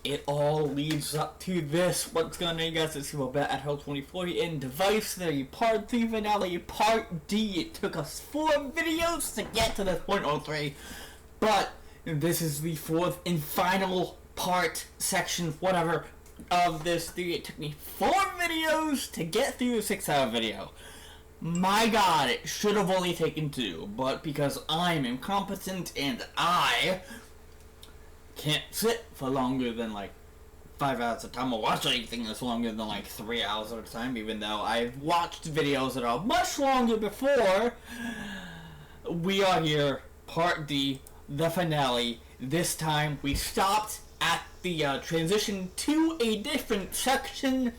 it all leads up to this. What's going on, guys? It's Evil Bet at Hell 2040 in Device 30 Part 3 Finale Part D. It took us 4 videos to get to this point, or 3, but this is the 4th and final part, section, whatever, of this theory. It took me 4 videos to get through a 6-hour video. My god, it should have only taken 2, but because I'm incompetent and I can't sit for longer than like 5 hours at a time or watch anything that's longer than like 3 hours at a time, even though I've watched videos that are much longer before. We are here, Part D, the finale. This time we stopped at the transition to a different section.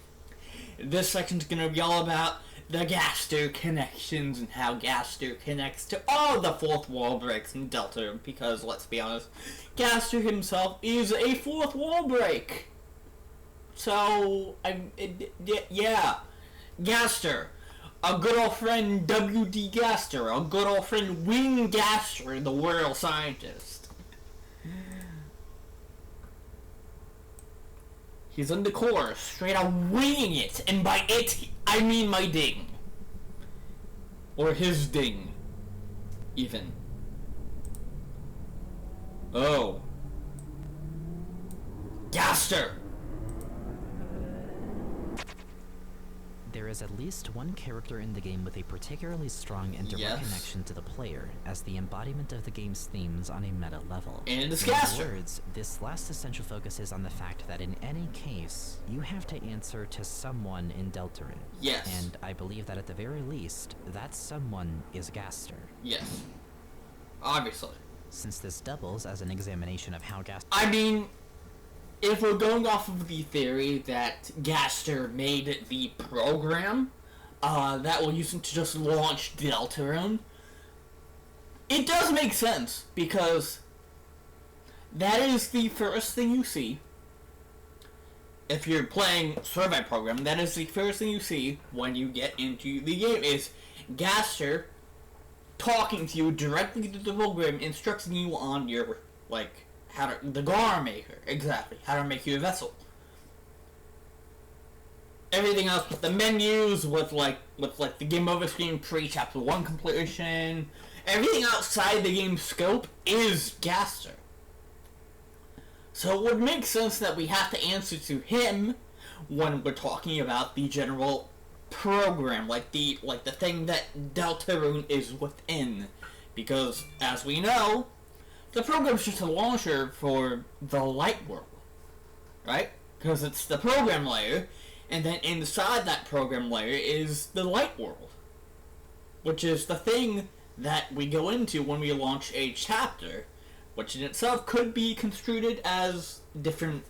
This section's gonna be all about the GASTER connections and how GASTER connects to all the fourth wall breaks in Deltarune, because let's be honest, GASTER himself is a fourth wall break. So, yeah, GASTER, a good old friend W.D. GASTER, a good old friend Wing GASTER, the world scientist. He's in the core, straight up winging it, and by it, I mean my ding. Or his ding, even. Oh. GASTER! There is at least one character in the game with a particularly strong and direct connection to the player, as the embodiment of the game's themes on a meta level. And it's In GASTER! other words, this last essential focuses on the fact that in any case, you have to answer to someone in Deltarune. Yes. And I believe that at the very least, that someone is GASTER. Yes. Obviously. Since this doubles as an examination of how GASTER... I mean, if we're going off of the theory that GASTER made the program that will use him to just launch Deltarune, it does make sense, because that is the first thing you see. If you're playing Survey Program, that is the first thing you see when you get into the game, is GASTER talking to you directly to the program, instructing you on your, like, how to, the Gar Maker, exactly, how to make you a vessel. Everything else with the menus, with the game over screen pre-chapter 1 completion, everything outside the game's scope is GASTER. So it would make sense that we have to answer to him when we're talking about the general program, like the thing that Deltarune is within, because as we know, the program's just a launcher for the light world, right? Because it's the program layer, and then inside that program layer is the light world, which is the thing that we go into when we launch a chapter, which in itself could be construed as different,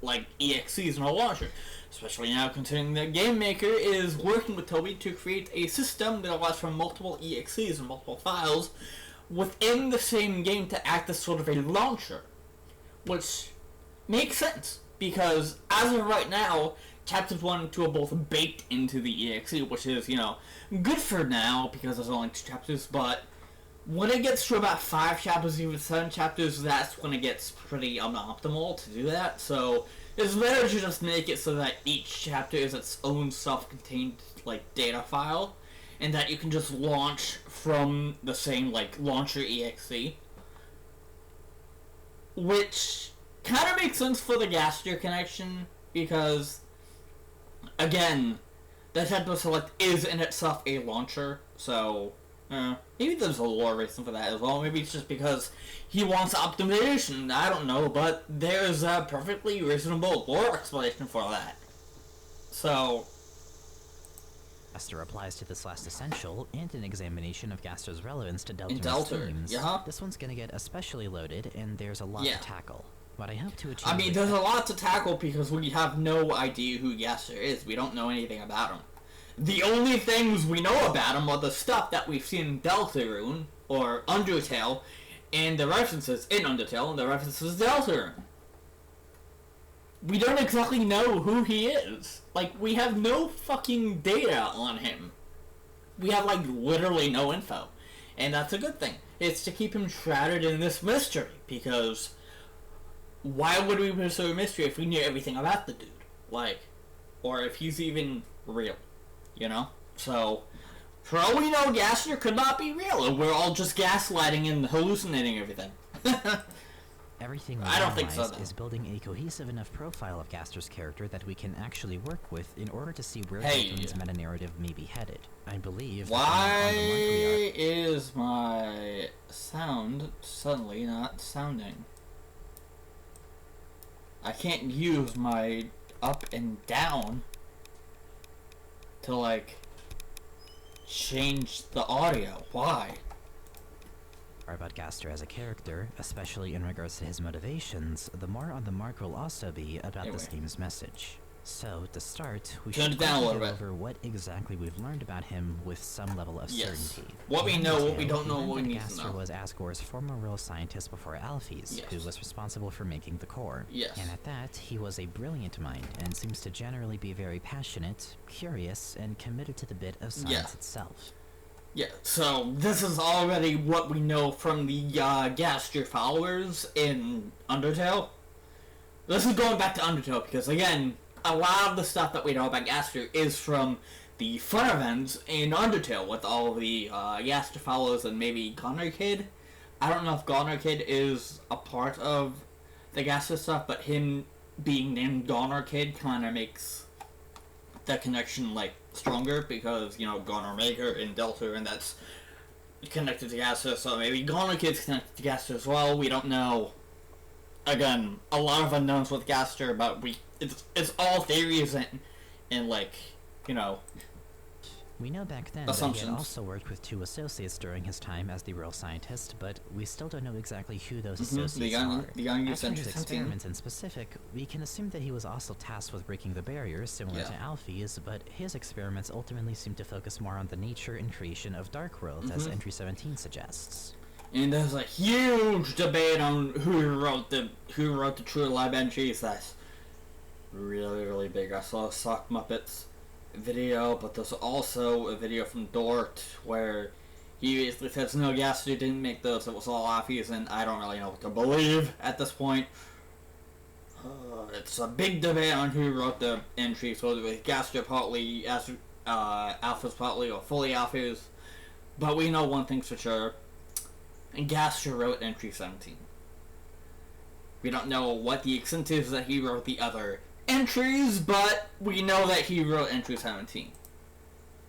like, EXEs in a launcher. Especially now, considering the Game Maker is working with Toby to create a system that allows for multiple EXEs and multiple files within the same game to act as sort of a launcher. Which makes sense, because as of right now, chapters 1 and 2 are both baked into the EXE, which is, you know, good for now, because there's only 2 chapters, but when it gets to about 5 chapters, even 7 chapters, that's when it gets pretty unoptimal to do that. So it's better to just make it so that each chapter is its own self-contained, like, data file, and that you can just launch from the same, like, launcher EXE. Which kind of makes sense for the GASTER connection, because, again, the chapter select is in itself a launcher, so maybe there's a lore reason for that as well. Maybe it's just because he wants optimization. I don't know, but there's a perfectly reasonable lore explanation for that. So GASTER applies to this last essential, and an examination of GASTER's relevance to Deltarune's themes. This one's gonna get especially loaded, and there's a lot to tackle. What I hope to achieve. I mean, there's a lot to tackle because we have no idea who GASTER is. We don't know anything about him. The only things we know about him are the stuff that we've seen in Deltarune, or Undertale, and the references in Undertale, and the references to Deltarune. We don't exactly know who he is. Like, we have no fucking data on him. We have, like, literally no info. And that's a good thing. It's to keep him shrouded in this mystery, because why would we pursue a mystery if we knew everything about the dude? Like, or if he's even real, you know? So, for all we know, Gaster could not be real, and we're all just gaslighting and hallucinating everything. Everything we is building a cohesive enough profile of Gaster's character that we can actually work with in order to see where Deltarune's meta-narrative may be headed. I believe... Why is my sound suddenly not sounding? I can't use my up and down to, like, change the audio. Why? About Gaster as a character, especially in regards to his motivations, the more on the mark will also be about this game's message. So, to start, we should go over what exactly we've learned about him with some level of certainty. What we know, what we don't know, what we need to know. Gaster was Asgore's former real scientist before Alphys, who was responsible for making the core. And at that, he was a brilliant mind, and seems to generally be very passionate, curious, and committed to the bit of science itself. Yeah, so this is already what we know from the Gaster followers in Undertale. This is going back to Undertale because, again, a lot of the stuff that we know about Gaster is from the fun events in Undertale with all the Gaster followers and maybe Goner Kid. I don't know if Goner Kid is a part of the Gaster stuff, but him being named Goner Kid kind of makes the connection, like, stronger because, you know, Goner Maker and Deltarune, and that's connected to Gaster, so maybe Goner Kid's connected to Gaster as well. We don't know. Again, a lot of unknowns with Gaster, but it's all theories and like, you know, we know back then that he had also worked with 2 associates during his time as the real scientist, but we still don't know exactly who those associates are. As for his experiments in specific, we can assume that he was also tasked with breaking the barriers similar to Alphys, but his experiments ultimately seem to focus more on the nature and creation of dark worlds, as Entry 17 suggests. And there's a huge debate on who wrote the True Live entries. That's really big. I saw Sock Muppets video, but there's also a video from Dort where he basically says, no, Gaster didn't make those, it was all Alphys, and I don't really know what to believe at this point. It's a big debate on who wrote the entries, whether it was Gaster partly, Alphys partly, or fully Alphys. But we know one thing's for sure, and Gaster wrote entry 17. We don't know what the extent is that he wrote the other entries, but we know that he wrote entry 17.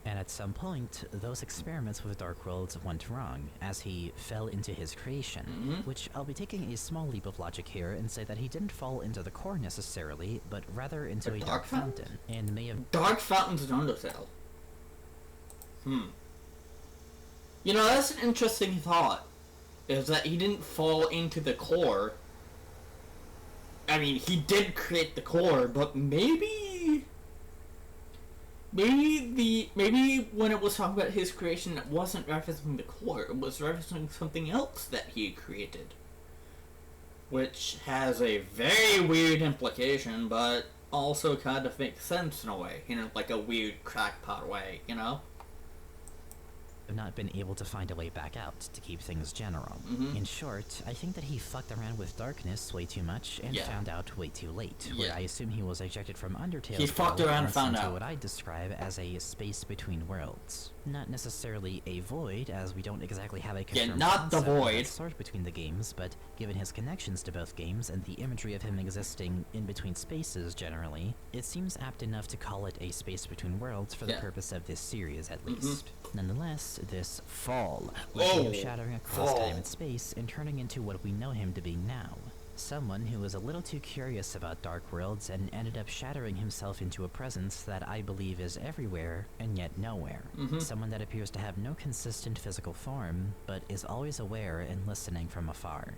And at some point, those experiments with Dark Worlds went wrong, as he fell into his creation, which I'll be taking a small leap of logic here and say that he didn't fall into the core necessarily, but rather into a dark fountain, and may have... Dark fountains in Undertale. You know, that's an interesting thought, is that he didn't fall into the core. I mean, he did create the core, but maybe when it was talking about his creation, it wasn't referencing the core, it was referencing something else that he created. Which has a very weird implication, but also kind of makes sense in a way, you know, like a weird crackpot way, you know? Have not been able to find a way back out, to keep things general. In short, I think that he fucked around with darkness way too much and found out way too late, where I assume he was ejected from Undertale. He fucked around and found out. What I describe as a space between worlds. Not necessarily a void, as we don't exactly have a confirmed concept of that sort between the games, but given his connections to both games and the imagery of him existing in between spaces generally, it seems apt enough to call it a space between worlds for the purpose of this series at least. Nonetheless, this fall led him shattering across time and space and turning into what we know him to be now. Someone who was a little too curious about dark worlds and ended up shattering himself into a presence that I believe is everywhere and yet nowhere. Someone that appears to have no consistent physical form, but is always aware and listening from afar.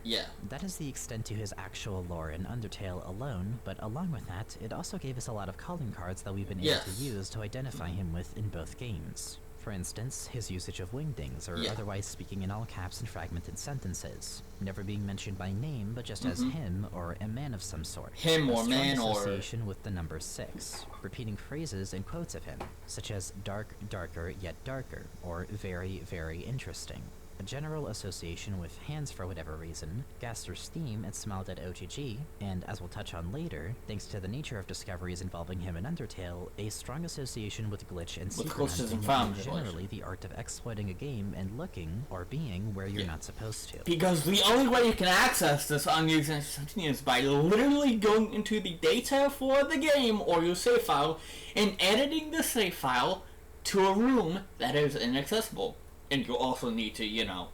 That is the extent to his actual lore in Undertale alone, but along with that, it also gave us a lot of calling cards that we've been able to use to identify him with in both games. For instance, his usage of wingdings, or otherwise speaking in all caps and fragmented sentences, never being mentioned by name, but just as him or a man of some sort. Him or man or... association with the number 6, repeating phrases and quotes of him, such as dark, darker, yet darker, or very, very interesting. a general association with hands for whatever reason, Gaster's theme at Smiled at OGG, and as we'll touch on later, thanks to the nature of discoveries involving him in Undertale, a strong association with glitch and secret hunting, and generally the art of exploiting a game and looking, or being, where you're not supposed to. Because the only way you can access this unused entry is by literally going into the data for the game, or your save file, and editing the save file to a room that is inaccessible. And you also need to, you know,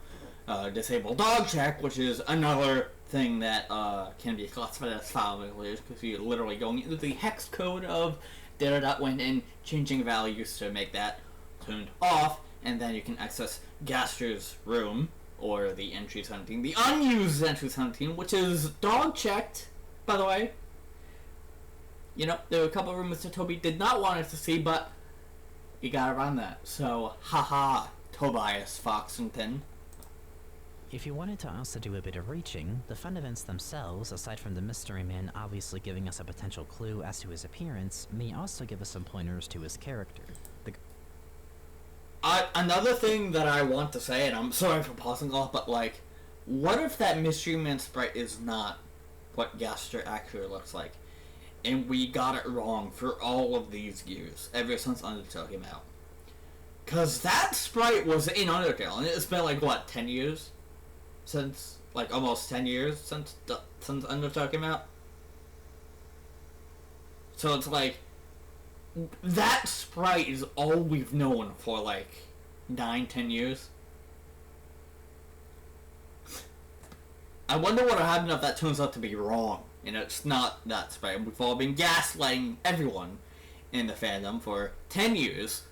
disable dog check, which is another thing that can be classified as file manipulation, because you're literally going into the hex code of data.win and changing values to make that turned off, and then you can access Gaster's room, or the entry 17, the unused entry 17, which is dog checked, by the way. You know, there were a couple of rooms that Toby did not want us to see, but he got around that. So, haha, Tobias Foxington. If you wanted to also do a bit of reaching, the fun events themselves, aside from the Mystery Man obviously giving us a potential clue as to his appearance, may also give us some pointers to his character. Another thing that I want to say, and I'm sorry for pausing off, but like, what if that Mystery Man sprite is not what Gaster actually looks like? And we got it wrong for all of these years, ever since Undertale came out. Cause that sprite was in Undertale, and it's been like, what, 10 years? Since, like, almost 10 years since Undertale came out? So it's like, that sprite is all we've known for like 9-10 years. I wonder what would happen if that turns out to be wrong and it's not that sprite. We've all been gaslighting everyone in the fandom for 10 years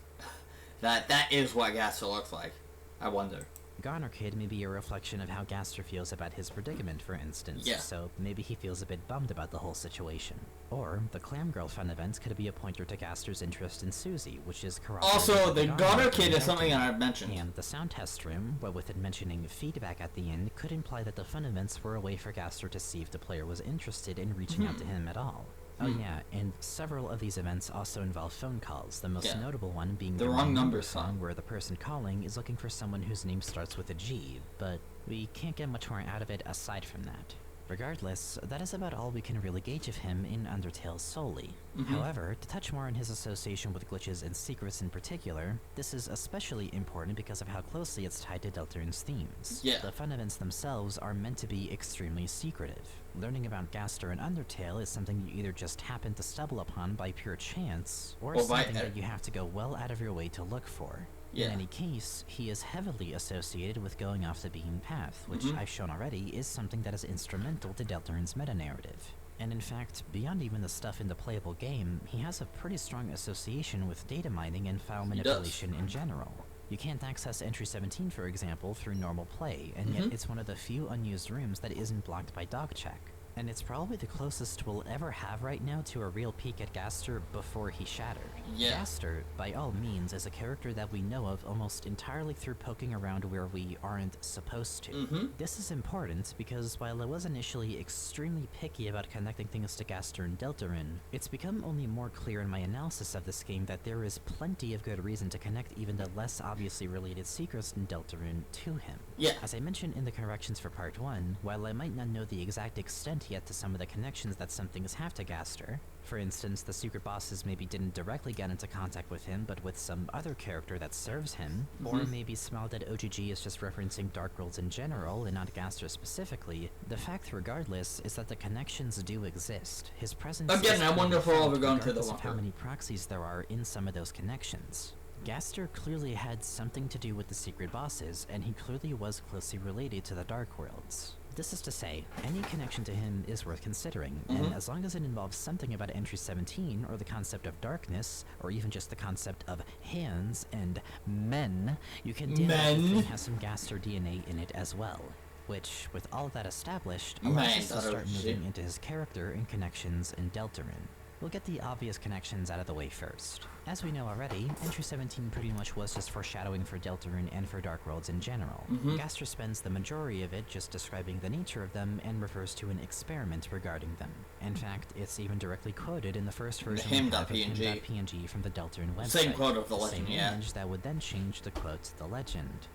that is what Gaster looks like. I wonder. Goner Kid may be a reflection of how Gaster feels about his predicament, for instance, so maybe he feels a bit bummed about the whole situation. Or, the Clam Girl fun event could be a pointer to Gaster's interest in Susie, which is corroborated. Also, the Goner Kid is something I've mentioned. And the sound test room, but with it mentioning feedback at the end, could imply that the fun events were a way for Gaster to see if the player was interested in reaching out to him at all. Oh yeah, and several of these events also involve phone calls, the most notable one being the Wrong Number song, where the person calling is looking for someone whose name starts with a G, but we can't get much more out of it aside from that. Regardless, that is about all we can really gauge of him in Undertale solely. However, to touch more on his association with glitches and secrets in particular, this is especially important because of how closely it's tied to Deltarune's themes. The fun events themselves are meant to be extremely secretive. Learning about Gaster in Undertale is something you either just happen to stumble upon by pure chance, or something that you have to go well out of your way to look for. In any case, he is heavily associated with going off the beaten path, which I've shown already is something that is instrumental to Deltarune's meta-narrative. And in fact, beyond even the stuff in the playable game, he has a pretty strong association with data mining and file manipulation in general. You can't access Entry 17, for example, through normal play, and yet it's one of the few unused rooms that isn't blocked by dog check. And it's probably the closest we'll ever have right now to a real peek at Gaster before he shattered. Gaster, by all means, is a character that we know of almost entirely through poking around where we aren't supposed to. This is important because while I was initially extremely picky about connecting things to Gaster and Deltarune, it's become only more clear in my analysis of this game that there is plenty of good reason to connect even the less obviously related secrets in Deltarune to him. As I mentioned in the corrections for Part 1, while I might not know the exact extent yet to some of the connections that some things have to Gaster. For instance, the secret bosses maybe didn't directly get into contact with him, but with some other character that serves him. Or maybe Smiled at OGG is just referencing Dark Worlds in general, and not Gaster specifically. The fact, regardless, is that the connections do exist. His presence again, I wonder if we're ever going to the how many proxies there are in some of those connections. Gaster clearly had something to do with the secret bosses, and he clearly was closely related to the Dark Worlds. This is to say, any connection to him is worth considering, and as long as it involves something about Entry 17, or the concept of darkness, or even just the concept of hands and men, you can definitely has some Gaster DNA in it as well. Which, with all of that established, allows us to start moving into his character and connections in Deltarune. We'll get the obvious connections out of the way first. As we know already, Entry 17 pretty much was just foreshadowing for Deltarune and for Dark Worlds in general. Gaster spends the majority of it just describing the nature of them and refers to an experiment regarding them. In fact, it's even directly quoted in the first version of him.png from the Deltarune website. Same quote of the legend, same image that would then change the quote to the legend.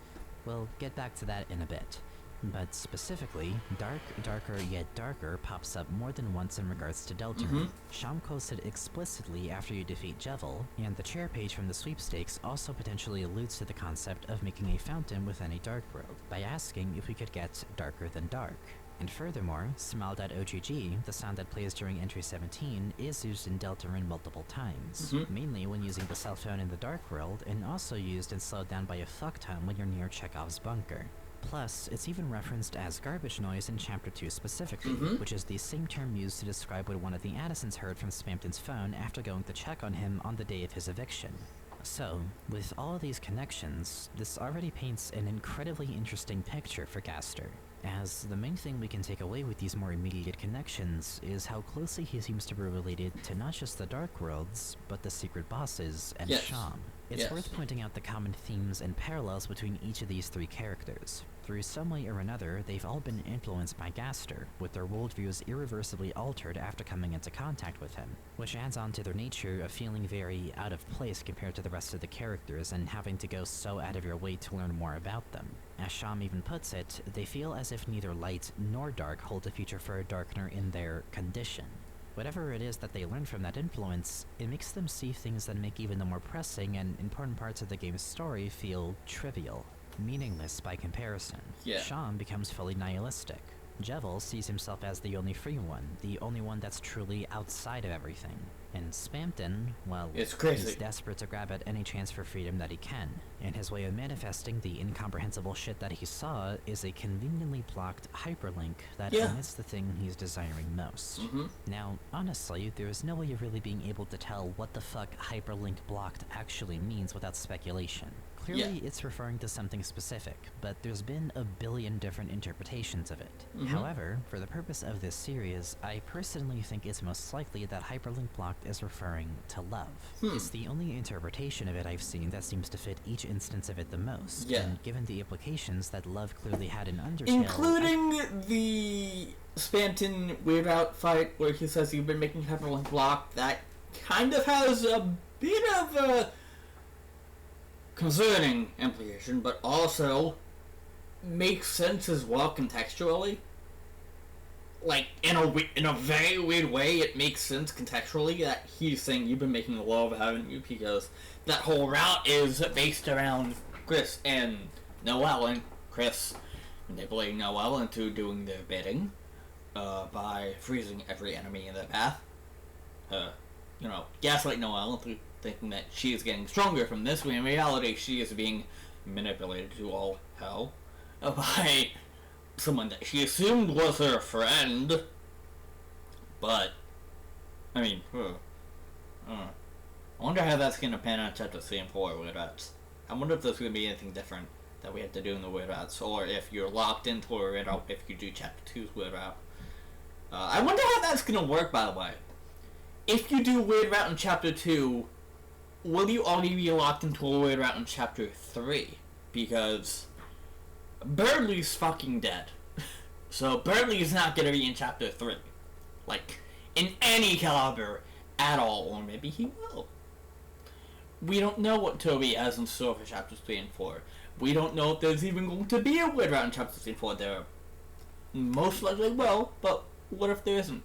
We'll get back to that in a bit. But specifically, dark, darker, yet darker pops up more than once in regards to deltarune. Sham quotes it explicitly after you defeat Jevil, and the chair page from the sweepstakes also potentially alludes to the concept of making a fountain within a dark world, by asking if we could get darker than dark. And furthermore, smile.ogg, the sound that plays during entry 17, is used in deltarune multiple times, mainly when using the cell phone in the dark world, and also used and slowed down by a fuck ton when you're near Chekhov's bunker. Plus, it's even referenced as garbage noise in Chapter 2 specifically, which is the same term used to describe what one of the Addisons heard from Spamton's phone after going to check on him on the day of his eviction. So, with all of these connections, this already paints an incredibly interesting picture for Gaster, as the main thing we can take away with these more immediate connections is how closely he seems to be related to not just the Dark Worlds, but the secret bosses and Sham. It's worth pointing out the common themes and parallels between each of these three characters. Through some way or another, they've all been influenced by Gaster, with their worldviews irreversibly altered after coming into contact with him, which adds on to their nature of feeling very out of place compared to the rest of the characters and having to go so out of your way to learn more about them. As Sham even puts it, they feel as if neither light nor dark hold a future for a darkener in their condition. Whatever it is that they learn from that influence, it makes them see things that make even the more pressing and important parts of the game's story feel trivial, meaningless by comparison. Sham becomes fully nihilistic. Jevil sees himself as the only free one, the only one that's truly outside of everything. And Spamton, well, he's desperate to grab at any chance for freedom that he can, and his way of manifesting the incomprehensible shit that he saw is a conveniently blocked hyperlink that omits the thing he's desiring most. Now, honestly, there is no way of really being able to tell what the fuck hyperlink blocked actually means without speculation. Clearly, it's referring to something specific, but there's been a billion different interpretations of it. However, for the purpose of this series, I personally think it's most likely that hyperlink blocked is referring to love. It's the only interpretation of it I've seen that seems to fit each instance of it the most, and given the implications that love clearly had in Undertale... Including the Spamton Weird Out fight where he says you've been making hyperlink block, that kind of has a bit of a concerning implication, but also makes sense as well contextually. Like, in a very weird way, it makes sense contextually that he's saying you've been making love, haven't you? Because that whole route is based around Chris and Noelle, and Chris manipulating Noelle into doing their bidding by freezing every enemy in their path. Gaslight Noelle into thinking that she is getting stronger from this, when in reality she is being manipulated to all hell by someone that she assumed was her friend. But, I mean, I wonder how that's going to pan out Chapter 3 and 4 Weird Outs. I wonder if there's going to be anything different that we have to do in the Weird Outs, or if you're locked into a Weird Out if you do Chapter 2's Weird Out. I wonder how that's going to work, by the way. If you do Weird Route in Chapter 2, will you already be locked into a Weird Route in Chapter 3? Because Birdley's fucking dead. So Birdley's not going to be in Chapter 3. Like, in any caliber at all. Or maybe he will. We don't know what Toby has in store for Chapters 3 and 4. We don't know if there's even going to be a Weird Route in Chapters 3 and 4. There most likely will, but what if there isn't?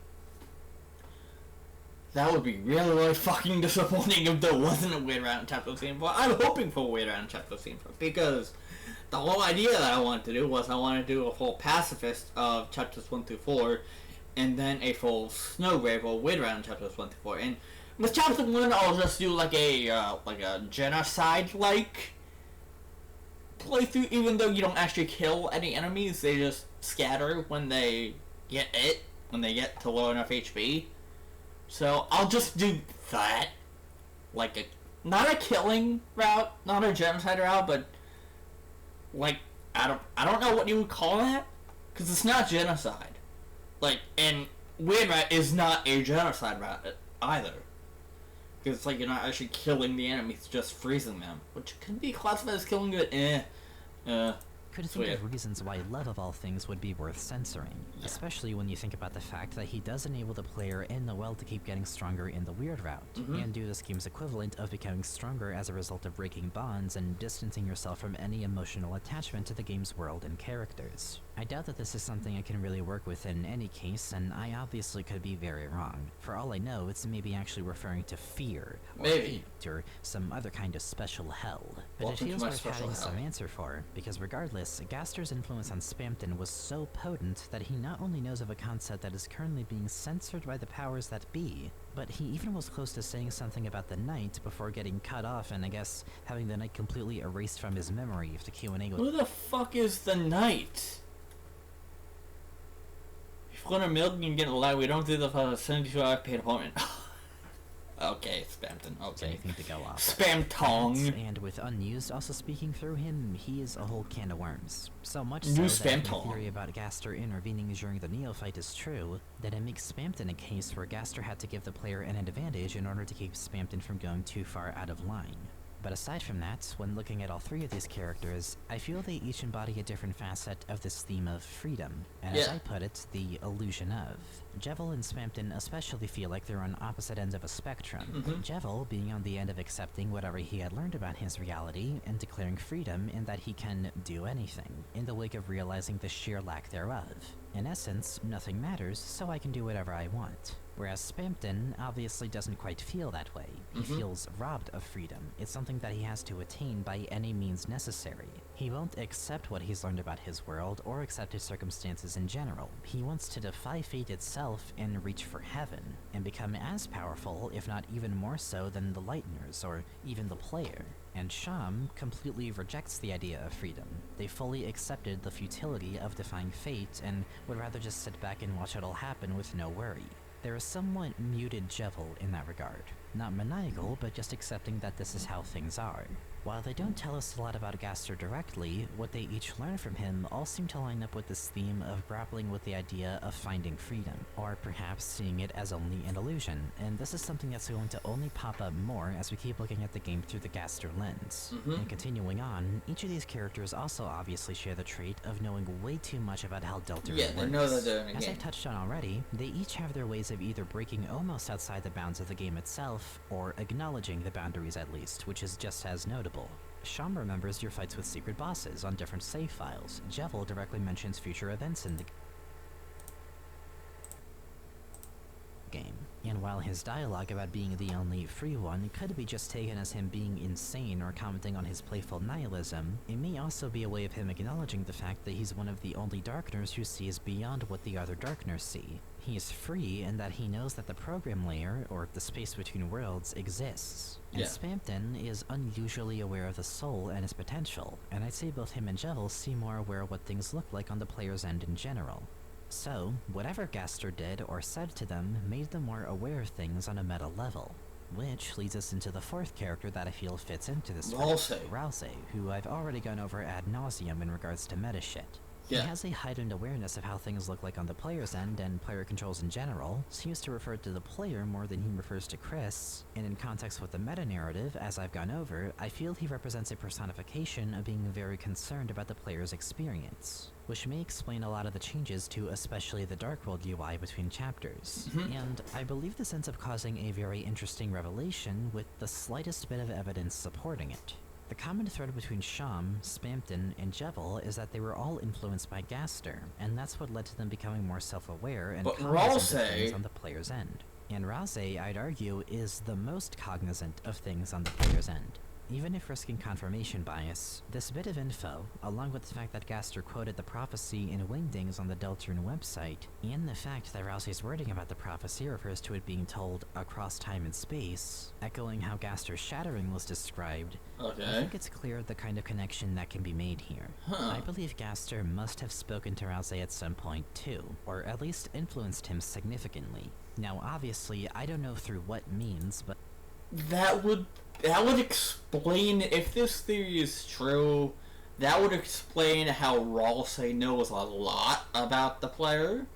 That would be really, really fucking disappointing if there wasn't a Weird Route in Chapter 3 and 4. I'm hoping for a Weird Route in Chapter 3 and 4, because the whole idea that I wanted to do was I wanted to do a full pacifist of Chapters 1 through 4, and then a full Snowgrave or Weird Route in Chapters 1 through 4. And with Chapter 1, I'll just do like a genocide-like playthrough, even though you don't actually kill any enemies, they just scatter when they get to low enough HP. So I'll just do that, like not a killing route, not a genocide route, but like I don't know what you would call that, because it's not genocide. Like, and Weird Route is not a genocide route either, because it's like you're not actually killing the enemies, just freezing them, which can be classified as killing, but could think of reasons why love of all things would be worth censoring, especially when you think about the fact that he does enable the player in the well to keep getting stronger in the weird route, and do this game's equivalent of becoming stronger as a result of breaking bonds and distancing yourself from any emotional attachment to the game's world and characters. I doubt that this is something I can really work with in any case, and I obviously could be very wrong. For all I know, it's maybe actually referring to fear, or hate, or some other kind of special hell. But it feels worth having some answer for, because regardless, Gaster's influence on Spamton was so potent that he not only knows of a concept that is currently being censored by the powers that be, but he even was close to saying something about the Knight before getting cut off and I guess having the Knight completely erased from his memory of the Q&A. Who the fuck is the Knight? If we're gonna milk and get a lie, we don't do the 75 paid appointment. Okay, Spamton, okay. Anything to go off. Spamtong. And with unused also speaking through him, he is a whole can of worms. So much so that the theory about Gaster intervening during the Neophyte is true, that it makes Spamton a case where Gaster had to give the player an advantage in order to keep Spamton from going too far out of line. But aside from that, when looking at all three of these characters, I feel they each embody a different facet of this theme of freedom, and as I put it, the illusion of. Jevil and Spamton especially feel like they're on opposite ends of a spectrum. Jevil being on the end of accepting whatever he had learned about his reality and declaring freedom in that he can do anything, in the wake of realizing the sheer lack thereof. In essence, nothing matters, so I can do whatever I want. Whereas Spamton obviously doesn't quite feel that way. He feels robbed of freedom. It's something that he has to attain by any means necessary. He won't accept what he's learned about his world or accept his circumstances in general. He wants to defy fate itself and reach for heaven, and become as powerful, if not even more so, than the Lighteners or even the player. And Sham completely rejects the idea of freedom. They fully accepted the futility of defying fate and would rather just sit back and watch it all happen with no worry. There is somewhat muted Jevil in that regard. Not maniacal, but just accepting that this is how things are. While they don't tell us a lot about Gaster directly, what they each learn from him all seem to line up with this theme of grappling with the idea of finding freedom, or perhaps seeing it as only an illusion, and this is something that's going to only pop up more as we keep looking at the game through the Gaster lens. And continuing on, each of these characters also obviously share the trait of knowing way too much about how deltarune works. They know that they're in a As game. I've touched on already, they each have their ways of either breaking almost outside the bounds of the game itself, or acknowledging the boundaries at least, which is just as notable. Sham remembers your fights with secret bosses on different save files. Jevil directly mentions future events in the game. And while his dialogue about being the only free one could be just taken as him being insane or commenting on his playful nihilism, it may also be a way of him acknowledging the fact that he's one of the only Darkners who sees beyond what the other Darkners see. He is free in that he knows that the program layer, or the space between worlds, exists. And Spamton is unusually aware of the soul and its potential, and I'd say both him and Jevil seem more aware of what things look like on the player's end in general. So, whatever Gaster did or said to them made them more aware of things on a meta level. Which leads us into the fourth character that I feel fits into this Rouse, who I've already gone over ad nauseum in regards to meta shit. He has a heightened awareness of how things look like on the player's end and player controls in general, seems to refer to the player more than he refers to Chris, and in context with the meta-narrative, as I've gone over, I feel he represents a personification of being very concerned about the player's experience, which may explain a lot of the changes to especially the Dark World UI between chapters. And I believe this ends up causing a very interesting revelation with the slightest bit of evidence supporting it. The common thread between Sham, Spamton, and Jevil is that they were all influenced by Gaster, and that's what led to them becoming more self-aware and cognizant of things on the player's end. And Rouse, I'd argue, is the most cognizant of things on the player's end. Even if risking confirmation bias, this bit of info, along with the fact that Gaster quoted the prophecy in Wingdings on the Deltarune website, and the fact that Rouse's wording about the prophecy refers to it being told across time and space, echoing how Gaster's shattering was described, I think it's clear the kind of connection that can be made here. I believe Gaster must have spoken to Rouse at some point too, or at least influenced him significantly. Now obviously, I don't know through what means, but that would explain, if this theory is true, that would explain how Rouse knows a lot about the player.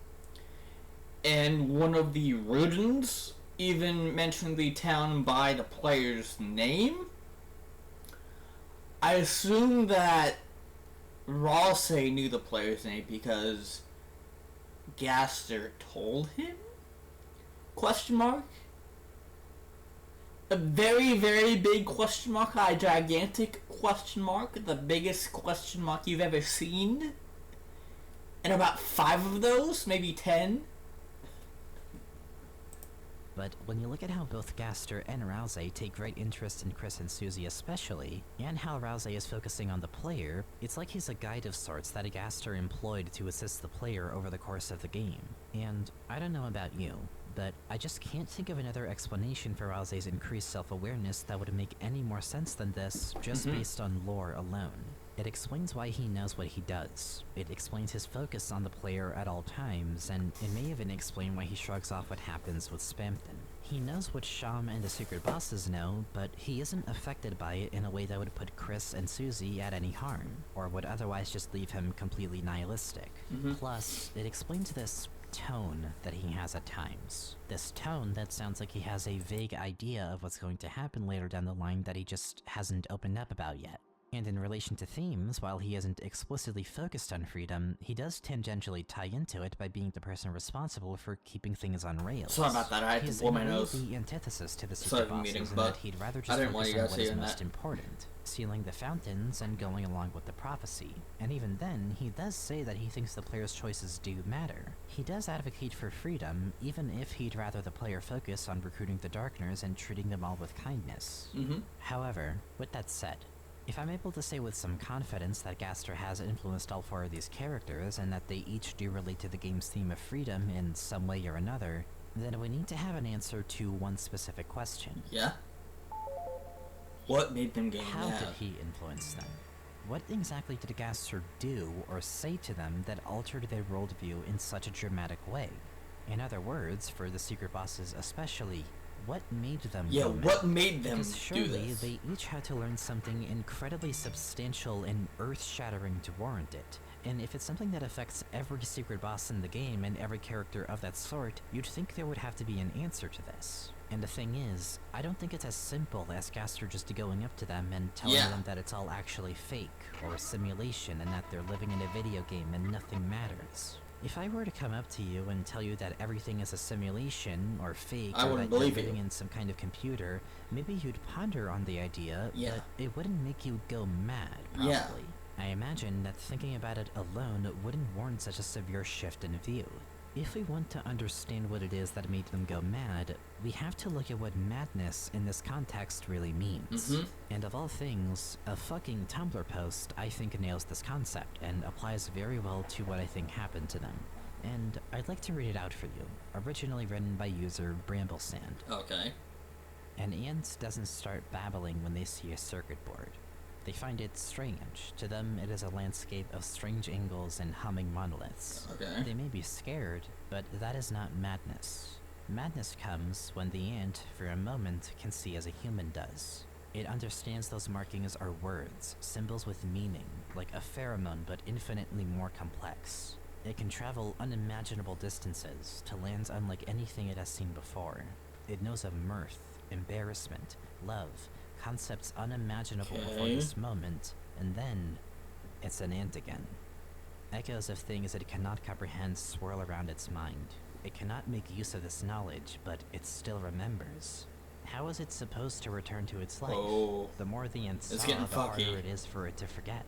And one of the Rudens even mentioned the town by the player's name. I assume that Ralsei knew the player's name because Gaster told him? Question mark? A very, very big question mark, a gigantic question mark, the biggest question mark you've ever seen. And about 5 of those, maybe 10. But when you look at how both Gaster and Ralsei take great interest in Chris and Susie especially, and how Ralsei is focusing on the player, it's like he's a guide of sorts that Gaster employed to assist the player over the course of the game. And I don't know about you, but I just can't think of another explanation for Ralsei's increased self-awareness that would make any more sense than this, just based on lore alone. It explains why he knows what he does. It explains his focus on the player at all times, and it may even explain why he shrugs off what happens with Spamton. He knows what Sham and the secret bosses know, but he isn't affected by it in a way that would put Chris and Susie at any harm, or would otherwise just leave him completely nihilistic. Plus, it explains this tone that he has at times. This tone that sounds like he has a vague idea of what's going to happen later down the line that he just hasn't opened up about yet. And in relation to themes, while he isn't explicitly focused on freedom, he does tangentially tie into it by being the person responsible for keeping things on rails. Sorry about that, I had to blow my nose. He is the antithesis to the secret bosses in that he'd rather just focus on what is most important, sealing the fountains and going along with the prophecy. And even then, he does say that he thinks the player's choices do matter. He does advocate for freedom, even if he'd rather the player focus on recruiting the Darkners and treating them all with kindness. However, with that said, if I'm able to say with some confidence that Gaster has influenced all 4 of these characters, and that they each do relate to the game's theme of freedom in some way or another, then we need to have an answer to one specific question. Yeah? What made them gain How did he influence them? What exactly did Gaster do or say to them that altered their worldview in such a dramatic way? In other words, for the secret bosses especially, what made them go mad? What made them because surely do this? They each had to learn something incredibly substantial and earth-shattering to warrant it. And if it's something that affects every secret boss in the game and every character of that sort, you'd think there would have to be an answer to this. And the thing is, I don't think it's as simple as Gaster just going up to them and telling them that it's all actually fake, or a simulation, and that they're living in a video game and nothing matters. If I were to come up to you and tell you that everything is a simulation, or fake, or that you're living in some kind of computer, maybe you'd ponder on the idea, but it wouldn't make you go mad, probably. I imagine that thinking about it alone wouldn't warrant such a severe shift in view. If we want to understand what it is that made them go mad, we have to look at what madness in this context really means. And of all things, a fucking Tumblr post I think nails this concept and applies very well to what I think happened to them. And I'd like to read it out for you, originally written by user Bramblesand. Okay. An ant doesn't start babbling when they see a circuit board. They find it strange. To them, it is a landscape of strange angles and humming monoliths. Okay. They may be scared, but that is not madness. Madness comes when the ant, for a moment, can see as a human does. It understands those markings are words, symbols with meaning, like a pheromone but infinitely more complex. It can travel unimaginable distances to lands unlike anything it has seen before. It knows of mirth, embarrassment, love, concepts unimaginable before this moment, and then it's an ant again. Echoes of things it cannot comprehend swirl around its mind. It cannot make use of this knowledge, but it still remembers. How is it supposed to return to its life? The more the ant saw, the harder it is for it to forget.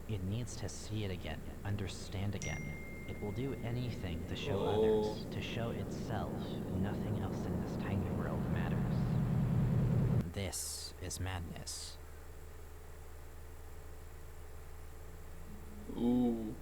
It needs to see it again, understand again. It will do anything to show others, to show itself. Nothing else in this tiny world matters. This is madness. Ooh.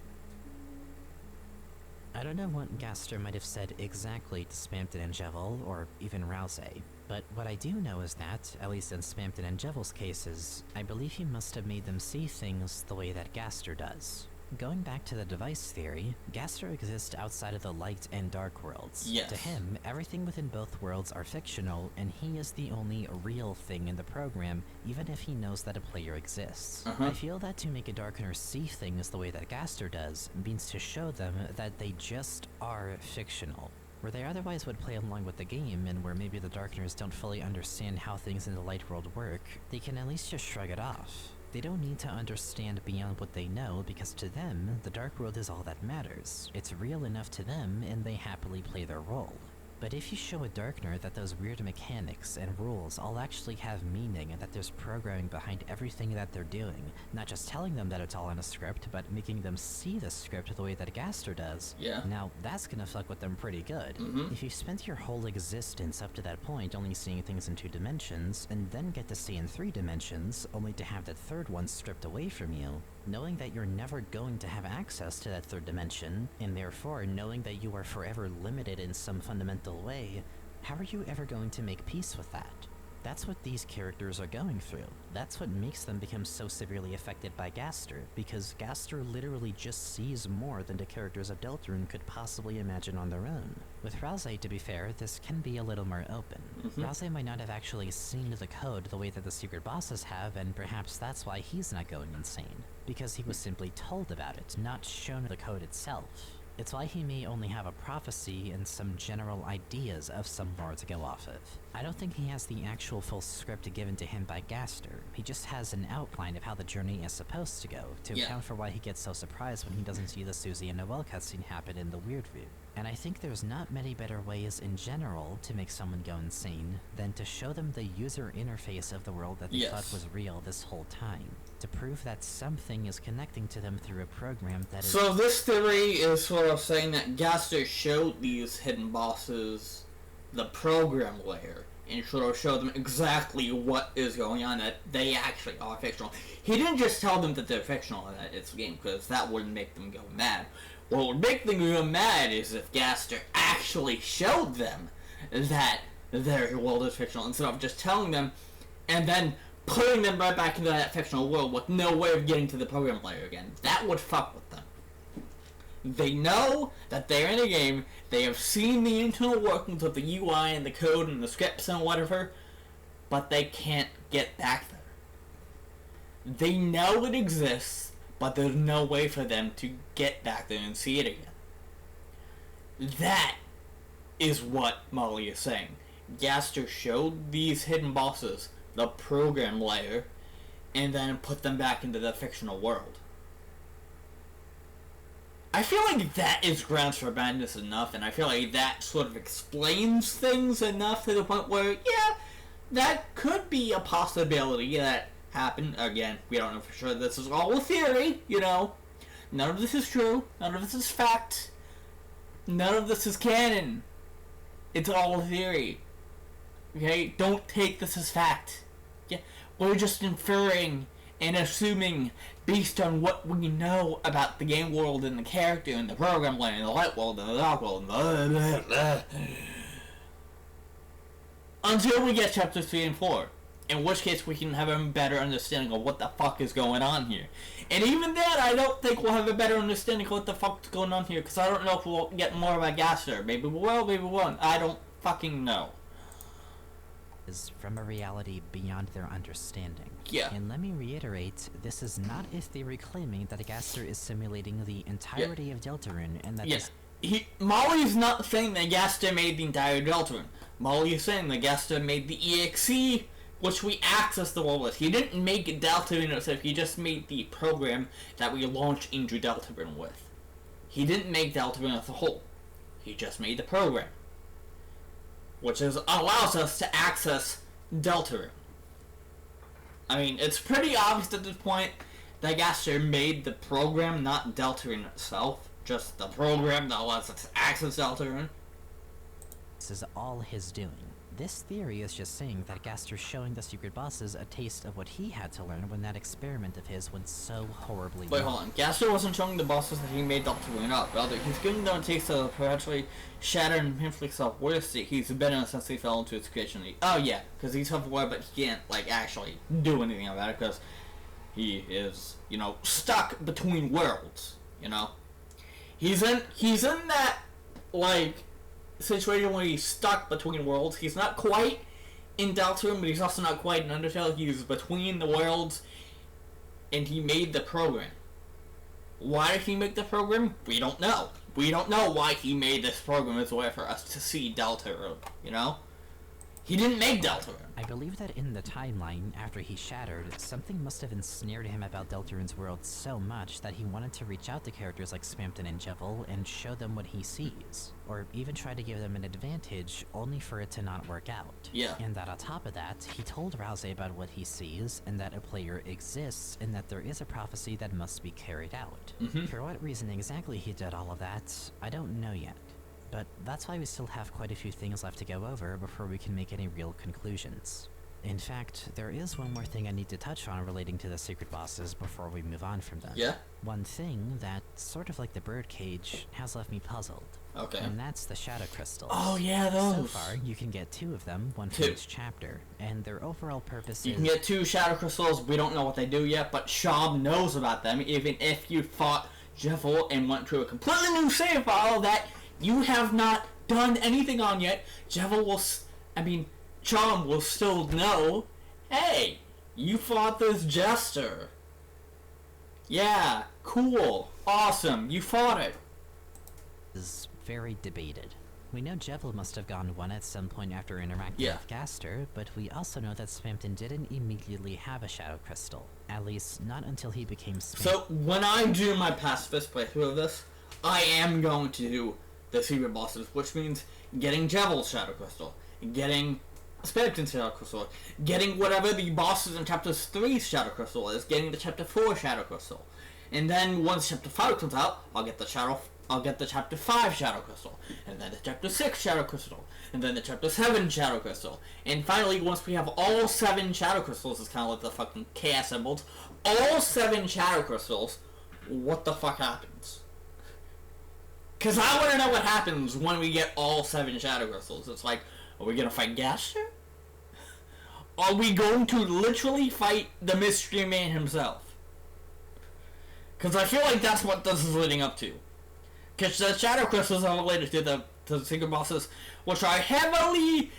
I don't know what Gaster might have said exactly to Spamton and Jevel, or even Ralsei, but what I do know is that, at least in Spamton and Jevel's cases, I believe he must have made them see things the way that Gaster does. Going back to the device theory, Gaster exists outside of the light and dark worlds. Yes. To him, everything within both worlds are fictional, and he is the only real thing in the program, even if he knows that a player exists. I feel that to make a Darkener see things the way that Gaster does means to show them that they just are fictional. Where they otherwise would play along with the game, and where maybe the Darkeners don't fully understand how things in the light world work, they can at least just shrug it off. They don't need to understand beyond what they know because to them, the Dark World is all that matters. It's real enough to them and they happily play their role. But if you show a Darkner that those weird mechanics and rules all actually have meaning and that there's programming behind everything that they're doing, not just telling them that it's all in a script, but making them see the script the way that GASTER does, now that's gonna fuck with them pretty good. If you've spent your whole existence up to that point only seeing things in 2 dimensions, and then get to see in 3 dimensions, only to have that third one stripped away from you, knowing that you're never going to have access to that 3rd dimension, and therefore knowing that you are forever limited in some fundamental way, how are you ever going to make peace with that? That's what these characters are going through. That's what makes them become so severely affected by GASTER, because GASTER literally just sees more than the characters of Deltarune could possibly imagine on their own. With Rouse, to be fair, this can be a little more open. Rouse might not have actually seen the code the way that the secret bosses have, and perhaps that's why he's not going insane. Because he was simply told about it, not shown the code itself. It's why he may only have a prophecy and some general ideas of some lore to go off of. I don't think he has the actual full script given to him by GASTER. He just has an outline of how the journey is supposed to go, to account for why he gets so surprised when he doesn't see the Susie and Noelle cutscene happen in the weird view. And I think there's not many better ways in general to make someone go insane than to show them the user interface of the world that they thought was real this whole time, to prove that something is connecting to them through a program that is— So this theory is sort of saying that GASTER showed these hidden bosses the program layer, and sort of showed them exactly what is going on, that they actually are fictional. He didn't just tell them that they're fictional in that it's a game, because that wouldn't make them go mad. What would make them go mad is if GASTER actually showed them that their world is fictional, instead of just telling them, and then putting them right back into that fictional world with no way of getting to the program layer again. That would fuck with them. They know that they're in a game, they have seen the internal workings of the UI and the code and the scripts and whatever, but they can't get back there. They know it exists, but there's no way for them to get back there and see it again. That is what Molly is saying. GASTER showed these hidden bosses the program layer, and then put them back into the fictional world. I feel like that is grounds for madness enough, and I feel like that sort of explains things enough to the point where, yeah, that could be a possibility that happened. Again, we don't know for sure. This is all a theory, you know. None of this is true. None of this is fact. None of this is canon. It's all a theory. Okay? Don't take this as fact. Yeah, we're just inferring and assuming based on what we know about the game world and the character and the program layer and the light world and the dark world and blah, blah, blah. Until we get chapters 3 and 4. In which case we can have a better understanding of what the fuck is going on here. And even then, I don't think we'll have a better understanding of what the fuck's going on here, because I don't know if we'll get more about GASTER. Maybe we will, maybe we won't. I don't fucking know. Is from a reality beyond their understanding. Yeah. And let me reiterate, this is not a theory claiming that GASTER is simulating the entirety of Deltarune, and that Molly is not saying that GASTER made the entire Deltarune. Molly is saying that GASTER made the EXE, which we access the world with. He didn't make Deltarune itself, he just made the program that we launch into Deltarune with. He didn't make Deltarune as a whole. He just made the program, which allows us to access Deltarune. I mean, it's pretty obvious at this point that GASTER made the program, not Deltarune itself. Just the program that allows us to access Deltarune. this is all his doing. This theory is just saying that GASTER's showing the secret bosses a taste of what he had to learn when that experiment of his went so horribly wrong. Wait, hold on. GASTER wasn't showing the bosses that he made Deltarune up. Rather, he's giving them a taste of perpetually shattered and painfully self-worth that he's been in since he fell into his creation. Oh yeah, because he's self-aware, but he can't, like, actually do anything about it, because he is, you know, stuck between worlds, you know? He's in that, like, situation where he's stuck between worlds. He's not quite in Deltarune, but he's also not quite in Undertale. He's between the worlds, and he made the program. Why did he make the program? We don't know. We don't know why he made this program as a way for us to see Deltarune, you know? He didn't make deltarune. I believe that in the timeline, after he shattered, something must have ensnared him about Deltarune's world so much that he wanted to reach out to characters like Spamton and Jevil and show them what he sees. Or even try to give them an advantage, only for it to not work out. Yeah. And that on top of that, he told Rouse about what he sees, and that a player exists, and that there is a prophecy that must be carried out. For what reason exactly he did all of that, I don't know yet. But that's why we still have quite a few things left to go over before we can make any real conclusions. In fact, there is one more thing I need to touch on relating to the secret bosses before we move on from them. Yeah? One thing that, sort of like the birdcage, has left me puzzled. Okay. And that's the shadow crystals. Oh yeah, those! So far, you can get 2 of them, one for each chapter, and their overall purpose You is... can get 2 shadow crystals, we don't know what they do yet, but Shab knows about them, even if you fought Jevil and went to a completely new save file that you have not done anything on yet. Jevil will, Chom will still know, hey, you fought this Jester. Yeah, cool, awesome, you fought it. Is very debated. We know Jevil must have gone 1 at some point after interacting with Gaster, but we also know that Spamton didn't immediately have a shadow crystal. At least, not until he became Spamton. So, when I do my pacifist playthrough of this, I am going to do the secret bosses, which means getting Jevil's shadow crystal, getting Spamton's shadow crystal, getting whatever the bosses in Chapter 3's shadow crystal is, getting the Chapter 4 shadow crystal. And then once Chapter 5 comes out, I'll get the Chapter 5 shadow crystal, and then the Chapter 6 shadow crystal, and then the Chapter 7 shadow crystal. And finally, once we have all 7 shadow crystals, it's kind of like the fucking chaos symbols, all 7 shadow crystals, what the fuck happens? Because I want to know what happens when we get all 7 shadow crystals. It's like, are we going to fight Gaster? Are we going to literally fight the Mystery Man himself? Because I feel like that's what this is leading up to. Because the shadow crystals are related to the secret bosses, which are heavily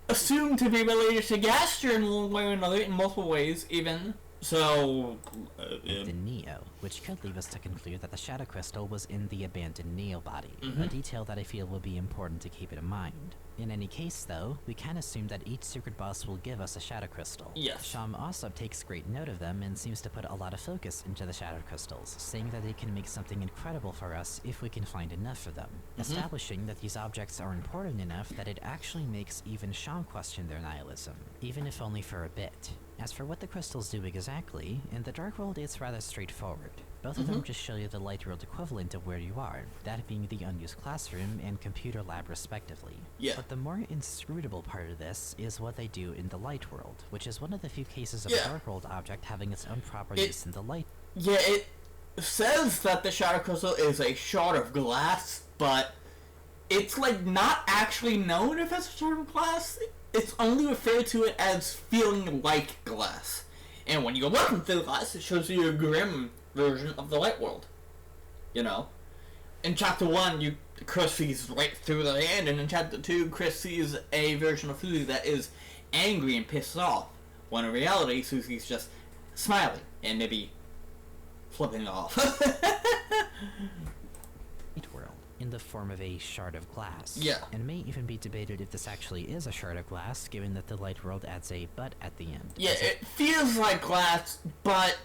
assumed to be related to Gaster in one way or another, in multiple ways, even. So, the Neo, which could lead us to conclude that the shadow crystal was in the abandoned Neo body, a detail that I feel will be important to keep it in mind. In any case, though, we can assume that each secret boss will give us a shadow crystal. Yes. Sham also takes great note of them and seems to put a lot of focus into the shadow crystals, saying that they can make something incredible for us if we can find enough of them, establishing that these objects are important enough that it actually makes even Sham question their nihilism, even if only for a bit. As for what the crystals do exactly, in the Dark World it's rather straightforward. Both of them just show you the Light World equivalent of where you are, that being the unused classroom and computer lab respectively. Yeah. But the more inscrutable part of this is what they do in the Light World, which is one of the few cases of a Dark World object having its own properties in the Light. Yeah, it says that the shadow crystal is a shard of glass, but it's like not actually known if it's a shard of glass. It's only referred to it as feeling like glass. And when you look into the glass, it shows you a grim version of the Light World. You know? In Chapter 1, Chris sees right through the hand, and in Chapter 2, Chris sees a version of Susie that is angry and pissed off. When in reality, Susie's just smiling and maybe flipping off. World, in the form of a shard of glass. Yeah. And may even be debated if this actually is a shard of glass, given that the Light World adds a but at the end. Yeah, it feels like glass, but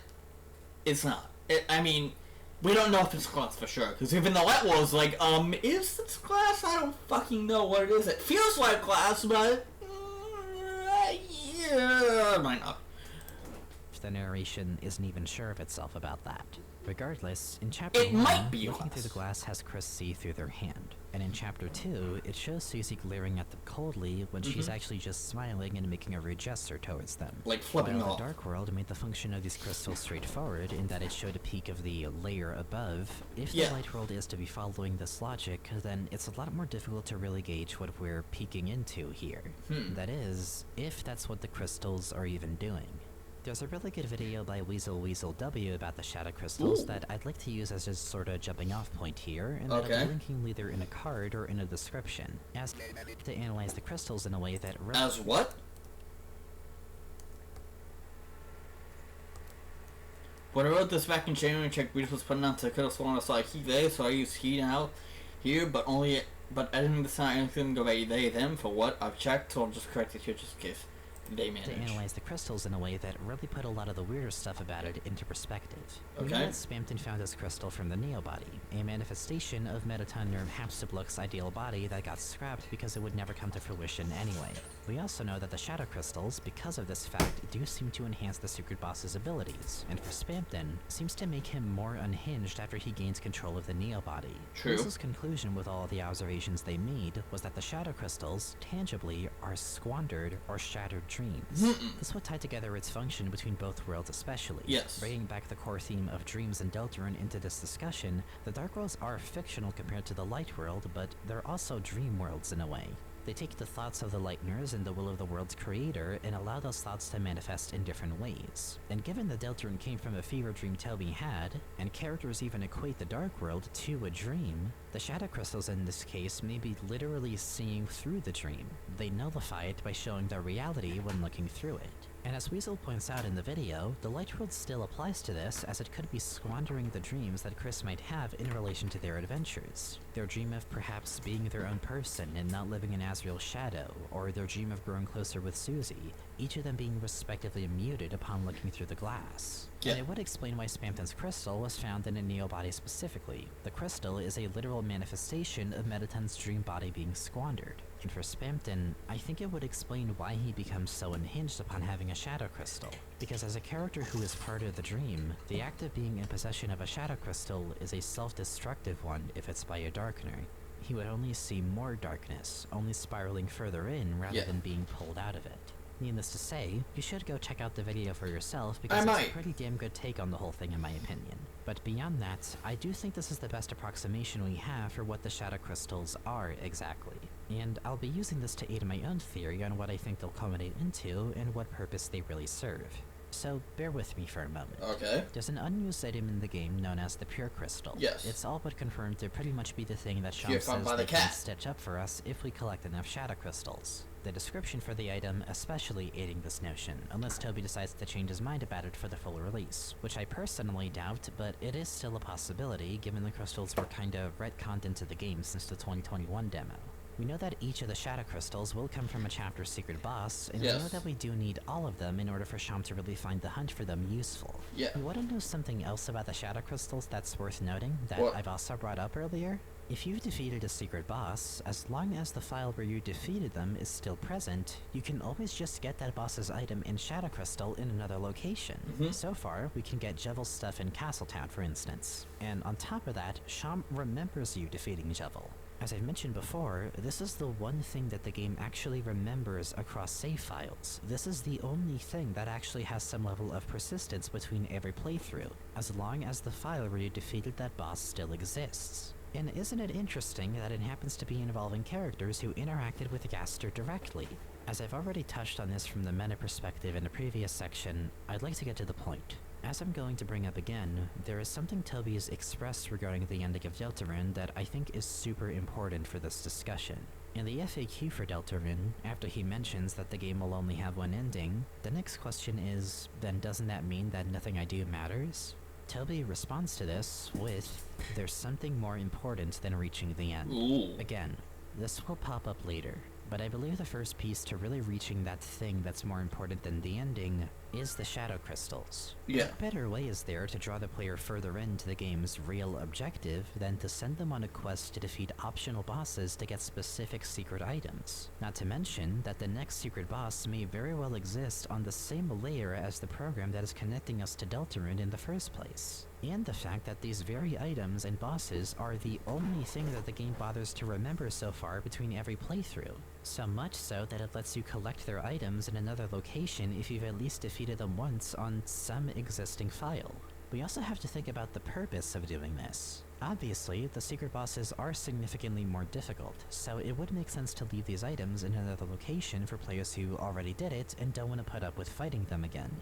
it's not. We don't know if it's glass for sure, because even the Light World's like, is this glass? I don't fucking know what it is. It feels like glass, but yeah, might not. The narration isn't even sure of itself about that. Regardless, in Chapter 1, looking through the glass has Chris see through their hand, and in Chapter 2, it shows Susie glaring at them coldly when she's actually just smiling and making a rude gesture towards them. Like flipping off. The Dark World made the function of these crystals straightforward in that it showed a peek of the layer above. If the Light World is to be following this logic, then it's a lot more difficult to really gauge what we're peeking into here. That is, if that's what the crystals are even doing. There's a really good video by Weasel W about the shadow crystals that I'd like to use as just sort of jumping off point here, and that I'll be linking either in a card or in a description, as to analyze the crystals in a way that... As what? When I wrote this back in January, check Reed was putting out, I could have sworn I saw heat there, so I use heat out here, but only But I didn't decide anything the way they them for what I've checked, so I'll just correct it here just in case they manage. To analyze the crystals in a way that really put a lot of the weirder stuff about it into perspective. Okay. We know that Spamton found his crystal from the Neobody, a manifestation of Mettaton Nerve Hapsiblook's ideal body that got scrapped because it would never come to fruition anyway. We also know that the shadow crystals, because of this fact, do seem to enhance the secret boss's abilities, and for Spamton, seems to make him more unhinged after he gains control of the Neobody. True. Lisa's conclusion with all the observations they made was that the shadow crystals, tangibly, are squandered or shattered dreams. This would tie together its function between both worlds especially. Yes. Bringing back the core theme of dreams and deltarune into this discussion, the Dark Worlds are fictional compared to the Light World, but they're also dream worlds in a way. They take the thoughts of the Lightners and the will of the world's creator and allow those thoughts to manifest in different ways. And given the deltarune came from a fever dream Toby had, and characters even equate the Dark World to a dream, the shadow crystals in this case may be literally seeing through the dream. They nullify it by showing the reality when looking through it. And as Weasel points out in the video, the Light World still applies to this, as it could be squandering the dreams that Chris might have in relation to their adventures. Their dream of perhaps being their own person and not living in Asriel's shadow, or their dream of growing closer with Susie, each of them being respectively muted upon looking through the glass. Yeah. And it would explain why Spamton's crystal was found in a Neobody specifically. The crystal is a literal manifestation of Mettaton's dream body being squandered. And for Spamton, I think it would explain why he becomes so unhinged upon having a shadow crystal. Because as a character who is part of the dream, the act of being in possession of a shadow crystal is a self-destructive one if it's by a darkener. He would only see more darkness, only spiraling further in rather than being pulled out of it. Needless to say, you should go check out the video for yourself because it's a pretty damn good take on the whole thing in my opinion. But beyond that, I do think this is the best approximation we have for what the shadow crystals are exactly. And I'll be using this to aid in my own theory on what I think they'll culminate into and what purpose they really serve. So bear with me for a moment. Okay. There's an unused item in the game known as the Pure Crystal. Yes. It's all but confirmed to pretty much be the thing that Sean says they can stitch up for us if we collect enough shadow crystals. The description for the item especially aiding this notion, unless Toby decides to change his mind about it for the full release, which I personally doubt, but it is still a possibility given the crystals were kinda retconned into the game since the 2021 demo. We know that each of the shadow crystals will come from a chapter secret boss, and we know that we do need all of them in order for Sham to really find the hunt for them useful. Yeah. You want to know something else about the shadow crystals that's worth noting, that I've also brought up earlier? If you've defeated a secret boss, as long as the file where you defeated them is still present, you can always just get that boss's item and shadow crystal in another location. So far, we can get Jevel's stuff in Castletown, for instance. And on top of that, Sham remembers you defeating Jevel. As I've mentioned before, this is the one thing that the game actually remembers across save files. This is the only thing that actually has some level of persistence between every playthrough, as long as the file where you defeated that boss still exists. And isn't it interesting that it happens to be involving characters who interacted with Gaster directly? As I've already touched on this from the meta perspective in a previous section, I'd like to get to the point. As I'm going to bring up again, there is something Toby has expressed regarding the ending of Deltarune that I think is super important for this discussion. In the FAQ for Deltarune, after he mentions that the game will only have one ending, the next question is, then doesn't that mean that nothing I do matters? Toby responds to this with, there's something more important than reaching the end. Again, this will pop up later, but I believe the first piece to really reaching that thing that's more important than the ending is the shadow crystals. What better way is there to draw the player further into the game's real objective than to send them on a quest to defeat optional bosses to get specific secret items? Not to mention that the next secret boss may very well exist on the same layer as the program that is connecting us to Deltarune in the first place. And the fact that these very items and bosses are the only thing that the game bothers to remember so far between every playthrough. So much so that it lets you collect their items in another location if you've at least defeated them once on some existing file. We also have to think about the purpose of doing this. Obviously, the secret bosses are significantly more difficult, so it would make sense to leave these items in another location for players who already did it and don't want to put up with fighting them again.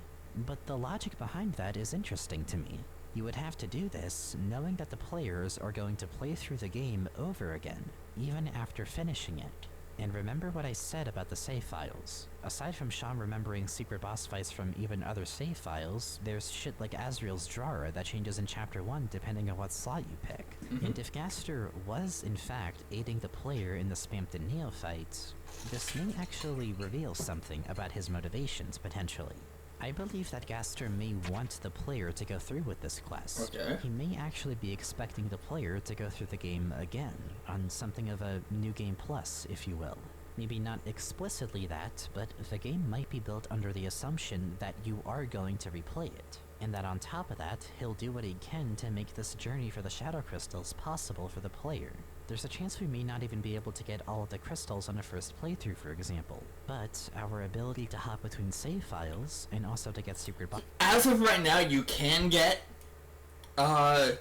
But the logic behind that is interesting to me. You would have to do this knowing that the players are going to play through the game over again, even after finishing it. And remember what I said about the save files. Aside from Sean remembering secret boss fights from even other save files, there's shit like Asriel's drawer that changes in chapter 1 depending on what slot you pick. And if Gaster was, in fact, aiding the player in the Spampton Neophyte, this may actually reveal something about his motivations, potentially. I believe that Gaster may want the player to go through with this quest. Okay. He may actually be expecting the player to go through the game again, on something of a New Game Plus, if you will. Maybe not explicitly that, but the game might be built under the assumption that you are going to replay it, and that on top of that, he'll do what he can to make this journey for the Shadow Crystals possible for the player. There's a chance we may not even be able to get all of the crystals on a first playthrough, for example, but our ability to hop between save files, and also to get secret boxes. As of right now, you can get the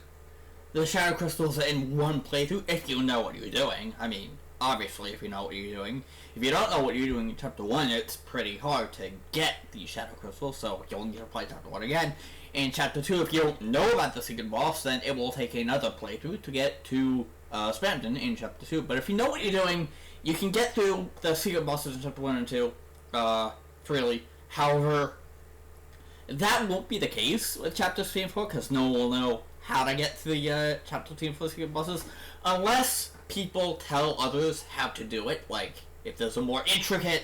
Shadow Crystals in one playthrough if you know what you're doing. I mean, obviously, if you know what you're doing. If you don't know what you're doing in Chapter 1, it's pretty hard to get the Shadow Crystals, so you'll need to play Chapter 1 again. In Chapter 2, if you don't know about the secret boss, then it will take another playthrough to get to Spampton in Chapter 2. But if you know what you're doing, you can get through the secret bosses in Chapter 1 and 2 freely. However, that won't be the case with Chapter 3 and 4, because no one will know how to get to the Chapter 3 and 4 secret bosses, unless people tell others how to do it. Like, if there's a more intricate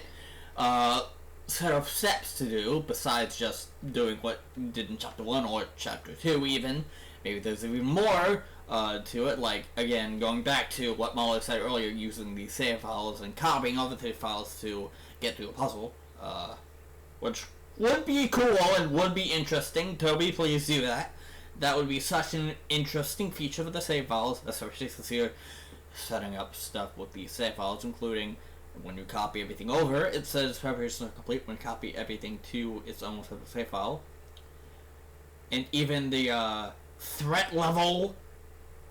set of steps to do, besides just doing what you did in Chapter 1 or Chapter 2 even, maybe there's even more to it, like, again, going back to what Molly said earlier, using the save files and copying other save files to get through a puzzle, which would be cool and would be interesting. Toby, please do that. That would be such an interesting feature for the save files, especially since you're setting up stuff with the save files, including when you copy everything over, it says preparation is complete when you copy everything to its own separate save file. And even the threat level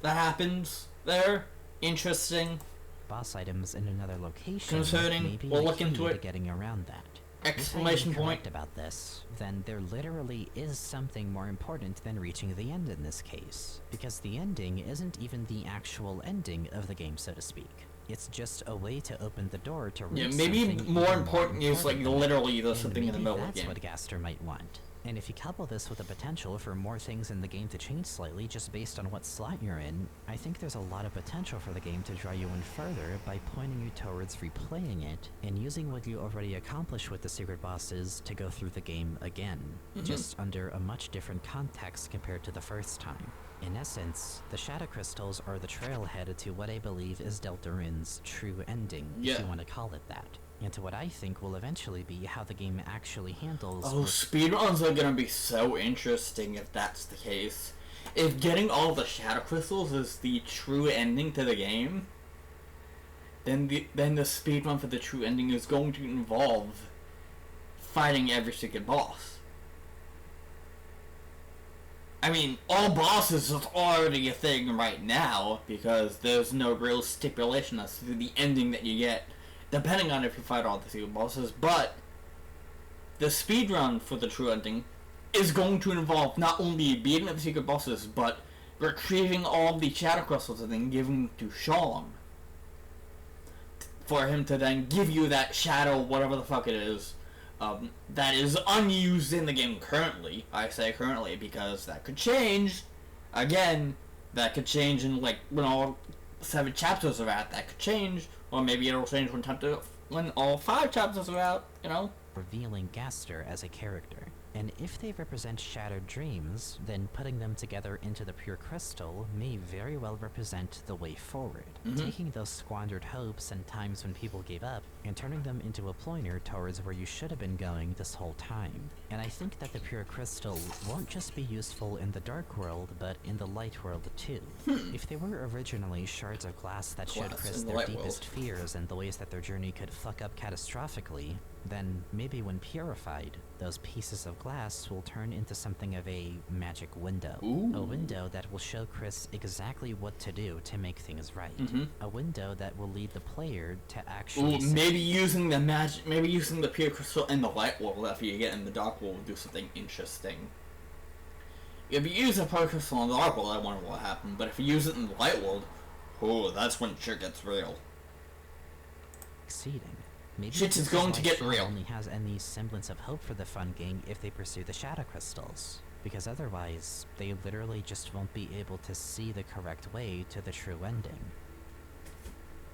that happens there, interesting. Boss items in another location. Concerning, maybe we'll look into it. Getting around that. Exclamation if I'm point. correct about this, then there literally is something more important than reaching the end in this case, because the ending isn't even the actual ending of the game, so to speak. It's just a way to open the door to reach maybe more important is like literally there's something in the middle of the game. That's what Gaster might want. And if you couple this with the potential for more things in the game to change slightly just based on what slot you're in, I think there's a lot of potential for the game to draw you in further by pointing you towards replaying it and using what you already accomplished with the secret bosses to go through the game again, just under a much different context compared to the first time. In essence, the Shadow Crystals are the trailhead to what I believe is Deltarune's true ending, if you want to call it that. And to what I think will eventually be how the game actually handles... Oh, speedruns are gonna be so interesting if that's the case. If getting all the Shadow Crystals is the true ending to the game, then the speedrun for the true ending is going to involve fighting every single boss. I mean, all bosses is already a thing right now, because there's no real stipulation as to the ending that you get, depending on if you fight all the secret bosses, but the speedrun for the true ending is going to involve not only beating the secret bosses, but retrieving all the Shadow Crystals and then giving them to Shalom. For him to then give you that shadow, whatever the fuck it is, that is unused in the game currently. I say currently because that could change. Again, that could change in like when all 7 chapters are out. That could change, or maybe it'll change when all 5 chapters are out. You know. Revealing Gaster as a character. And if they represent shattered dreams, then putting them together into the pure crystal may very well represent the way forward. Taking those squandered hopes and times when people gave up, and turning them into a pointer towards where you should have been going this whole time. And I think that the pure crystal won't just be useful in the dark world, but in the light world too. If they were originally shards of glass that showed Chris their deepest fears and the ways that their journey could fuck up catastrophically, then maybe when purified, those pieces of glass will turn into something of a magic window. A window that will show Chris exactly what to do to make things right. A window that will lead the player to actually... maybe using the pure crystal in the light world after you get in the dark world will do something interesting. If you use the pure crystal in the dark world, I wonder what happened, but if you use it in the light world, that's when shit gets real. Exceeding. Maybe shit is going to get real. Only has any semblance of hope for the fun gang if they pursue the Shadow Crystals. because otherwise, they literally just won't be able to see the correct way to the true ending.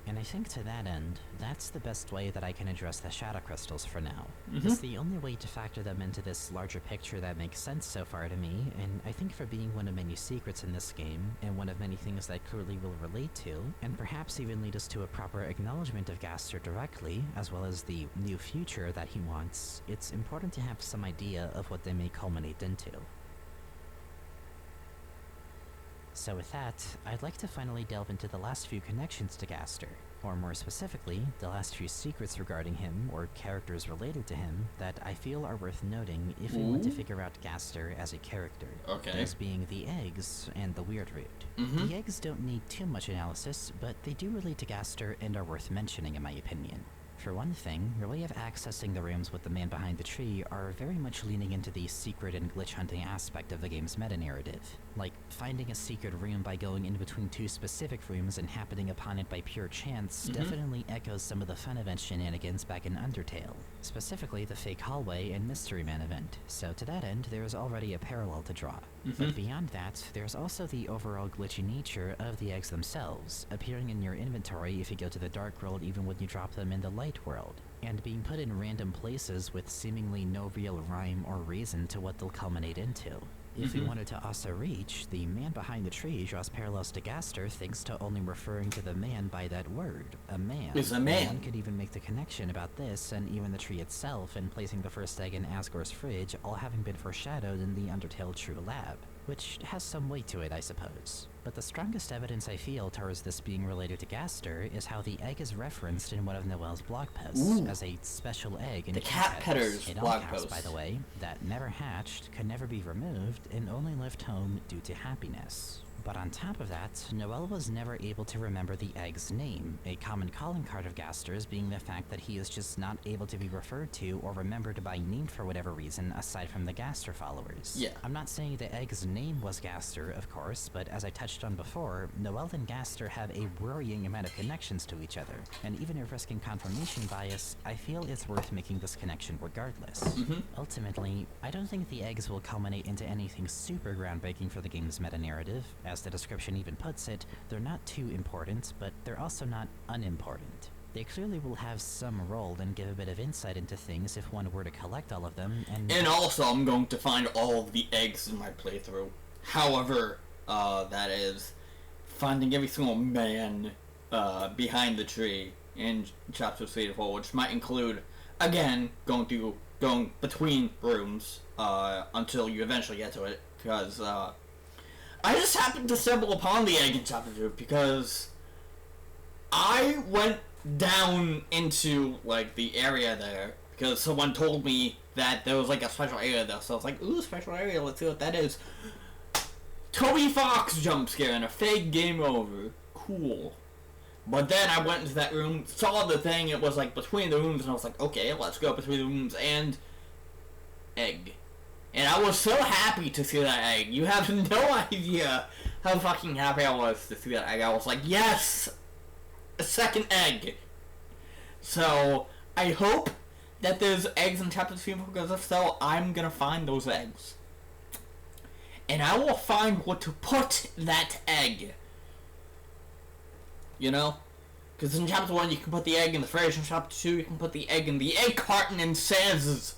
And I think to that end, that's the best way that I can address the shadow crystals for now. It's the only way to factor them into this larger picture that makes sense so far to me, and I think for being one of many secrets in this game, and one of many things that clearly will relate to, and perhaps even lead us to a proper acknowledgement of Gaster directly, as well as the new future that he wants, it's important to have some idea of what they may culminate into. So with that, I'd like to finally delve into the last few connections to Gaster, or more specifically, the last few secrets regarding him, or characters related to him, that I feel are worth noting if we want to figure out Gaster as a character. Okay. Those being the eggs and the weird root. The eggs don't need too much analysis, but they do relate to Gaster and are worth mentioning in my opinion. For one thing, your way of accessing the rooms with the man behind the tree are very much leaning into the secret and glitch hunting aspect of the game's meta-narrative. Like, finding a secret room by going in between two specific rooms and happening upon it by pure chance definitely echoes some of the fun event shenanigans back in Undertale, specifically the fake hallway and Mystery Man event, so to that end there is already a parallel to draw. But beyond that, there's also the overall glitchy nature of the eggs themselves, appearing in your inventory if you go to the Dark World even when you drop them in the Light World, and being put in random places with seemingly no real rhyme or reason to what they'll culminate into. If we wanted to also reach, the man behind the tree draws parallels to Gaster thanks to only referring to the man by that word, a man. Is a man. One could even make the connection about this and even the tree itself and placing the first egg in Asgore's fridge all having been foreshadowed in the Undertale True Lab, which has some weight to it, I suppose. But the strongest evidence I feel towards this being related to Gaster is how the egg is referenced in one of Noelle's blog posts as a special egg in the Cat Petter's blog post, by the way, that never hatched, could never be removed, and only left home due to happiness. But on top of that, Noelle was never able to remember the egg's name, a common calling card of Gaster's being the fact that he is just not able to be referred to or remembered by name for whatever reason aside from the Gaster followers. Yeah. I'm not saying the egg's name was Gaster, of course, but as I touched on before, Noelle and Gaster have a worrying amount of connections to each other, and even if risking confirmation bias, I feel it's worth making this connection regardless. Ultimately, I don't think the eggs will culminate into anything super groundbreaking for the game's meta-narrative. As the description even puts it, they're not too important, but they're also not unimportant. They clearly will have some role and give a bit of insight into things if one were to collect all of them, and also I'm going to find all of the eggs in my playthrough. However, that is, finding every single man behind the tree in chapter 3 to 4, which might include, again, going between rooms until you eventually get to it, because I just happened to stumble upon the egg in chapter 2 because I went down into, like, the area there because someone told me that there was, like, a special area there, so I was like, ooh, special area, let's see what that is. Toby Fox jump scare and a fake game over. Cool. But then I went into that room, saw the thing, it was, like, between the rooms, and I was like, okay, let's go between the rooms, and egg. And I was so happy to see that egg. You have no idea how fucking happy I was to see that egg. I was like, yes! A second egg! So, I hope that there's eggs in chapter 3, because if so, I'm gonna find those eggs. And I will find what to put that egg. You know? Because in chapter 1, you can put the egg in the fridge. In chapter 2, you can put the egg in the egg carton and Sans,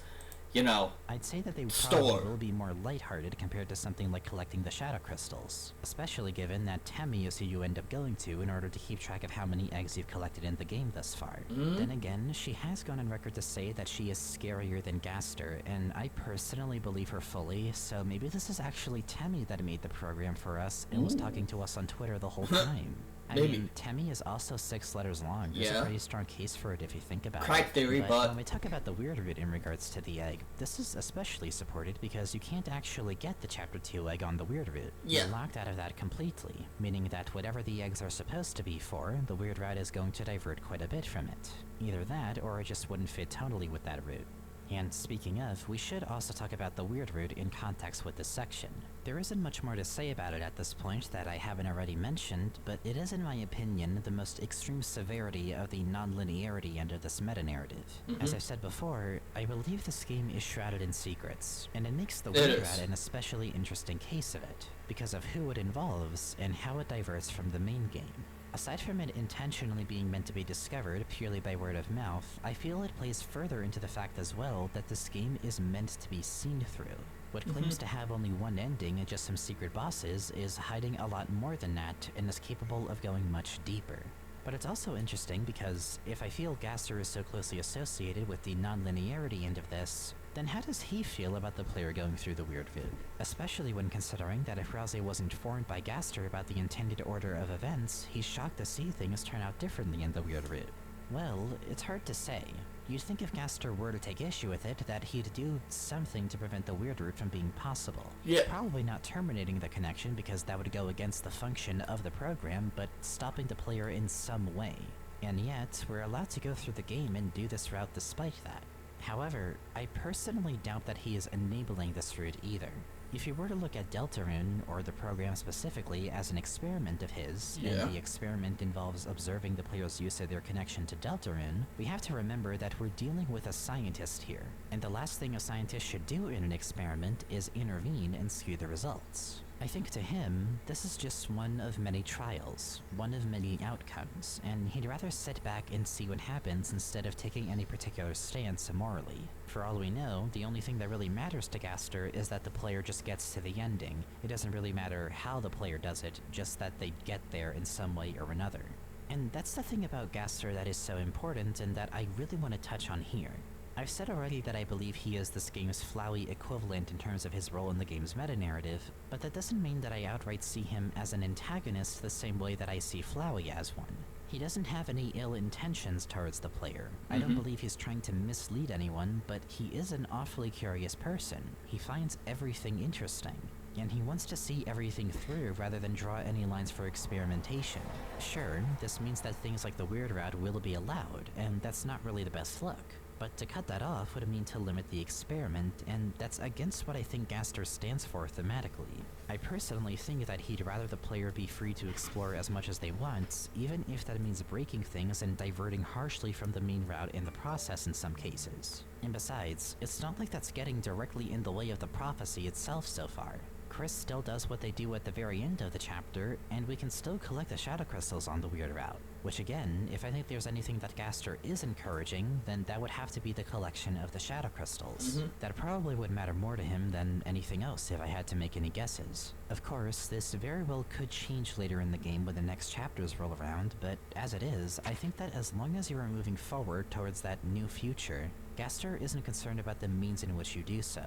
you know, I'd say that they probably will be more lighthearted compared to something like collecting the shadow crystals, especially given that Temmie is who you end up going to in order to keep track of how many eggs you've collected in the game thus far. Then again, she has gone on record to say that she is scarier than Gaster, and I personally believe her fully, so maybe this is actually Temmie that made the program for us and was talking to us on Twitter the whole time. I mean, Temmie is also 6 letters long. There's a pretty strong case for it if you think about it. Theory, but when we talk about the weird root in regards to the egg, this is especially supported because you can't actually get the Chapter 2 egg on the weird root. You're locked out of that completely, meaning that whatever the eggs are supposed to be for, the weird route is going to divert quite a bit from it. Either that, or it just wouldn't fit totally with that route. And speaking of, we should also talk about the weird root in context with this section. There isn't much more to say about it at this point that I haven't already mentioned, but it is in my opinion the most extreme severity of the non-linearity under this meta-narrative. As I've said before, I believe this game is shrouded in secrets, and it makes the weird rat an especially interesting case of it, because of who it involves and how it diverts from the main game. Aside from it intentionally being meant to be discovered purely by word of mouth, I feel it plays further into the fact as well that this game is meant to be seen through. What claims to have only one ending and just some secret bosses is hiding a lot more than that and is capable of going much deeper. But it's also interesting because if I feel GASTER is so closely associated with the non-linearity end of this, then how does he feel about the player going through the weird route? Especially when considering that if Rouse was informed by GASTER about the intended order of events, he's shocked to see things turn out differently in the weird route. Well, it's hard to say. You'd think if GASTER were to take issue with it, that he'd do something to prevent the weird route from being possible. Yeah. Probably not terminating the connection because that would go against the function of the program, but stopping the player in some way. And yet, we're allowed to go through the game and do this route despite that. However, I personally doubt that he is enabling this route either. If you were to look at deltarune, or the program specifically, as an experiment of his, and the experiment involves observing the player's use of their connection to deltarune, we have to remember that we're dealing with a scientist here, and the last thing a scientist should do in an experiment is intervene and skew the results. I think to him, this is just one of many trials, one of many outcomes, and he'd rather sit back and see what happens instead of taking any particular stance morally. For all we know, the only thing that really matters to GASTER is that the player just gets to the ending. It doesn't really matter how the player does it, just that they get there in some way or another. And that's the thing about GASTER that is so important and that I really want to touch on here. I've said already that I believe he is this game's Flowey equivalent in terms of his role in the game's meta-narrative, but that doesn't mean that I outright see him as an antagonist the same way that I see Flowey as one. He doesn't have any ill intentions towards the player. I don't believe he's trying to mislead anyone, but he is an awfully curious person. He finds everything interesting, and he wants to see everything through rather than draw any lines for experimentation. Sure, this means that things like the weird route will be allowed, and that's not really the best look. But to cut that off would mean to limit the experiment, and that's against what I think GASTER stands for thematically. I personally think that he'd rather the player be free to explore as much as they want, even if that means breaking things and diverting harshly from the main route in the process in some cases. And besides, it's not like that's getting directly in the way of the prophecy itself so far. Chris still does what they do at the very end of the chapter, and we can still collect the shadow crystals on the weird route. Which again, if I think there's anything that GASTER is encouraging, then that would have to be the collection of the shadow crystals. That probably would matter more to him than anything else if I had to make any guesses. Of course, this very well could change later in the game when the next chapters roll around, but as it is, I think that as long as you are moving forward towards that new future, GASTER isn't concerned about the means in which you do so.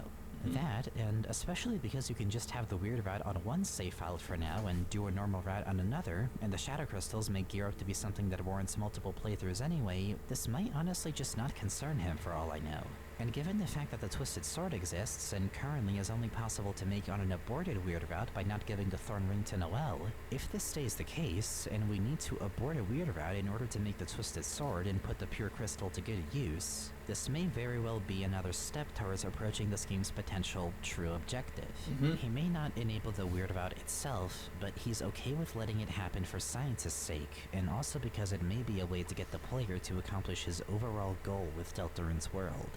That, and especially because you can just have the weird route on one save file for now and do a normal route on another, and the shadow crystals may gear up to be something that warrants multiple playthroughs anyway, this might honestly just not concern him for all I know. And given the fact that the Twisted Sword exists, and currently is only possible to make on an aborted weird route by not giving the Thorn Ring to Noelle, if this stays the case, and we need to abort a weird route in order to make the Twisted Sword and put the pure crystal to good use, this may very well be another step towards approaching this game's potential true objective. He may not enable the weird route itself, but he's okay with letting it happen for scientists' sake, and also because it may be a way to get the player to accomplish his overall goal with Deltarune's world.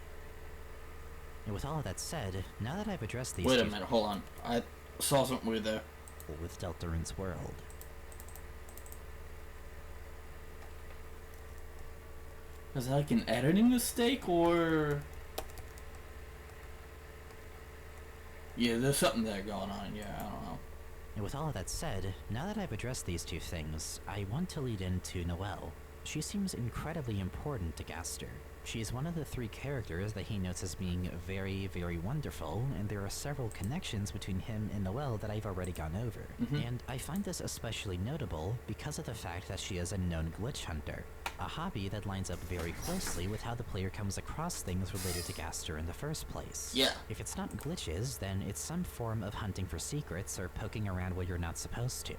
And with all of that said, now that I've addressed these— Wait a minute, hold on. I saw something weird there. With Deltarune's world. Is that like an editing mistake, or... Yeah, there's something there going on, yeah, I don't know. And with all of that said, now that I've addressed these two things, I want to lead into Noelle. She seems incredibly important to GASTER. She's one of the three characters that he notes as being very, very wonderful, and there are several connections between him and Noelle that I've already gone over. And I find this especially notable because of the fact that she is a known glitch hunter, a hobby that lines up very closely with how the player comes across things related to GASTER in the first place. Yeah. If it's not glitches, then it's some form of hunting for secrets or poking around where you're not supposed to.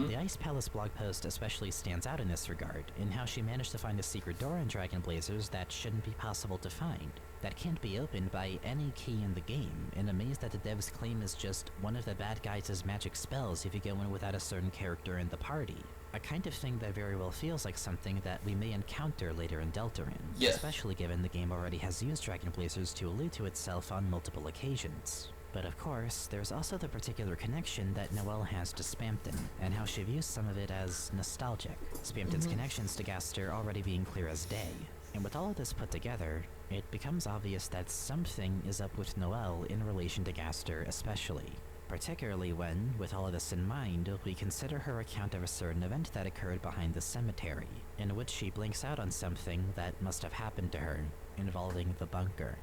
The Ice Palace blog post especially stands out in this regard, in how she managed to find a secret door in Dragon Blazers that shouldn't wouldn't be possible to find, that can't be opened by any key in the game, in a maze that the devs claim is just one of the bad guys' magic spells if you go in without a certain character in the party. A kind of thing that very well feels like something that we may encounter later in Deltarune, especially given the game already has used Dragon Blazers to allude to itself on multiple occasions. But of course, there's also the particular connection that Noelle has to Spamton, and how she views some of it as nostalgic, Spamton's connections to Gaster already being clear as day. And with all of this put together, it becomes obvious that something is up with Noelle in relation to Gaster especially. Particularly when, with all of this in mind, we consider her account of a certain event that occurred behind the cemetery, in which she blinks out on something that must have happened to her, involving the bunker.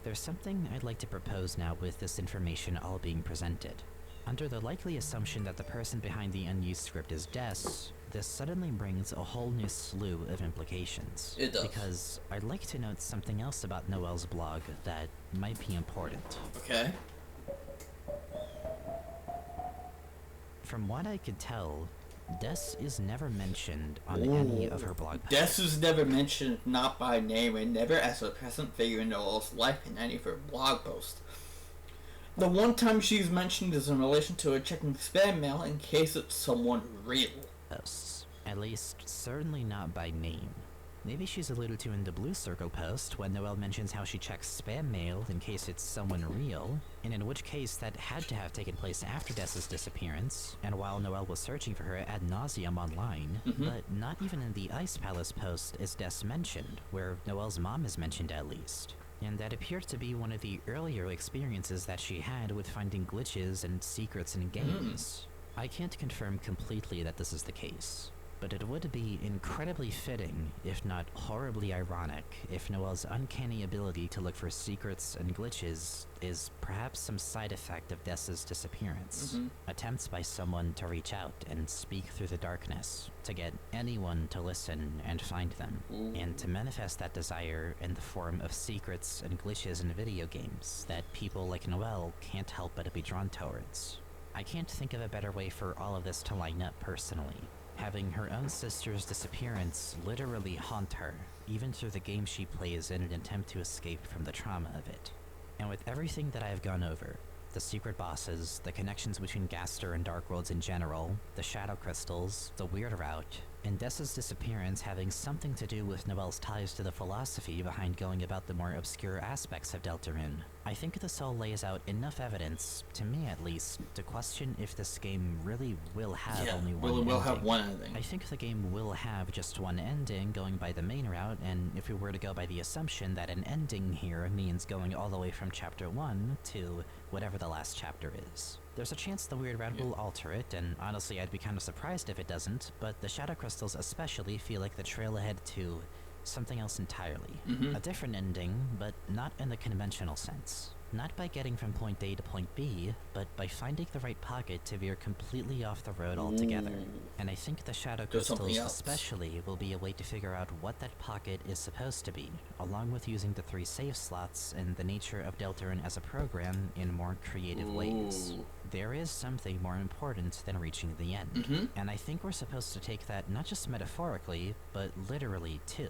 There's something I'd like to propose now with this information all being presented. Under the likely assumption that the person behind the unused script is Des, this suddenly brings a whole new slew of implications. It does. Because I'd like to note something else about Noelle's blog that might be important. Okay. From what I could tell, Des is never mentioned on any of her blog posts. Des is never mentioned, not by name, and never as a present figure in Noelle's life in any of her blog posts. The one time she's mentioned is in relation to her checking spam mail in case it's someone real. Posts. At least, certainly not by name. Maybe she's alluded to in the Blue Circle post when Noelle mentions how she checks spam mail in case it's someone real, and in which case that had to have taken place after Des's disappearance, and while Noelle was searching for her ad nauseum online, but not even in the Ice Palace post is Des mentioned, where Noelle's mom is mentioned at least. And that appeared to be one of the earlier experiences that she had with finding glitches and secrets in games. I can't confirm completely that this is the case, but it would be incredibly fitting, if not horribly ironic, if Noelle's uncanny ability to look for secrets and glitches is perhaps some side effect of Des's disappearance. Attempts by someone to reach out and speak through the darkness, to get anyone to listen and find them, and to manifest that desire in the form of secrets and glitches in video games that people like Noelle can't help but be drawn towards. I can't think of a better way for all of this to line up personally. Having her own sister's disappearance literally haunt her, even through the game she plays in an attempt to escape from the trauma of it. And with everything that I have gone over, the secret bosses, the connections between Gaster and Dark Worlds in general, the shadow crystals, the weird route, and Des's disappearance having something to do with Noelle's ties to the philosophy behind going about the more obscure aspects of Deltarune, I think this all lays out enough evidence, to me at least, to question if this game really will have only one ending. Will have one ending. I think the game will have just one ending going by the main route, and if we were to go by the assumption that an ending here means going all the way from chapter 1 to whatever the last chapter is. There's a chance the weird route will alter it, and honestly I'd be kind of surprised if it doesn't, but the shadow crystals especially feel like the trail ahead to something else entirely. A different ending, but not in the conventional sense. Not by getting from point A to point B, but by finding the right pocket to veer completely off the road altogether. And I think the shadow crystals especially will be a way to figure out what that pocket is supposed to be, along with using the 3 save slots and the nature of Deltarune as a program in more creative ways. There is something more important than reaching the end, and I think we're supposed to take that not just metaphorically, but literally too.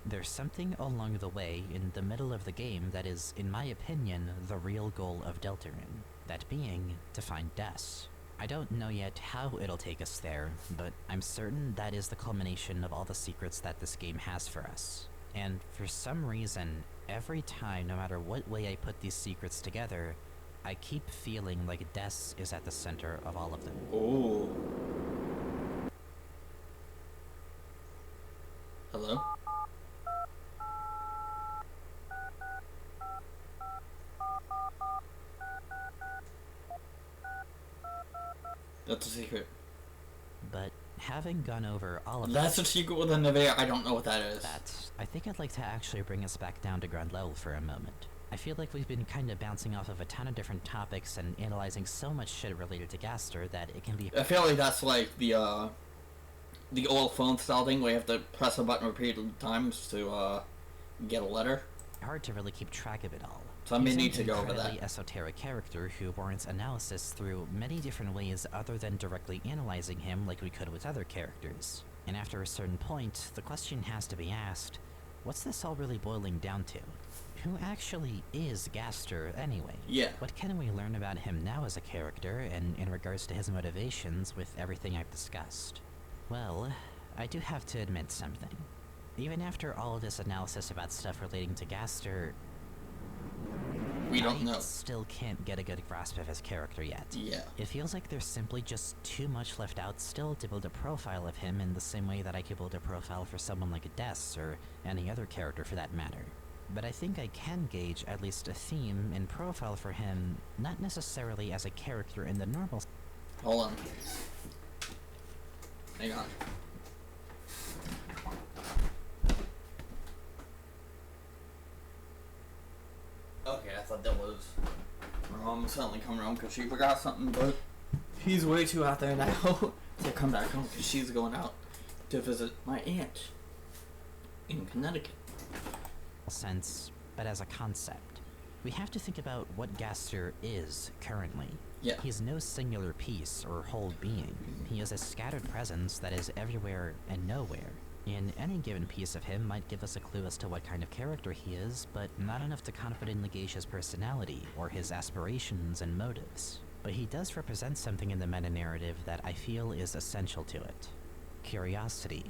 There's something along the way in the middle of the game that is, in my opinion, the real goal of Deltarune, that being to find Des. I don't know yet how it'll take us there, but I'm certain that is the culmination of all the secrets that this game has for us. And for some reason, every time, no matter what way I put these secrets together, I keep feeling like Des is at the center of all of them. Hello? That's a secret. But having gone over all of That's a secret within the video. I don't know what that is. I think I'd like to actually bring us back down to ground level for a moment. I feel like we've been kind of bouncing off of a ton of different topics and analyzing so much shit related to Gaster that it can be... I feel like that's like the old phone style thing where you have to press a button repeated times to get a letter. Hard to really keep track of it all. So I may need to go over that. He's an incredibly esoteric character who warrants analysis through many different ways other than directly analyzing him like we could with other characters. And after a certain point, the question has to be asked, what's this all really boiling down to? Who actually is Gaster anyway? Yeah. What can we learn about him now as a character, and in regards to his motivations with everything I've discussed? Well, I do have to admit something. Even after all of this analysis about stuff relating to Gaster, we don't know. I still can't get a good grasp of his character yet. Yeah. It feels like there's simply just too much left out still to build a profile of him in the same way that I could build a profile for someone like Des, or any other character for that matter. But I think I can gauge at least a theme and profile for him, not necessarily as a character in the normal... Hold on. Hang on. Okay, I thought that was... My mom was suddenly coming home because she forgot something, but she's way too out there now to come back home because she's going out to visit my aunt in Connecticut. Sense, but as a concept. We have to think about what Gaster is currently. Yeah. He's no singular piece or whole being. He is a scattered presence that is everywhere and nowhere. And any given piece of him might give us a clue as to what kind of character he is, but not enough to confidently gauge his personality or his aspirations and motives. But he does represent something in the meta-narrative that I feel is essential to it. Curiosity.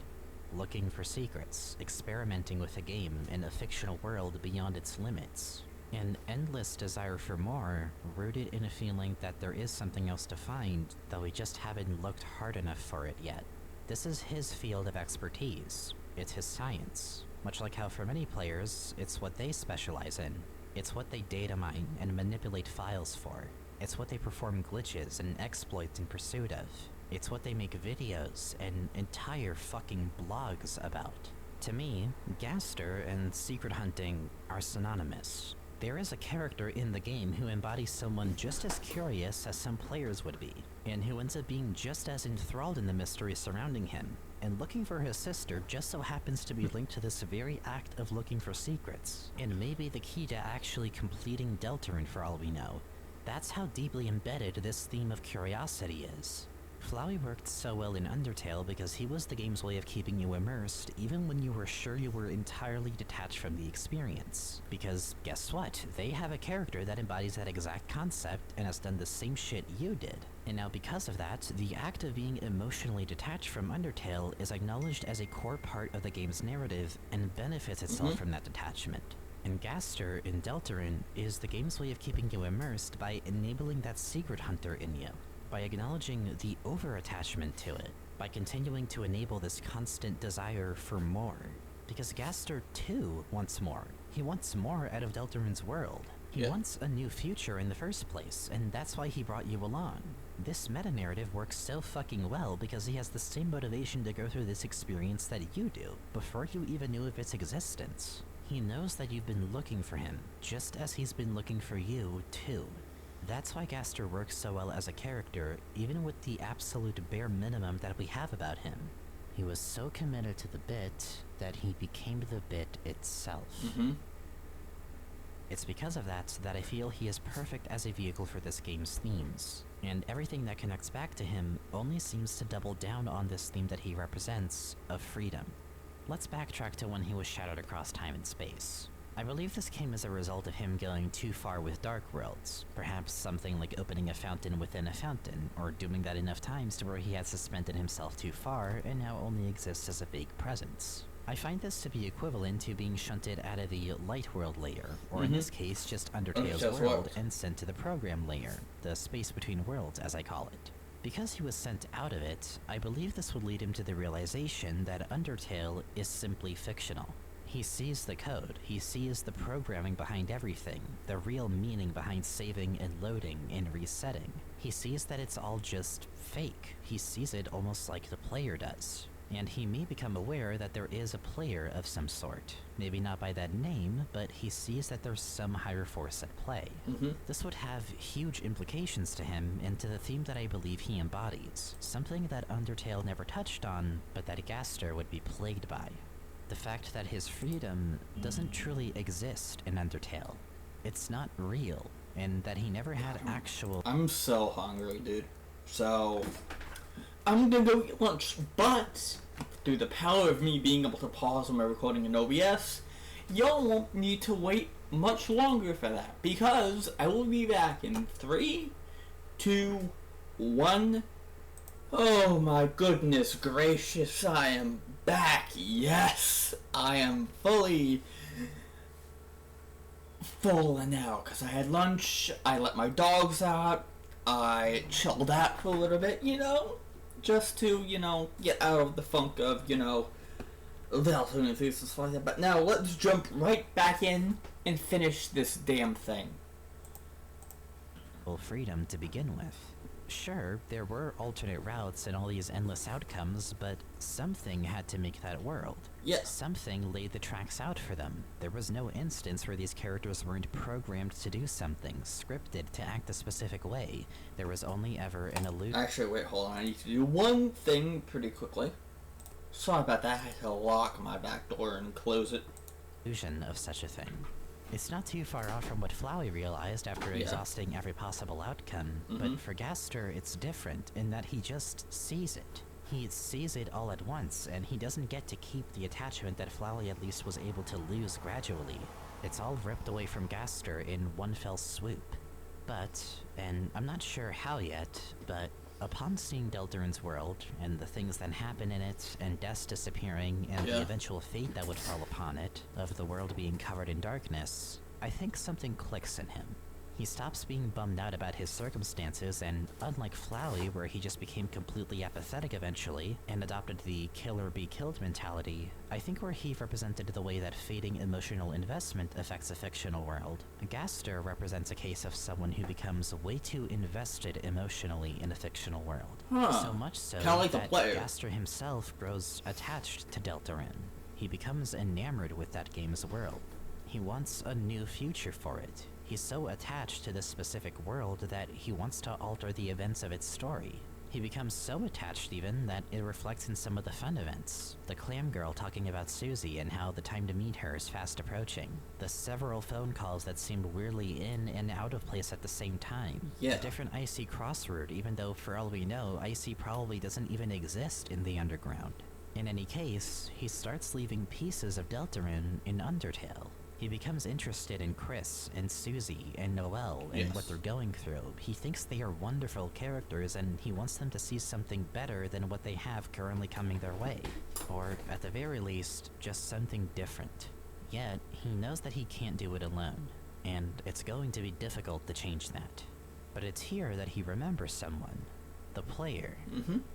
Looking for secrets, experimenting with a game in a fictional world beyond its limits. An endless desire for more, rooted in a feeling that there is something else to find, though we just haven't looked hard enough for it yet. This is his field of expertise. It's his science. Much like how for many players, it's what they specialize in. It's what they data mine and manipulate files for. It's what they perform glitches and exploits in pursuit of. It's what they make videos and entire fucking blogs about. To me, Gaster and secret hunting are synonymous. There is a character in the game who embodies someone just as curious as some players would be, and who ends up being just as enthralled in the mystery surrounding him, and looking for his sister just so happens to be linked to this very act of looking for secrets, and maybe the key to actually completing deltarune for all we know. That's how deeply embedded this theme of curiosity is. Flowey worked so well in Undertale because he was the game's way of keeping you immersed even when you were sure you were entirely detached from the experience. Because guess what? They have a character that embodies that exact concept and has done the same shit you did. And now because of that, the act of being emotionally detached from Undertale is acknowledged as a core part of the game's narrative and benefits itself from that detachment. And Gaster in Deltarune is the game's way of keeping you immersed by enabling that secret hunter in you. By acknowledging the over-attachment to it, by continuing to enable this constant desire for more. Because Gaster, too, wants more. He wants more out of Deltarune's world. He wants a new future in the first place, and that's why he brought you along. This meta-narrative works so fucking well because he has the same motivation to go through this experience that you do, before you even knew of its existence. He knows that you've been looking for him, just as he's been looking for you, too. That's why Gaster works so well as a character, even with the absolute bare minimum that we have about him. He was so committed to the bit that he became the bit itself. It's because of that I feel he is perfect as a vehicle for this game's themes, and everything that connects back to him only seems to double down on this theme that he represents, of freedom. Let's backtrack to when he was shadowed across time and space. I believe this came as a result of him going too far with Dark Worlds, perhaps something like opening a fountain within a fountain, or doing that enough times to where he had suspended himself too far and now only exists as a vague presence. I find this to be equivalent to being shunted out of the Light World layer, or in this case just Undertale's world, and sent to the Program layer, the space between worlds as I call it. Because he was sent out of it, I believe this would lead him to the realization that Undertale is simply fictional. He sees the code, he sees the programming behind everything, the real meaning behind saving and loading and resetting. He sees that it's all just fake. He sees it almost like the player does. And he may become aware that there is a player of some sort. Maybe not by that name, but he sees that there's some higher force at play. This would have huge implications to him and to the theme that I believe he embodies. Something that Undertale never touched on, but that Gaster would be plagued by. The fact that his freedom doesn't truly exist in Undertale. It's not real, and that he never had actual... I'm so hungry, dude. So, I'm gonna go eat lunch, but through the power of me being able to pause my recording in OBS, y'all won't need to wait much longer for that, because I will be back in 3, 2, 1. Oh my goodness gracious, I am back. Yes, I am fully full now, because I had lunch, I let my dogs out, I chilled out for a little bit, just to, get out of the funk of, deltarune and stuff like that. But now let's jump right back in and finish this damn thing. Well, freedom to begin with. Sure, there were alternate routes and all these endless outcomes, but something had to make that world. Yes. Something laid the tracks out for them. There was no instance where these characters weren't programmed to do something, scripted to act a specific way. There was only ever an illusion. Actually, wait, hold on. I need to do one thing pretty quickly. Sorry about that. I had to lock my back door and close it. Illusion of such a thing. It's not too far off from what Flowey realized after exhausting every possible outcome, but for Gaster it's different in that he just sees it. He sees it all at once, and he doesn't get to keep the attachment that Flowey at least was able to lose gradually. It's all ripped away from Gaster in one fell swoop. But, and I'm not sure how yet, but upon seeing Deltarune's world, and the things that happen in it, and Des disappearing, and the eventual fate that would fall upon it, of the world being covered in darkness, I think something clicks in him. He stops being bummed out about his circumstances, and unlike Flowey, where he just became completely apathetic eventually, and adopted the kill or be killed mentality, I think where he represented the way that fading emotional investment affects a fictional world, Gaster represents a case of someone who becomes way too invested emotionally in a fictional world. So much so like that Gaster himself grows attached to Deltarune. He becomes enamored with that game's world. He wants a new future for it. He's so attached to this specific world that he wants to alter the events of its story. He becomes so attached even that it reflects in some of the fun events. The clam girl talking about Susie and how the time to meet her is fast approaching. The several phone calls that seemed weirdly in and out of place at the same time. The different Icy cross route, even though for all we know, Icy probably doesn't even exist in the underground. In any case, he starts leaving pieces of Deltarune in Undertale. He becomes interested in Chris, and Susie, and Noelle, and what they're going through. He thinks they are wonderful characters, and he wants them to see something better than what they have currently coming their way. Or, at the very least, just something different. Yet, he knows that he can't do it alone, and it's going to be difficult to change that. But it's here that he remembers someone. The player.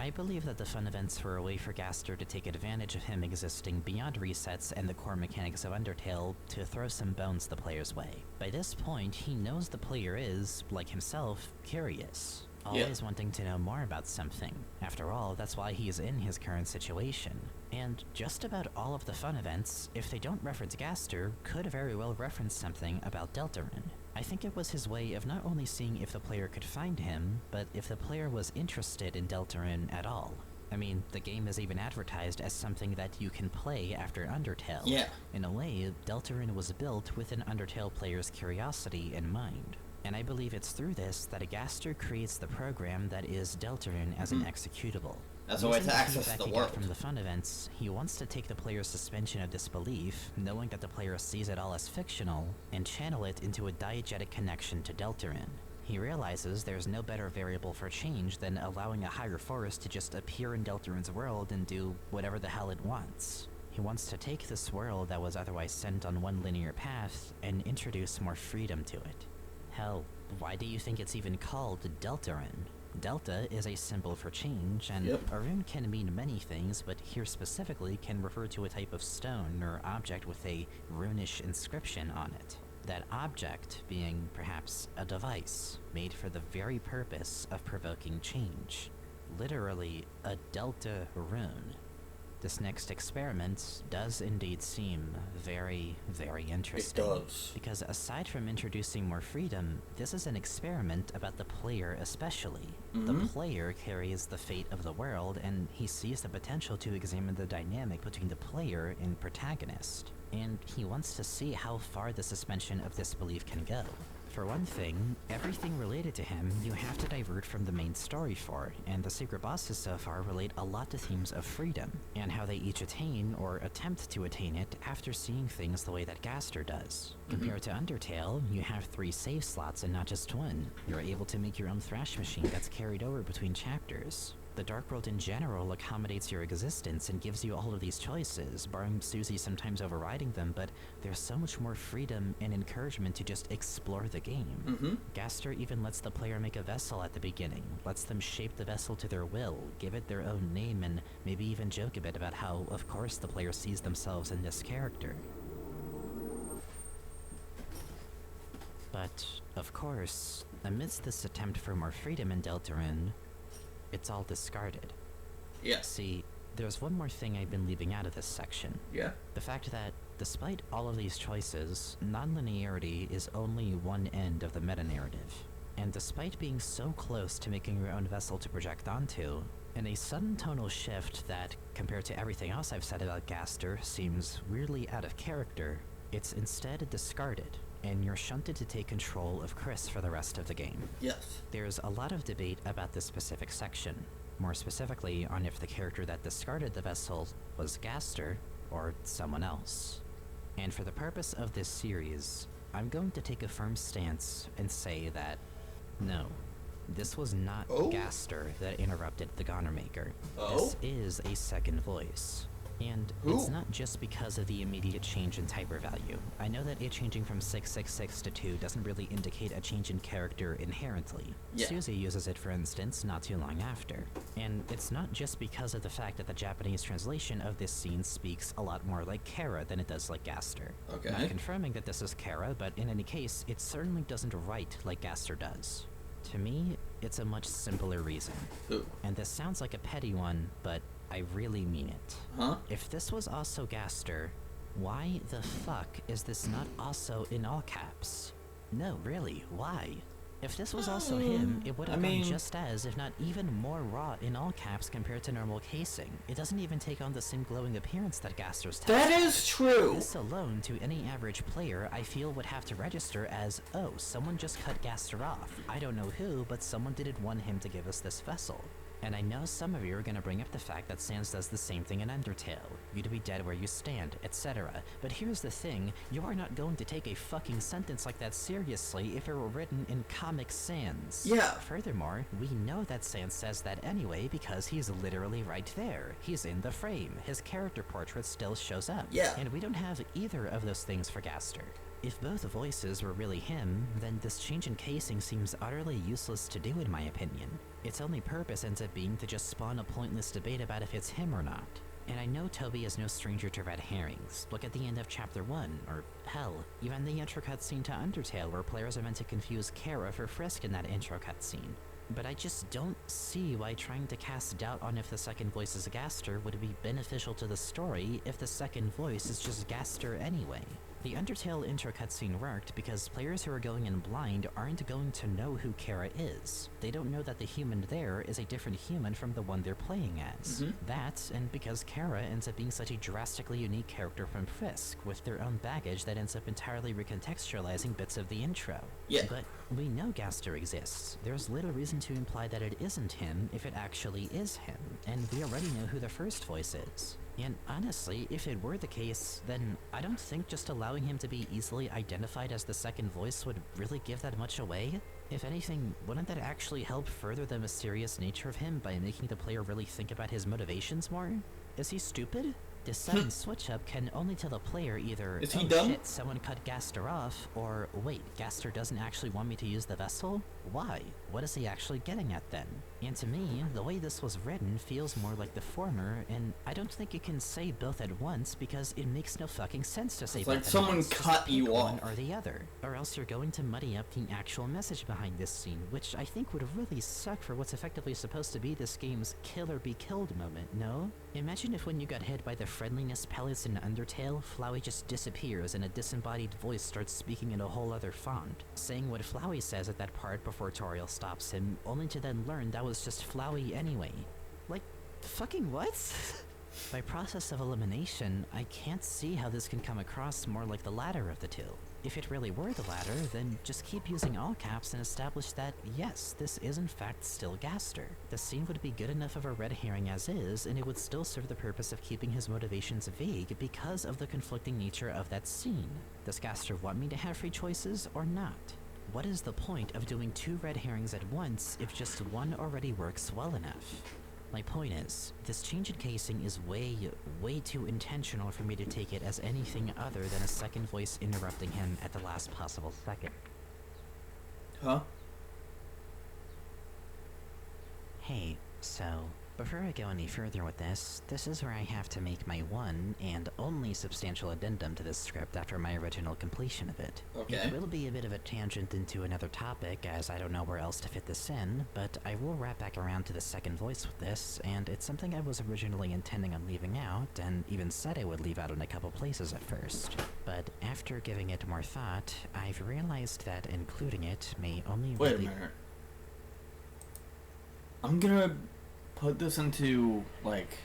I believe that the fun events were a way for Gaster to take advantage of him existing beyond resets and the core mechanics of Undertale to throw some bones the player's way. By this point, he knows the player is, like himself, curious. Always wanting to know more about something. After all, that's why he is in his current situation. And just about all of the fun events, if they don't reference Gaster, could very well reference something about Deltarune. I think it was his way of not only seeing if the player could find him, but if the player was interested in Deltarune at all. I mean, the game is even advertised as something that you can play after Undertale. In a way, Deltarune was built with an Undertale player's curiosity in mind. And I believe it's through this that a Gaster creates the program that is Deltarune as an executable. As a way to access the world. From the fun events, he wants to take the player's suspension of disbelief, knowing that the player sees it all as fictional, and channel it into a diegetic connection to Deltarune. He realizes there's no better variable for change than allowing a higher force to just appear in Deltarune's world and do whatever the hell it wants. He wants to take this world that was otherwise sent on one linear path and introduce more freedom to it. Hell, why do you think it's even called Deltarune? Delta is a symbol for change, and a rune can mean many things, but here specifically can refer to a type of stone or object with a runish inscription on it. That object being perhaps a device made for the very purpose of provoking change. Literally, a delta rune. This next experiment does indeed seem very, very interesting. It does. Because aside from introducing more freedom, this is an experiment about the player especially. The player carries the fate of the world, and he sees the potential to examine the dynamic between the player and protagonist. and he wants to see how far the suspension of disbelief can go. For one thing, everything related to him you have to divert from the main story for, and the secret bosses so far relate a lot to themes of freedom, and how they each attain or attempt to attain it after seeing things the way that Gaster does. Compared to Undertale, you have 3 save slots and not just 1. You're able to make your own thrash machine that's carried over between chapters. The Dark World in general accommodates your existence and gives you all of these choices, barring Susie sometimes overriding them, but there's so much more freedom and encouragement to just explore the game. Gaster even lets the player make a vessel at the beginning, lets them shape the vessel to their will, give it their own name, and maybe even joke a bit about how, of course, the player sees themselves in this character. But, of course, amidst this attempt for more freedom in Deltarune, it's all discarded. Yeah. See, there's one more thing I've been leaving out of this section. Yeah. The fact that, despite all of these choices, non-linearity is only one end of the meta-narrative. And despite being so close to making your own vessel to project onto, in a sudden tonal shift that, compared to everything else I've said about Gaster, seems weirdly out of character, it's instead discarded, and you're shunted to take control of Chris for the rest of the game. Yes. There's a lot of debate about this specific section, more specifically on if the character that discarded the vessel was Gaster or someone else. And for the purpose of this series, I'm going to take a firm stance and say that, no, this was not Gaster that interrupted the Goner Maker. This is a second voice. And it's not just because of the immediate change in typer value. I know that it changing from 666 to 2 doesn't really indicate a change in character inherently. Yeah. Susie uses it, for instance, not too long after. And it's not just because of the fact that the Japanese translation of this scene speaks a lot more like Kara than it does like Gaster. Okay. Not confirming that this is Kara, but in any case, it certainly doesn't write like Gaster does. To me, it's a much simpler reason. And this sounds like a petty one, but I really mean it. If this was also Gaster, why the fuck is this not also in all caps? No, really, why? If this was also him, it would have gone just as, if not even more raw in all caps compared to normal casing. It doesn't even take on the same glowing appearance that Gaster's has. That is true! This alone, to any average player, I feel would have to register as, oh, someone just cut Gaster off. I don't know who, but someone didn't want him to give us this vessel. And I know some of you are gonna bring up the fact that Sans does the same thing in Undertale, you to be dead where you stand, etc. But here's the thing, you are not going to take a fucking sentence like that seriously if it were written in Comic Sans. Yeah. Furthermore, we know that Sans says that anyway because he's literally right there. He's in the frame, his character portrait still shows up. Yeah. And we don't have either of those things for Gaster. If both voices were really him, then this change in casing seems utterly useless to do in my opinion. Its only purpose ends up being to just spawn a pointless debate about if it's him or not. And I know Toby is no stranger to red herrings. Look at the end of Chapter 1, or hell, even the intro cutscene to Undertale where players are meant to confuse Kara for Frisk in that intro cutscene. But I just don't see why trying to cast doubt on if the second voice is Gaster would be beneficial to the story if the second voice is just Gaster anyway. The Undertale intro cutscene worked because players who are going in blind aren't going to know who Kara is. They don't know that the human there is a different human from the one they're playing as. That, and because Kara ends up being such a drastically unique character from Frisk, with their own baggage that ends up entirely recontextualizing bits of the intro. Yeah. But we know Gaster exists. There's little reason to imply that it isn't him if it actually is him, and we already know who the first voice is. And honestly, if it were the case, then I don't think just allowing him to be easily identified as the second voice would really give that much away. If anything, wouldn't that actually help further the mysterious nature of him by making the player really think about his motivations more? Is he stupid? This sudden switch-up can only tell the player either, is he oh dumb? Shit, someone cut Gaster off, or wait, Gaster doesn't actually want me to use the vessel? Why? What is he actually getting at then? And to me, the way this was written feels more like the former, and I don't think you can say both at once because it makes no fucking sense to say both like at someone once. Just cut pick you one off. or the other, or else you're going to muddy up the actual message behind this scene, which I think would really suck for what's effectively supposed to be this game's kill or be killed moment, no? Imagine if when you got hit by the friendliness pellets in Undertale, Flowey just disappears and a disembodied voice starts speaking in a whole other font, saying what Flowey says at that part before Toriel stops him, only to then learn that was just Flowey anyway. Like, fucking what? By process of elimination, I can't see how this can come across more like the latter of the two. If it really were the latter, then just keep using all caps and establish that, yes, this is in fact still Gaster. The scene would be good enough of a red herring as is, and it would still serve the purpose of keeping his motivations vague because of the conflicting nature of that scene. Does Gaster want me to have free choices or not? What is the point of doing 2 red herrings at once if just one already works well enough? My point is, this change in casing is way too intentional for me to take it as anything other than a second voice interrupting him at the last possible second. Huh? Hey, so, before I go any further with this is where I have to make my one and only substantial addendum to this script after my original completion of it. Okay. It will be a bit of a tangent into another topic, as I don't know where else to fit this in, but I will wrap back around to the second voice with this, and it's something I was originally intending on leaving out, and even said I would leave out in a couple places at first. But after giving it more thought, I've realized that including it may only Wait a minute. I'm gonna put this into, like,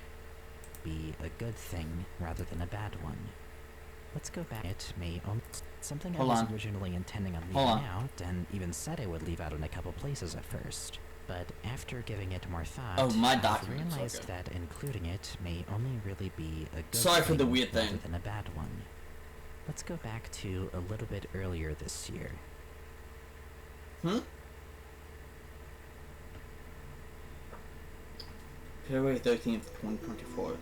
be a good thing rather than a bad one. Let's go back. It may something I was originally intending on leaving out, and even said I would leave out in a couple places at first. But after giving it more thought, I've realized that including it may only really be a good Sorry for the thing weird rather thing. than a bad one. Let's go back to a little bit earlier this year. February 13th, 2024.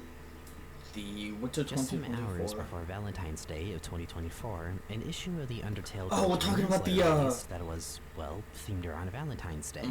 The winter 2024. Just some hours before Valentine's Day of 2024, an issue of the Undertale. Oh, we're talking about the that was, well, themed around Valentine's Day.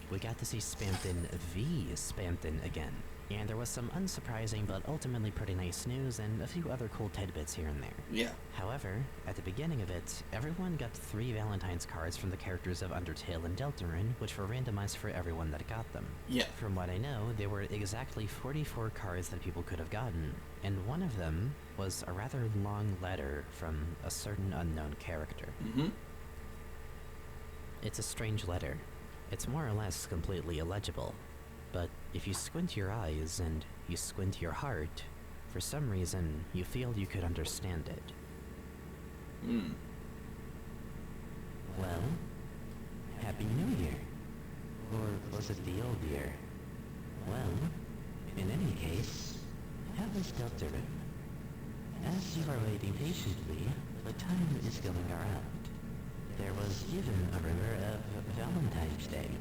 We got to see Spamton V Spamton again. And there was some unsurprising but ultimately pretty nice news and a few other cool tidbits here and there. Yeah. However, at the beginning of it, everyone got 3 Valentine's cards from the characters of Undertale and Deltarune, which were randomized for everyone that got them. Yeah. From what I know, there were exactly 44 cards that people could have gotten, and one of them was a rather long letter from a certain unknown character. It's a strange letter. It's more or less completely illegible. But if you squint your eyes and you squint your heart, for some reason you feel you could understand it. Well, Happy New Year. Or was it the old year? Well, in any case, how is Deltarune? As you are waiting patiently, the time is going around. There was even a rumor of Valentine's Day.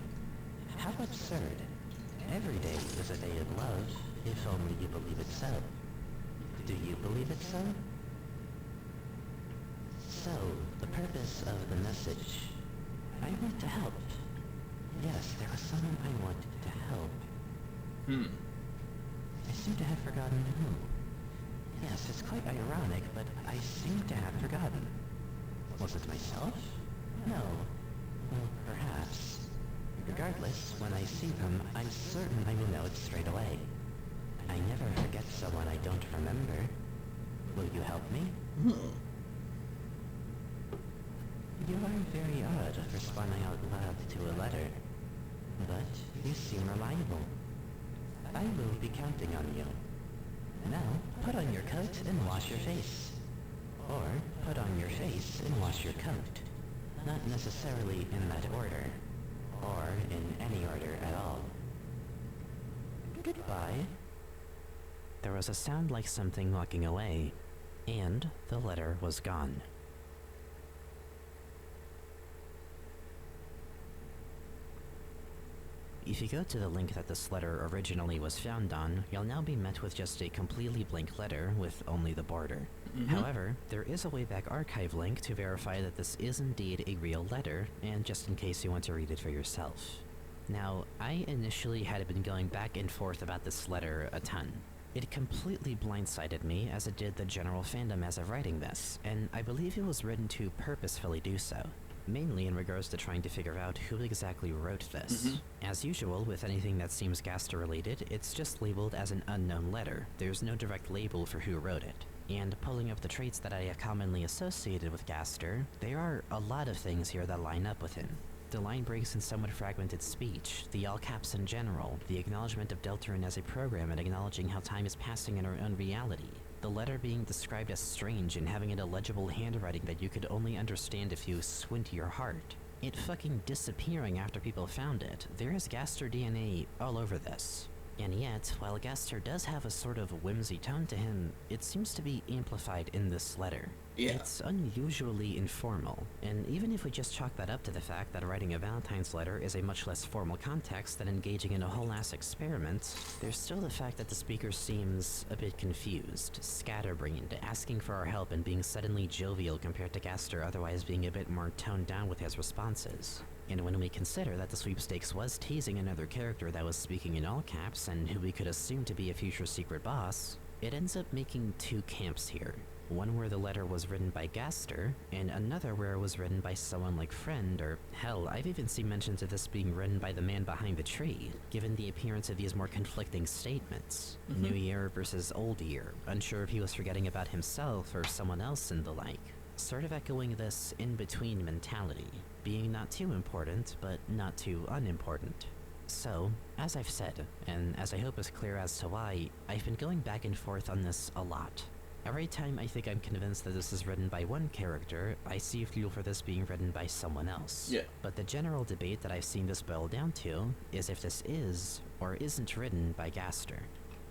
How absurd. Every day is a day of love, if only you believe it so. Do you believe it so? So, the purpose of the message. I want to help. Yes, there was someone I wanted to help. I seem to have forgotten who. Yes, it's quite ironic, but I seem to have forgotten. Was it myself? No. Well, perhaps. Regardless, when I see them, I'm certain I will know it straight away. I never forget someone I don't remember. Will you help me? You are very odd for responding out loud to a letter. But you seem reliable. I will be counting on you. Now, put on your coat and wash your face. Or, put on your face and wash your coat. Not necessarily in that order. Or in any order at all. Goodbye. There was a sound like something walking away, and the letter was gone. If you go to the link that this letter originally was found on, you'll now be met with just a completely blank letter with only the border. However, there is a Wayback Archive link to verify that this is indeed a real letter, and just in case you want to read it for yourself. Now, I initially had been going back and forth about this letter a ton. It completely blindsided me, as it did the general fandom as of writing this, and I believe it was written to purposefully do so. Mainly in regards to trying to figure out who exactly wrote this. As usual, with anything that seems Gaster related, it's just labeled as an unknown letter. There's no direct label for who wrote it. And pulling up the traits that I have commonly associated with Gaster, there are a lot of things here that line up with him. The line breaks in somewhat fragmented speech, the all caps in general, the acknowledgement of deltarune as a program and acknowledging how time is passing in our own reality. The letter being described as strange and having an illegible handwriting that you could only understand if you squint your heart. It fucking disappearing after people found it. There is GASTER DNA all over this. And yet, while GASTER does have a sort of whimsy tone to him, it seems to be amplified in this letter. Yeah. It's unusually informal, and even if we just chalk that up to the fact that writing a Valentine's letter is a much less formal context than engaging in a whole-ass experiment, there's still the fact that the speaker seems a bit confused, scatterbrained, asking for our help and being suddenly jovial compared to GASTER otherwise being a bit more toned down with his responses. And when we consider that the sweepstakes was teasing another character that was speaking in all caps and who we could assume to be a future secret boss, it ends up making two camps here. One where the letter was written by GASTER, and another where it was written by someone like Friend, or hell, I've even seen mentions of this being written by the man behind the tree, given the appearance of these more conflicting statements. New year versus old year, unsure if he was forgetting about himself or someone else and the like. Sort of echoing this in-between mentality, being not too important, but not too unimportant. So, as I've said, and as I hope is clear as to why, I've been going back and forth on this a lot. Every time I think I'm convinced that this is written by one character, I see fuel for this being written by someone else. Yeah. But the general debate that I've seen this boil down to is if this is or isn't written by GASTER.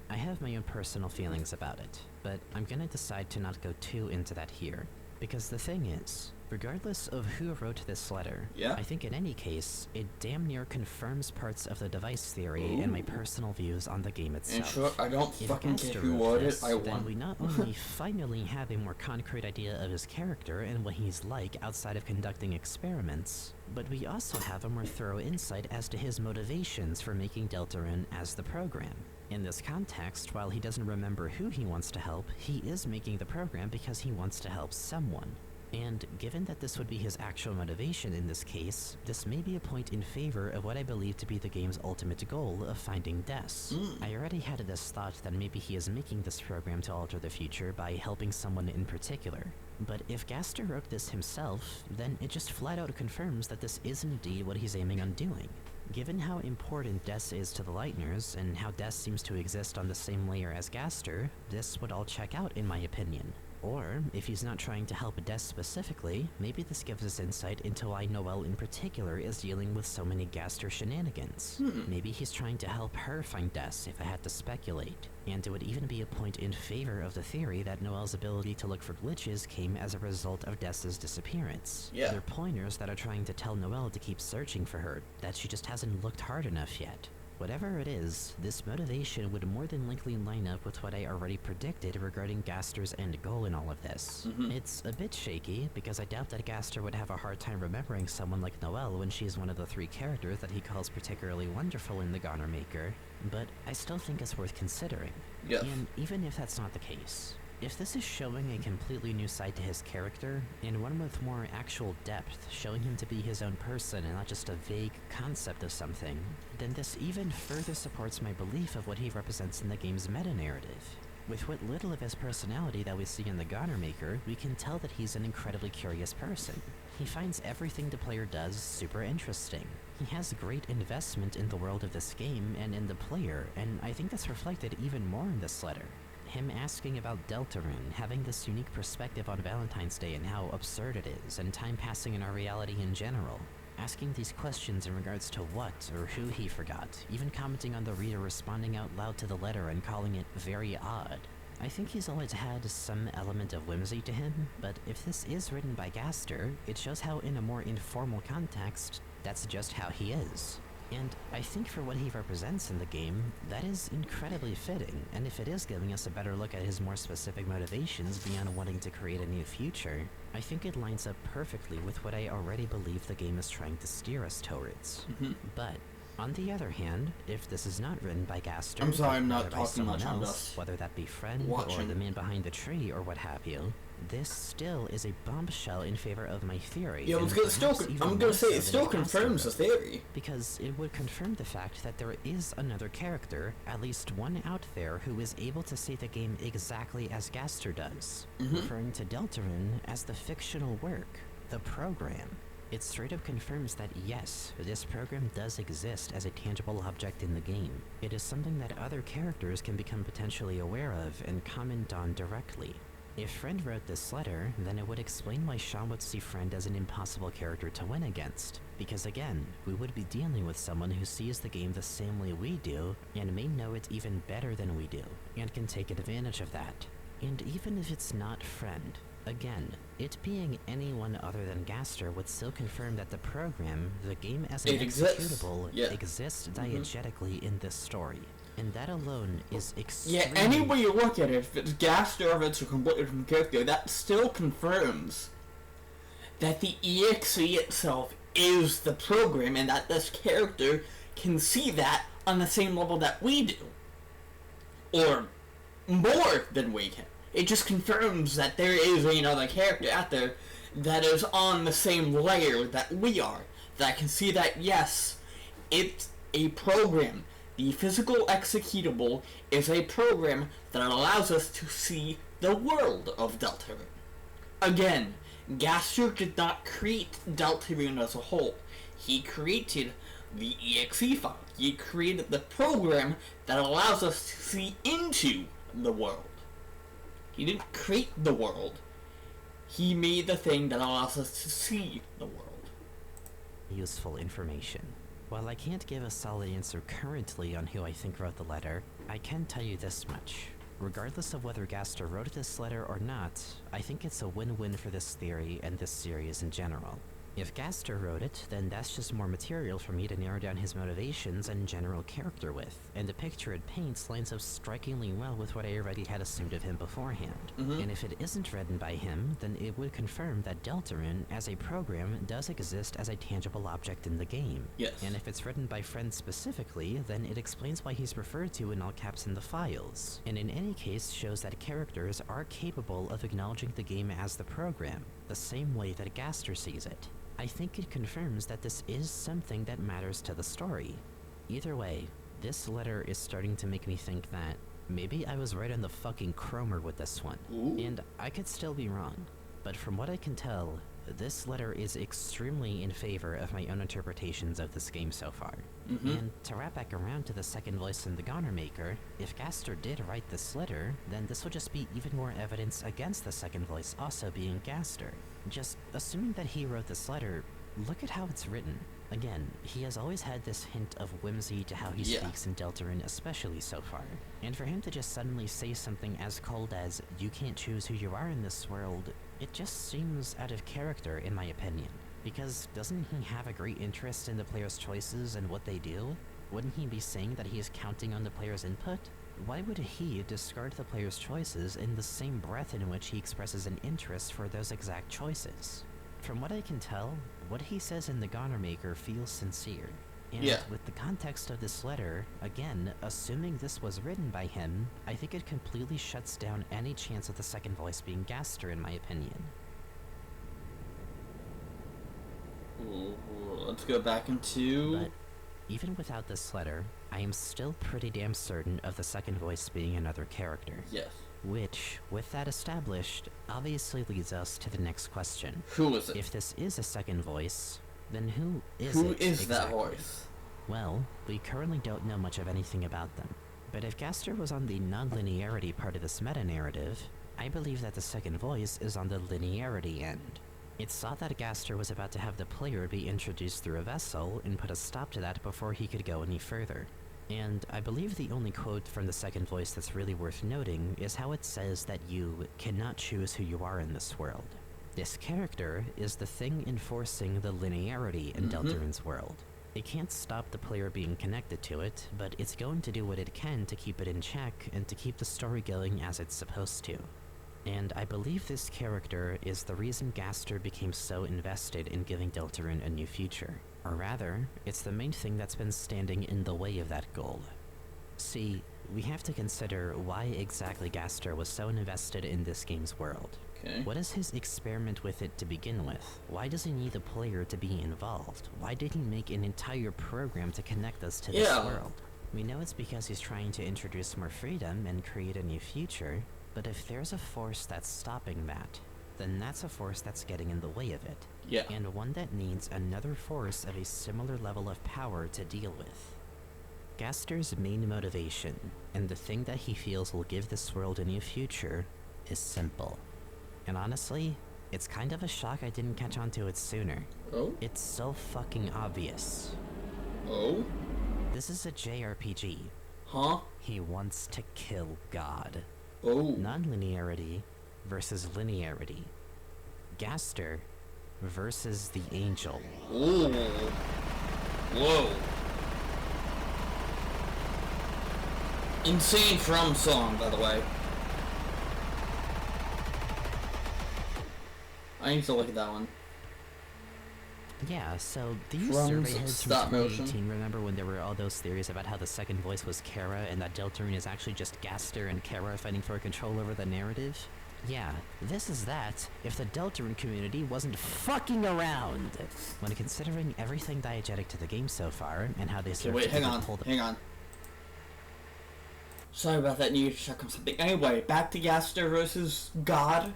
I have my own personal feelings about it, but I'm gonna decide to not go too into that here. Because the thing is, regardless of who wrote this letter, I think in any case, it damn near confirms parts of the device theory and my personal views on the game itself. And sure, I don't fucking care who wrote it, I won. won. Then we not only finally have a more concrete idea of his character and what he's like outside of conducting experiments, but we also have a more thorough insight as to his motivations for making deltarune as the program. In this context, while he doesn't remember who he wants to help, he is making the program because he wants to help someone. And given that this would be his actual motivation in this case, this may be a point in favor of what I believe to be the game's ultimate goal of finding Des. I already had this thought that maybe he is making this program to alter the future by helping someone in particular. But if GASTER wrote this himself, then it just flat out confirms that this is indeed what he's aiming on doing. Given how important Des is to the Lightners, and how Des seems to exist on the same layer as GASTER, this would all check out in my opinion. Or, if he's not trying to help Des specifically, maybe this gives us insight into why Noelle in particular is dealing with so many GASTER shenanigans. Maybe he's trying to help her find Des, if I had to speculate. And it would even be a point in favor of the theory that Noelle's ability to look for glitches came as a result of Des's disappearance. They're pointers that are trying to tell Noelle to keep searching for her, that she just hasn't looked hard enough yet. Whatever it is, this motivation would more than likely line up with what I already predicted regarding GASTER's end goal in all of this. It's a bit shaky, because I doubt that GASTER would have a hard time remembering someone like Noelle when she's one of the three characters that he calls particularly wonderful in the Garner Maker, but I still think it's worth considering. And even if that's not the case, if this is showing a completely new side to his character, and one with more actual depth, showing him to be his own person and not just a vague concept of something, then this even further supports my belief of what he represents in the game's meta-narrative. With what little of his personality that we see in the Garner Maker, we can tell that he's an incredibly curious person. He finds everything the player does super interesting. He has great investment in the world of this game and in the player, and I think that's reflected even more in this letter. Him asking about deltarune, having this unique perspective on Valentine's Day and how absurd it is, and time passing in our reality in general. Asking these questions in regards to what or who he forgot, even commenting on the reader responding out loud to the letter and calling it very odd. I think he's always had some element of whimsy to him, but if this is written by GASTER, it shows how in a more informal context, that's just how he is. And I think for what he represents in the game, that is incredibly fitting, and if it is giving us a better look at his more specific motivations beyond wanting to create a new future, I think it lines up perfectly with what I already believe the game is trying to steer us towards. But, on the other hand, if this is not written by GASTER, I'm sorry, I'm not talking much on this. Whether that be Friend, or the man behind the tree, or what have you, this still is a bombshell in favor of my theory. Yeah, I'm gonna say it still confirms the theory. Because it would confirm the fact that there is another character, at least one out there, who is able to see the game exactly as GASTER does, referring to deltarune as the fictional work, the program. It straight up confirms that yes, this program does exist as a tangible object in the game. It is something that other characters can become potentially aware of and comment on directly. If Friend wrote this letter, then it would explain why Sean would see Friend as an impossible character to win against. Because again, we would be dealing with someone who sees the game the same way we do, and may know it even better than we do, and can take advantage of that. And even if it's not Friend, again, it being anyone other than Gaster would still confirm that the program, the game as an executable, exists diegetically in this story. And that alone is extremely... Yeah, any way you look at it, if it's Gaster or if it's a completely different character, that still confirms that the EXE itself is the program and that this character can see that on the same level that we do. Or more than we can. It just confirms that there is another character out there that is on the same layer that we are. That can see that, yes, it's a program. The physical executable is a program that allows us to see the world of Deltarune. Again, Gaster did not create Deltarune as a whole. He created the EXE file. He created the program that allows us to see into the world. He didn't create the world. He made the thing that allows us to see the world. Useful information. While I can't give a solid answer currently on who I think wrote the letter, I can tell you this much. Regardless of whether Gaster wrote this letter or not, I think it's a win-win for this theory and this series in general. If Gaster wrote it, then that's just more material for me to narrow down his motivations and general character with, and the picture it paints lines up strikingly well with what I already had assumed of him beforehand. And if it isn't written by him, then it would confirm that Deltarune, as a program, does exist as a tangible object in the game. Yes. And if it's written by Friend specifically, then it explains why he's referred to in all caps in the files, and in any case shows that characters are capable of acknowledging the game as the program, the same way that Gaster sees it. I think it confirms that this is something that matters to the story. Either way, this letter is starting to make me think that maybe I was right on the fucking Cromer with this one. And I could still be wrong, but from what I can tell, this letter is extremely in favor of my own interpretations of this game so far. And to wrap back around to the second voice in the Goner Maker, if Gaster did write this letter, then this would just be even more evidence against the second voice also being Gaster. Just assuming that he wrote this letter, look at how it's written. Again, he has always had this hint of whimsy to how he speaks in Deltarune, especially so far. And for him to just suddenly say something as cold as, "You can't choose who you are in this world," it just seems out of character in my opinion. Because doesn't he have a great interest in the player's choices and what they do? Wouldn't he be saying that he is counting on the player's input? Why would he discard the player's choices in the same breath in which he expresses an interest for those exact choices? From what I can tell, what he says in the Goner Maker feels sincere. And with the context of this letter, again, assuming this was written by him, I think it completely shuts down any chance of the second voice being Gaster in my opinion. Let's go back into... But even without this letter, I am still pretty damn certain of the second voice being another character. Yes. Which, with that established, obviously leads us to the next question. Who is it? If this is a second voice, then who is it? Who is that voice? Well, we currently don't know much of anything about them. But if Gaster was on the non-linearity part of this meta-narrative, I believe that the second voice is on the linearity end. It's thought that Gaster was about to have the player be introduced through a vessel and put a stop to that before he could go any further. And I believe the only quote from the second voice that's really worth noting is how it says that you cannot choose who you are in this world. This character is the thing enforcing the linearity in Deltarune's world. It can't stop the player being connected to it, but it's going to do what it can to keep it in check and to keep the story going as it's supposed to. And I believe this character is the reason Gaster became so invested in giving Deltarune a new future. Or rather, it's the main thing that's been standing in the way of that goal. See, we have to consider why exactly Gaster was so invested in this game's world. Okay. What is his experiment with it to begin with? Why does he need the player to be involved? Why did he make an entire program to connect us to this world? We know it's because he's trying to introduce more freedom and create a new future, but if there's a force that's stopping that, then that's a force that's getting in the way of it. Yeah. And one that needs another force of a similar level of power to deal with. Gaster's main motivation, and the thing that he feels will give this world a new future, is simple. And honestly, it's kind of a shock I didn't catch on to it sooner. Oh? It's so fucking obvious. Oh? This is a JRPG. Huh? He wants to kill God. Oh. Non-linearity versus linearity. Gaster versus the angel. Ooh. Whoa. Insane From song, by the way. I need to look at that one. Yeah, so do you From survey heads from stop 2018 motion. remember when there were all those theories about how the second voice was Kara and that deltarune is actually just Gaster and Kara fighting for control over the narrative? Yeah, this is that if the deltarune community wasn't fucking around. When considering everything diegetic to the game so far and how they serve Wait, to hang on, pull the hang on. Sorry about that, need to check on something. Anyway, back to Gaster versus God.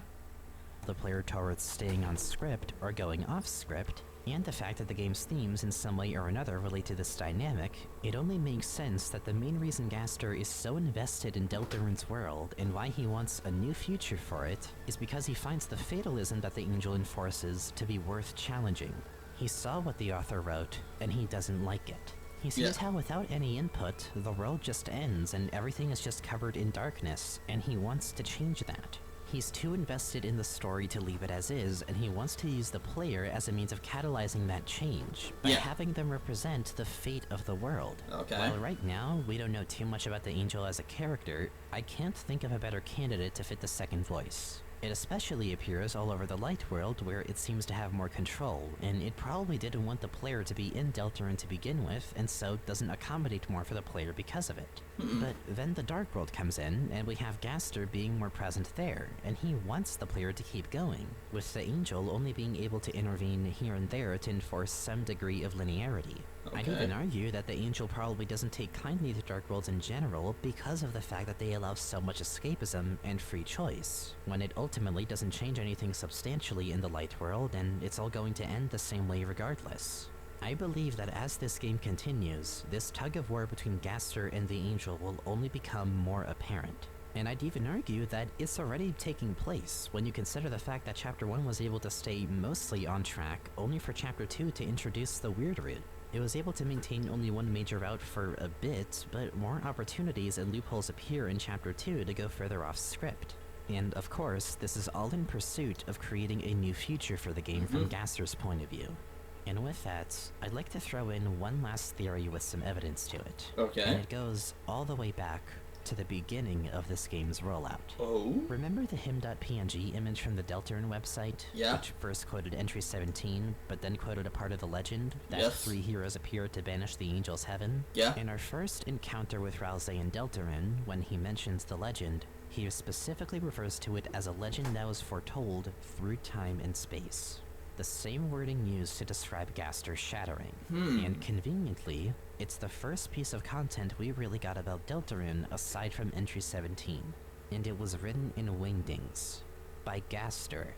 the player towards staying on script or going off script, and the fact that the game's themes in some way or another relate to this dynamic, it only makes sense that the main reason Gaster is so invested in Deltarune's world and why he wants a new future for it is because he finds the fatalism that the angel enforces to be worth challenging. He saw what the author wrote, and he doesn't like it. He sees how without any input, the world just ends and everything is just covered in darkness, and he wants to change that. He's too invested in the story to leave it as is, and he wants to use the player as a means of catalyzing that change, by having them represent the fate of the world. While right now, we don't know too much about the angel as a character, I can't think of a better candidate to fit the second voice. It especially appears all over the light world where it seems to have more control, and it probably didn't want the player to be in Deltarune to begin with, and so doesn't accommodate more for the player because of it. But then the dark world comes in, and we have Gaster being more present there, and he wants the player to keep going, with the angel only being able to intervene here and there to enforce some degree of linearity. I'd even argue that the angel probably doesn't take kindly to dark worlds in general because of the fact that they allow so much escapism and free choice, when it ultimately doesn't change anything substantially in the light world, and it's all going to end the same way regardless. I believe that as this game continues, this tug of war between Gaster and the angel will only become more apparent. And I'd even argue that it's already taking place when you consider the fact that Chapter 1 was able to stay mostly on track, only for Chapter 2 to introduce the weird route. It was able to maintain only one major route for a bit, but more opportunities and loopholes appear in Chapter 2 to go further off script. And of course, this is all in pursuit of creating a new future for the game from Gaster's point of view. And with that, I'd like to throw in one last theory with some evidence to it. And it goes all the way back to the beginning of this game's rollout. Remember the him.png image from the Deltarune website? Which first quoted entry 17, but then quoted a part of the legend that 3 heroes appeared to banish the angel's heaven? In our first encounter with Rouse and Deltarune, when he mentions the legend, he specifically refers to it as a legend that was foretold through time and space. The same wording used to describe Gaster's shattering. And conveniently, it's the first piece of content we really got about Deltarune aside from entry 17, and it was written in Wingdings by Gaster.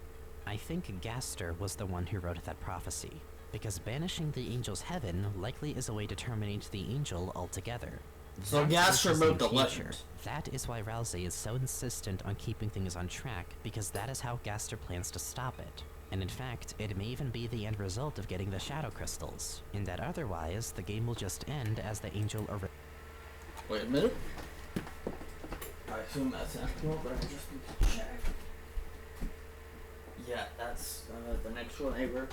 I think Gaster was the one who wrote that prophecy, because banishing the angel's heaven likely is a way to terminate the angel altogether. So Gaster wrote the legend. That is why Rouse is so insistent on keeping things on track, because that is how Gaster plans to stop it. And in fact, it may even be the end result of getting the shadow crystals, in that otherwise, the game will just end as the angel Wait a minute. I assume that's actual, but I just need to check. Yeah, that's the next door neighbor.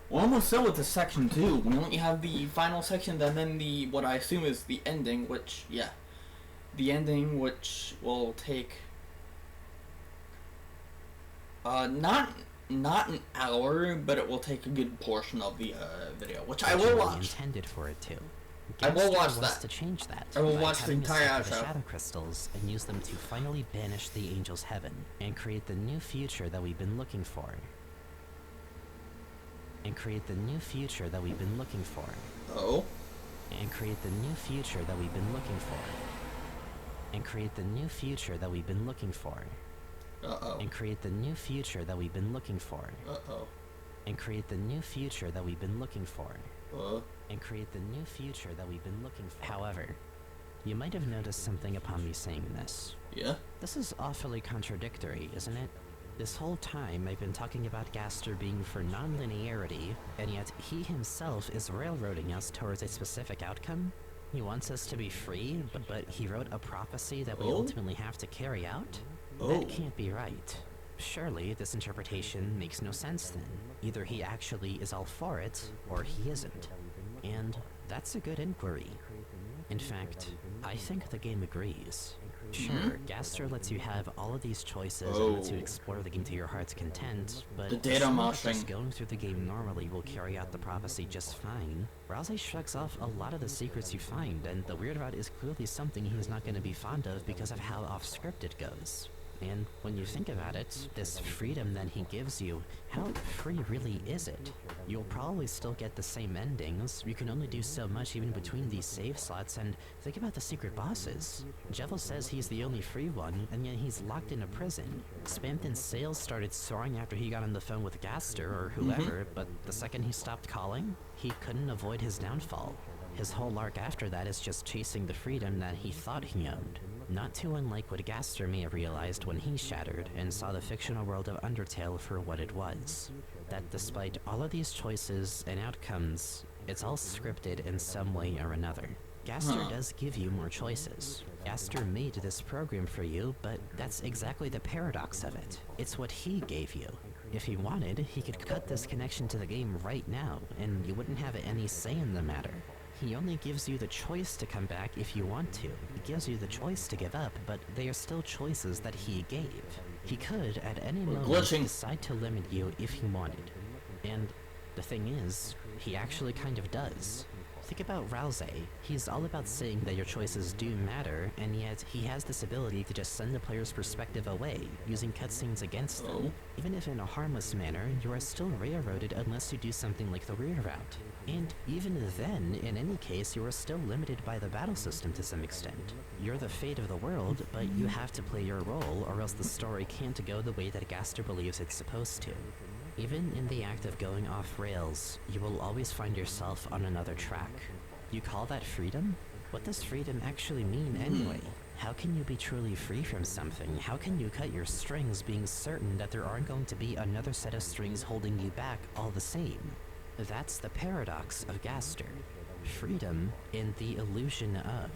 We're almost done with the section 2. We only have the final section, and then the, what I assume is the ending, which, the ending, which will take not an hour, but it will take a good portion of the video, which I will watch. Intended for it to. I will watch that. To change that. I will watch the entire outro. Shadow crystals and use them to finally banish the angel's heaven and create the new future that we've been looking for. And create the new future that we've been looking for. And create the new future that we've been looking for. And create the new future that we've been looking for. Uh-oh. And create the new future that we've been looking for. Uh-oh. And create the new future that we've been looking for. And create the new future that we've been looking for. However, you might have noticed something upon me saying this. Yeah? This is awfully contradictory, isn't it? This whole time I've been talking about Gaster being for non-linearity, and yet he himself is railroading us towards a specific outcome. He wants us to be free, but he wrote a prophecy that we ultimately have to carry out? That can't be right. Surely this interpretation makes no sense then. Either he actually is all for it, or he isn't. And that's a good inquiry. In fact, I think the game agrees. Sure, Gaster lets you have all of these choices and lets you explore the game to your heart's content, but the data moshing. Just going through the game normally will carry out the prophecy just fine. Rouse shrugs off a lot of the secrets you find, and the weird route is clearly something he's not going to be fond of because of how off-script it goes. And when you think about it, this freedom that he gives you, how free really is it? You'll probably still get the same endings, you can only do so much even between these save slots, and think about the secret bosses. Jevil says he's the only free one, and yet he's locked in a prison. Spamton's sales started soaring after he got on the phone with Gaster or whoever, but the second he stopped calling, he couldn't avoid his downfall. His whole arc after that is just chasing the freedom that he thought he owned. Not too unlike what Gaster may have realized when he shattered and saw the fictional world of Undertale for what it was. That despite all of these choices and outcomes, it's all scripted in some way or another. Gaster does give you more choices. Gaster made this program for you, but that's exactly the paradox of it. It's what he gave you. If he wanted, he could cut this connection to the game right now, and you wouldn't have any say in the matter. He only gives you the choice to come back if you want to. He gives you the choice to give up, but they are still choices that he gave. He could, at any moment, decide to limit you if he wanted. And the thing is, he actually kind of does. Think about Rouse. He's all about saying that your choices do matter, and yet he has this ability to just send the player's perspective away, using cutscenes against them. Even if in a harmless manner, you are still railroaded unless you do something like the rear route. And even then, in any case, you are still limited by the battle system to some extent. You're the fate of the world, but you have to play your role, or else the story can't go the way that Gaster believes it's supposed to. Even in the act of going off rails, you will always find yourself on another track. You call that freedom? What does freedom actually mean anyway? How can you be truly free from something? How can you cut your strings being certain that there aren't going to be another set of strings holding you back all the same? That's the paradox of Gaster. Freedom in the illusion of.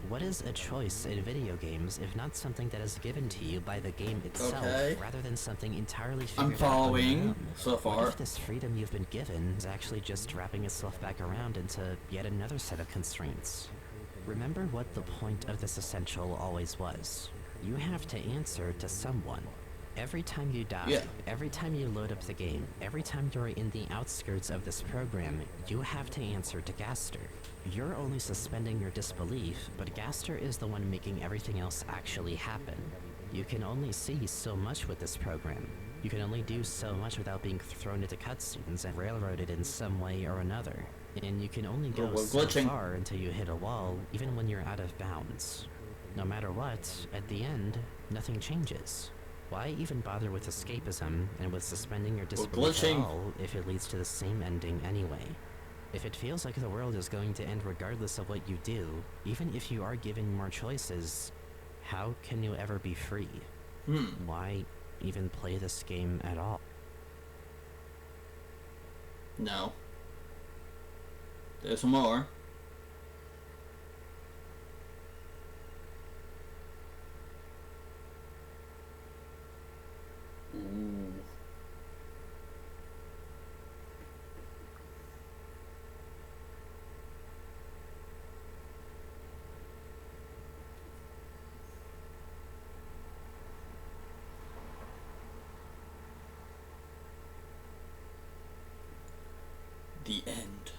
What is a choice in video games if not something that is given to you by the game itself, rather than something entirely figured out on your own? I'm following so far. What if this freedom you've been given is actually just wrapping itself back around into yet another set of constraints? Remember what the point of this essential always was. You have to answer to someone. Every time you die, every time you load up the game, every time you're in the outskirts of this program, you have to answer to Gaster. You're only suspending your disbelief, but Gaster is the one making everything else actually happen. You can only see so much with this program. You can only do so much without being thrown into cutscenes and railroaded in some way or another. And you can only go so far until you hit a wall, even when you're out of bounds. No matter what, at the end, nothing changes. Why even bother with escapism and with suspending your disbelief at all if it leads to the same ending anyway? If it feels like the world is going to end regardless of what you do, even if you are given more choices, how can you ever be free? Why even play this game at all? No. There's more. Ooh. The end.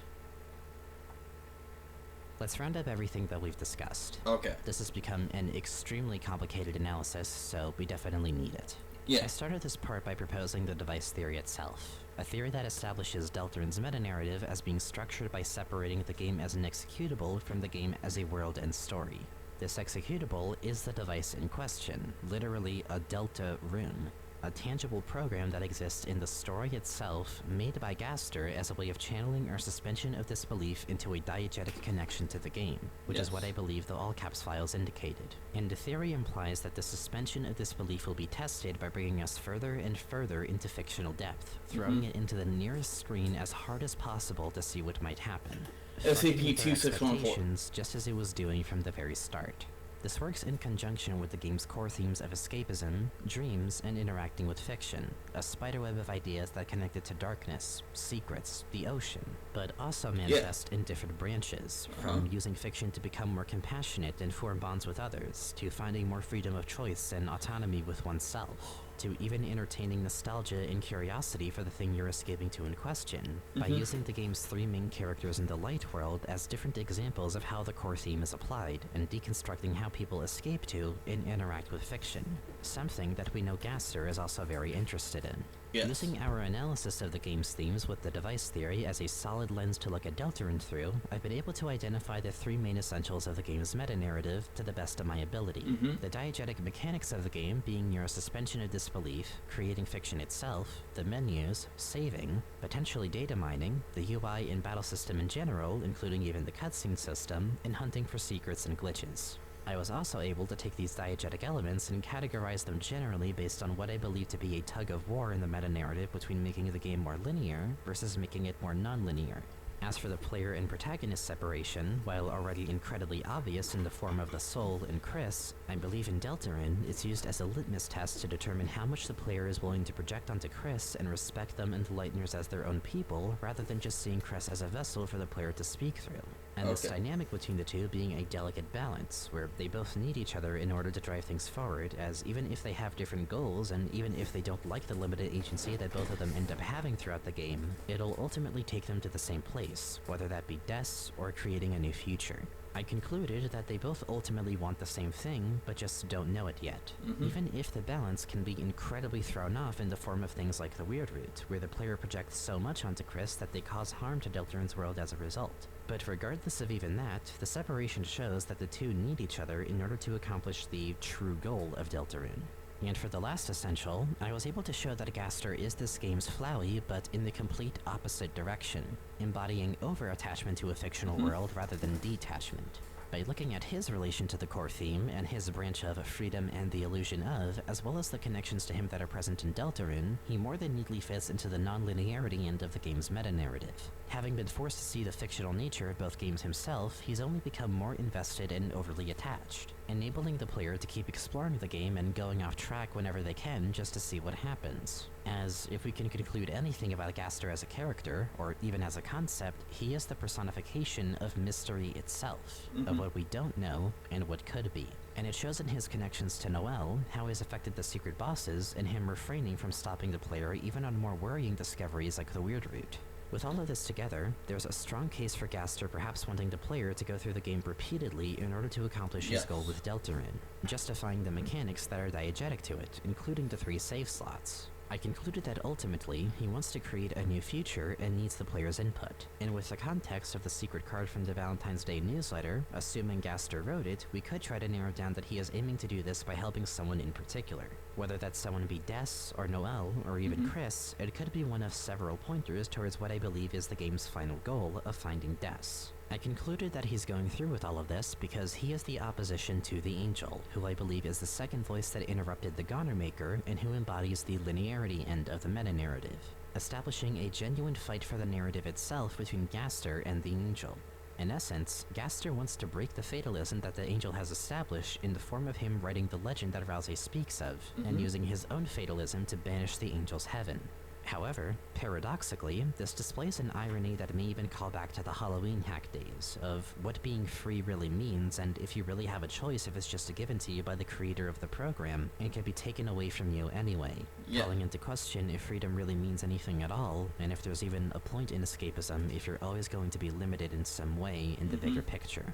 Let's round up everything that we've discussed. Okay. This has become an extremely complicated analysis, so we definitely need it. Yeah. I started this part by proposing the device theory itself, a theory that establishes Deltarune's meta-narrative as being structured by separating the game as an executable from the game as a world and story. This executable is the device in question, literally a deltarune, a tangible program that exists in the story itself, made by GASTER as a way of channeling our suspension of disbelief into a diegetic connection to the game, which is what I believe the all caps files indicated. And the theory implies that the suspension of disbelief will be tested by bringing us further and further into fictional depth, throwing it into the nearest screen as hard as possible to see what might happen. SCP-2614. Just as it was doing from the very start. This works in conjunction with the game's core themes of escapism, dreams, and interacting with fiction, a spiderweb of ideas that connect it to darkness, secrets, the ocean, but also manifest in different branches, from using fiction to become more compassionate and form bonds with others, to finding more freedom of choice and autonomy with oneself, to even entertaining nostalgia and curiosity for the thing you're escaping to in question, by using the game's 3 main characters in the light world as different examples of how the core theme is applied, and deconstructing how people escape to and interact with fiction, something that we know GASTER is also very interested in. Using our analysis of the game's themes with the device theory as a solid lens to look at deltarune through, I've been able to identify the 3 main essentials of the game's meta-narrative to the best of my ability. The diegetic mechanics of the game being your suspension of disbelief, creating fiction itself, the menus, saving, potentially data mining, the UI and battle system in general, including even the cutscene system, and hunting for secrets and glitches. I was also able to take these diegetic elements and categorize them generally based on what I believe to be a tug-of-war in the meta-narrative between making the game more linear versus making it more non-linear. As for the player and protagonist separation, while already incredibly obvious in the form of the Soul and Chris, I believe in deltarune it's used as a litmus test to determine how much the player is willing to project onto Chris and respect them and the Lightners as their own people, rather than just seeing Chris as a vessel for the player to speak through. And this dynamic between the two being a delicate balance, where they both need each other in order to drive things forward, as even if they have different goals, and even if they don't like the limited agency that both of them end up having throughout the game, it'll ultimately take them to the same place, whether that be deaths or creating a new future. I concluded that they both ultimately want the same thing, but just don't know it yet. Even if the balance can be incredibly thrown off in the form of things like the Weird Root, where the player projects so much onto Chris that they cause harm to deltarune's world as a result. But regardless of even that, the separation shows that the two need each other in order to accomplish the true goal of deltarune. And for the last essential, I was able to show that GASTER is this game's Flowey, but in the complete opposite direction, embodying over-attachment to a fictional world rather than detachment. By looking at his relation to the core theme and his branch of freedom and the illusion of, as well as the connections to him that are present in deltarune, he more than neatly fits into the non-linearity end of the game's meta-narrative. Having been forced to see the fictional nature of both games himself, he's only become more invested and overly attached, enabling the player to keep exploring the game and going off track whenever they can just to see what happens. As, if we can conclude anything about GASTER as a character, or even as a concept, he is the personification of mystery itself, of what we don't know and what could be. And it shows in his connections to Noel, how he's affected the secret bosses, and him refraining from stopping the player even on more worrying discoveries like the Weird Root. With all of this together, there's a strong case for GASTER perhaps wanting the player to go through the game repeatedly in order to accomplish his goal with deltarune, justifying the mechanics that are diegetic to it, including the 3 save slots. I concluded that ultimately, he wants to create a new future and needs the player's input. And with the context of the secret card from the Valentine's Day newsletter, assuming GASTER wrote it, we could try to narrow down that he is aiming to do this by helping someone in particular. Whether that someone be Des, or Noel, or even Chris, it could be one of several pointers towards what I believe is the game's final goal of finding Des. I concluded that he's going through with all of this because he is the opposition to the Angel, who I believe is the second voice that interrupted the Goner Maker and who embodies the linearity end of the meta-narrative, establishing a genuine fight for the narrative itself between GASTER and the Angel. In essence, GASTER wants to break the fatalism that the Angel has established in the form of him writing the legend that Rousey speaks of, and using his own fatalism to banish the Angel's heaven. However, paradoxically, this displays an irony that may even call back to the Halloween hack days, of what being free really means and if you really have a choice if it's just given to you by the creator of the program and can be taken away from you anyway, calling into question if freedom really means anything at all, and if there's even a point in escapism if you're always going to be limited in some way in the bigger picture.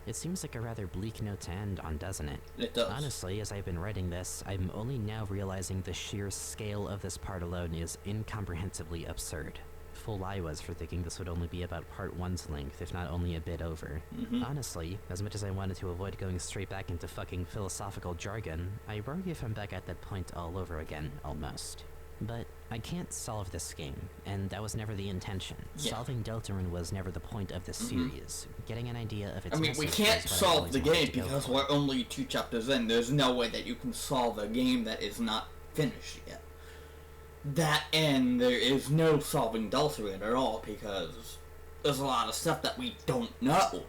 It seems like a rather bleak note to end on, doesn't it? It does. Honestly, as I've been writing this, I'm only now realizing the sheer scale of this part alone is incomprehensibly absurd. fool I was for thinking this would only be about part 1's length, if not only a bit over. Honestly, as much as I wanted to avoid going straight back into fucking philosophical jargon, I worry if I'm back at that point all over again, almost. But I can't solve this game, and that was never the intention. Solving Deltarune was never the point of this series. Getting an idea of its we can't solve the game because we're only 2 chapters in. There's no way that you can solve a game that is not finished yet. That and there is no solving Deltarune at all because there's a lot of stuff that we don't know.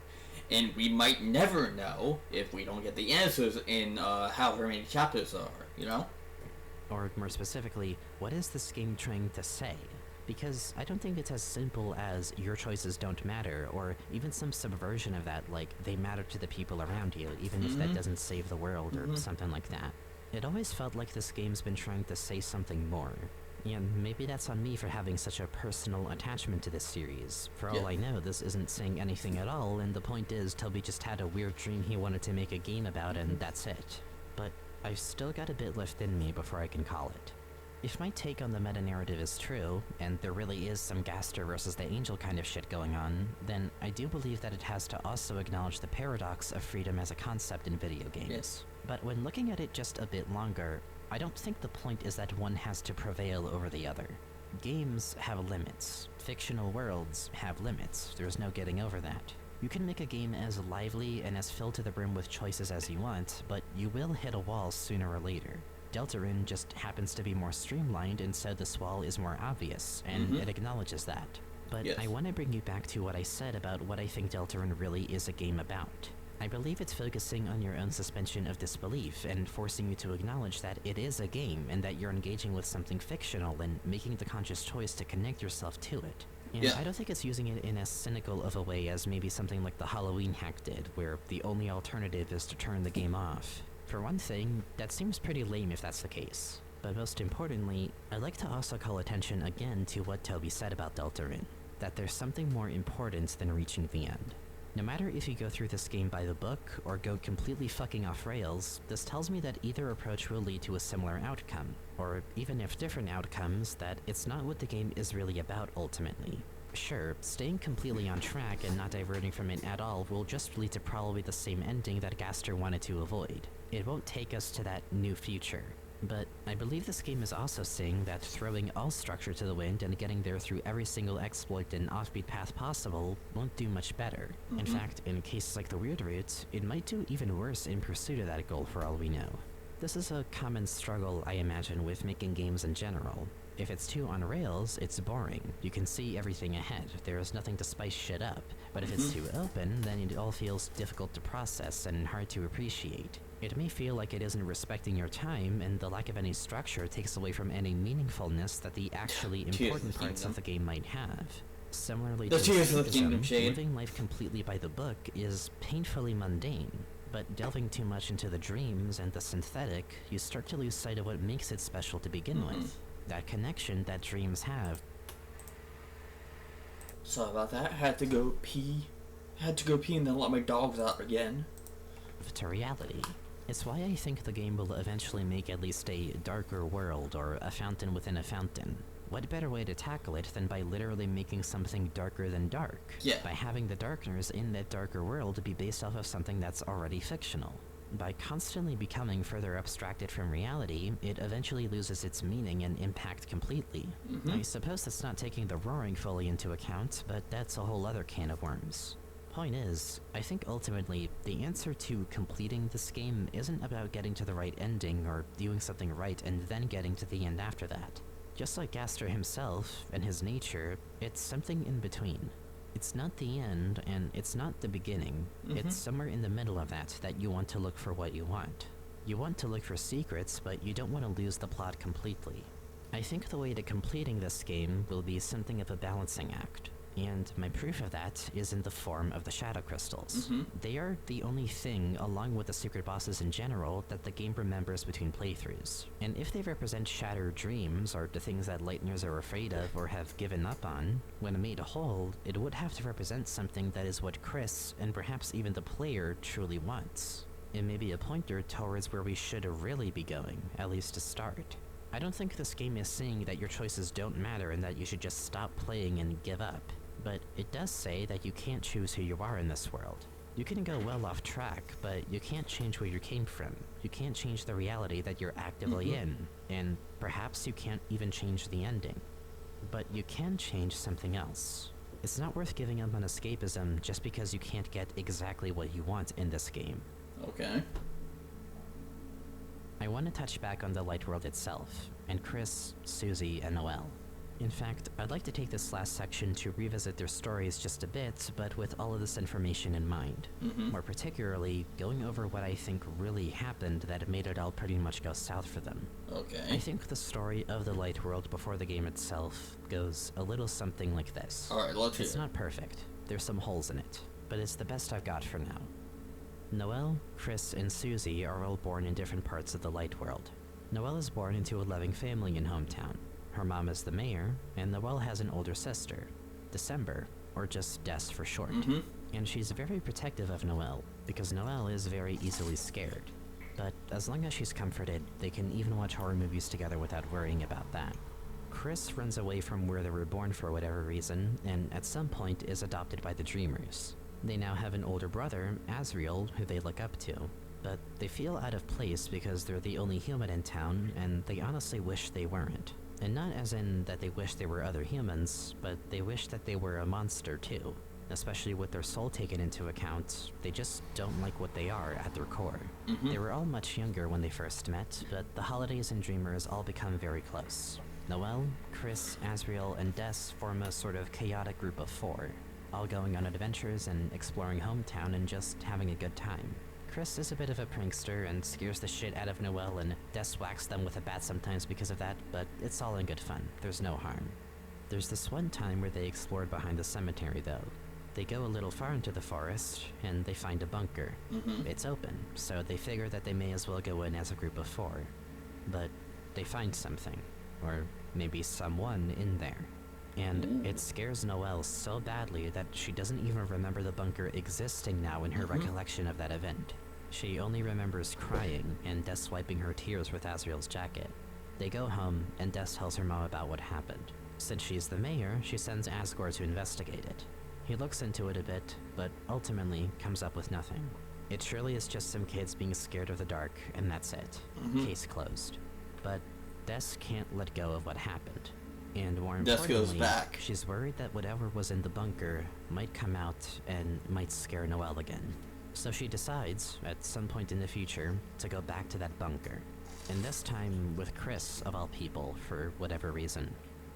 And we might never know if we don't get the answers in however many chapters there are, you know? Or more specifically, what is this game trying to say? Because I don't think it's as simple as your choices don't matter, or even some subversion of that, like they matter to the people around you, even if that doesn't save the world or something like that. It always felt like this game's been trying to say something more. And maybe that's on me for having such a personal attachment to this series. For all I know, this isn't saying anything at all, and the point is Toby just had a weird dream he wanted to make a game about, and that's it. But I've still got a bit left in me before I can call it. If my take on the meta-narrative is true, and there really is some Gaster versus the Angel kind of shit going on, then I do believe that it has to also acknowledge the paradox of freedom as a concept in video games. But when looking at it just a bit longer, I don't think the point is that one has to prevail over the other. Games have limits. Fictional worlds have limits. There's no getting over that. You can make a game as lively and as filled to the brim with choices as you want, but you will hit a wall sooner or later. Deltarune just happens to be more streamlined, and so this wall is more obvious, and it acknowledges that. But I want to bring you back to what I said about what I think Deltarune really is a game about. I believe it's focusing on your own suspension of disbelief and forcing you to acknowledge that it is a game and that you're engaging with something fictional and making the conscious choice to connect yourself to it. And I don't think it's using it in as cynical of a way as maybe something like the Halloween hack did, where the only alternative is to turn the game off. For one thing, that seems pretty lame if that's the case. But most importantly, I'd like to also call attention again to what Toby said about Deltarune, that there's something more important than reaching the end. No matter if you go through this game by the book, or go completely fucking off rails, this tells me that either approach will lead to a similar outcome, or even if different outcomes, that it's not what the game is really about ultimately. Sure, staying completely on track and not diverting from it at all will just lead to probably the same ending that Gaster wanted to avoid. It won't take us to that new future. But I believe this game is also saying that throwing all structure to the wind and getting there through every single exploit and offbeat path possible won't do much better. In fact, in cases like the Weird Route, it might do even worse in pursuit of that goal for all we know. This is a common struggle, I imagine, with making games in general. If it's too on rails, it's boring. You can see everything ahead. There is nothing to spice shit up. But if it's too open, then it all feels difficult to process and hard to appreciate. It may feel like it isn't respecting your time, and the lack of any structure takes away from any meaningfulness that the actually important parts of the game might have. Similarly to escapism, living life completely by the book is painfully mundane. But delving too much into the dreams and the synthetic, you start to lose sight of what makes it special to begin with. That connection that dreams have. Sorry about that. Had to go pee and then let my dogs out again. To reality. It's why I think the game will eventually make at least a darker world, or a fountain within a fountain. What better way to tackle it than by literally making something darker than dark? By having the darkness in that darker world be based off of something that's already fictional. By constantly becoming further abstracted from reality, it eventually loses its meaning and impact completely. I suppose that's not taking the roaring fully into account, but that's a whole other can of worms. Point is, I think ultimately, the answer to completing this game isn't about getting to the right ending or doing something right and then getting to the end after that. Just like Gaster himself and his nature, it's something in between. It's not the end, and it's not the beginning. It's somewhere in the middle of that you want to look for what you want. You want to look for secrets, but you don't want to lose the plot completely. I think the way to completing this game will be something of a balancing act. And my proof of that is in the form of the Shadow Crystals. They are the only thing, along with the secret bosses in general, that the game remembers between playthroughs. And if they represent shattered dreams, or the things that Lighteners are afraid of or have given up on, when made whole, it would have to represent something that is what Chris, and perhaps even the player, truly wants. It may be a pointer towards where we should really be going, at least to start. I don't think this game is saying that your choices don't matter and that you should just stop playing and give up, but it does say that you can't choose who you are in this world. You can go well off track, but you can't change where you came from. You can't change the reality that you're actively in, and perhaps you can't even change the ending. But you can change something else. It's not worth giving up on escapism just because you can't get exactly what you want in this game. Okay. I want to touch back on the light world itself, and Chris, Susie, and Noelle. In fact, I'd like to take this last section to revisit their stories just a bit, but with all of this information in mind. More particularly, going over what I think really happened that made it all pretty much go south for them. Okay. I think the story of the light world before the game itself goes a little something like this. Alright, let's hear it. It's not perfect. There's some holes in it, but it's the best I've got for now. Noelle, Chris, and Susie are all born in different parts of the light world. Noelle is born into a loving family in hometown. Her mom is the mayor, and Noelle has an older sister, December, or just Des for short. And she's very protective of Noelle, because Noelle is very easily scared. But as long as she's comforted, they can even watch horror movies together without worrying about that. Chris runs away from where they were born for whatever reason, and at some point is adopted by the Dreamers. They now have an older brother, Azriel, who they look up to. But they feel out of place because they're the only human in town, and they honestly wish they weren't. And not as in that they wish they were other humans, but they wish that they were a monster too. Especially with their soul taken into account, they just don't like what they are at their core. They were all much younger when they first met, but the Holidays and Dreamers all become very close. Noelle, Chris, Azriel, and Des form a sort of chaotic group of 4, all going on adventures and exploring hometown and just having a good time. Chris is a bit of a prankster and scares the shit out of Noelle, and Des whacks them with a bat sometimes because of that, but it's all in good fun. There's no harm. There's this one time where they explored behind the cemetery though. They go a little far into the forest, and they find a bunker. It's open, so they figure that they may as well go in as a group of 4. But they find something, or maybe someone in there. And it scares Noelle so badly that she doesn't even remember the bunker existing now in her recollection of that event. She only remembers crying and Des wiping her tears with Azriel's jacket. They go home, and Des tells her mom about what happened. Since she's the mayor, she sends Asgore to investigate it. He looks into it a bit, but ultimately comes up with nothing. It surely is just some kids being scared of the dark, and that's it. Case closed. But Des can't let go of what happened. And more importantly, goes back. She's worried that whatever was in the bunker might come out and might scare Noelle again. So she decides, at some point in the future, to go back to that bunker. And this time with Chris, of all people, for whatever reason.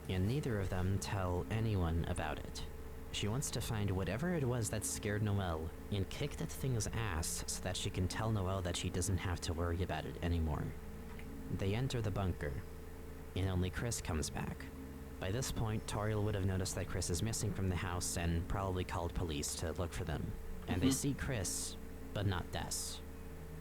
And neither of them tell anyone about it. She wants to find whatever it was that scared Noelle and kick that thing's ass so that she can tell Noelle that she doesn't have to worry about it anymore. They enter the bunker, and only Chris comes back. By this point, Toriel would have noticed that Chris is missing from the house and probably called police to look for them. And they see Chris, but not Des.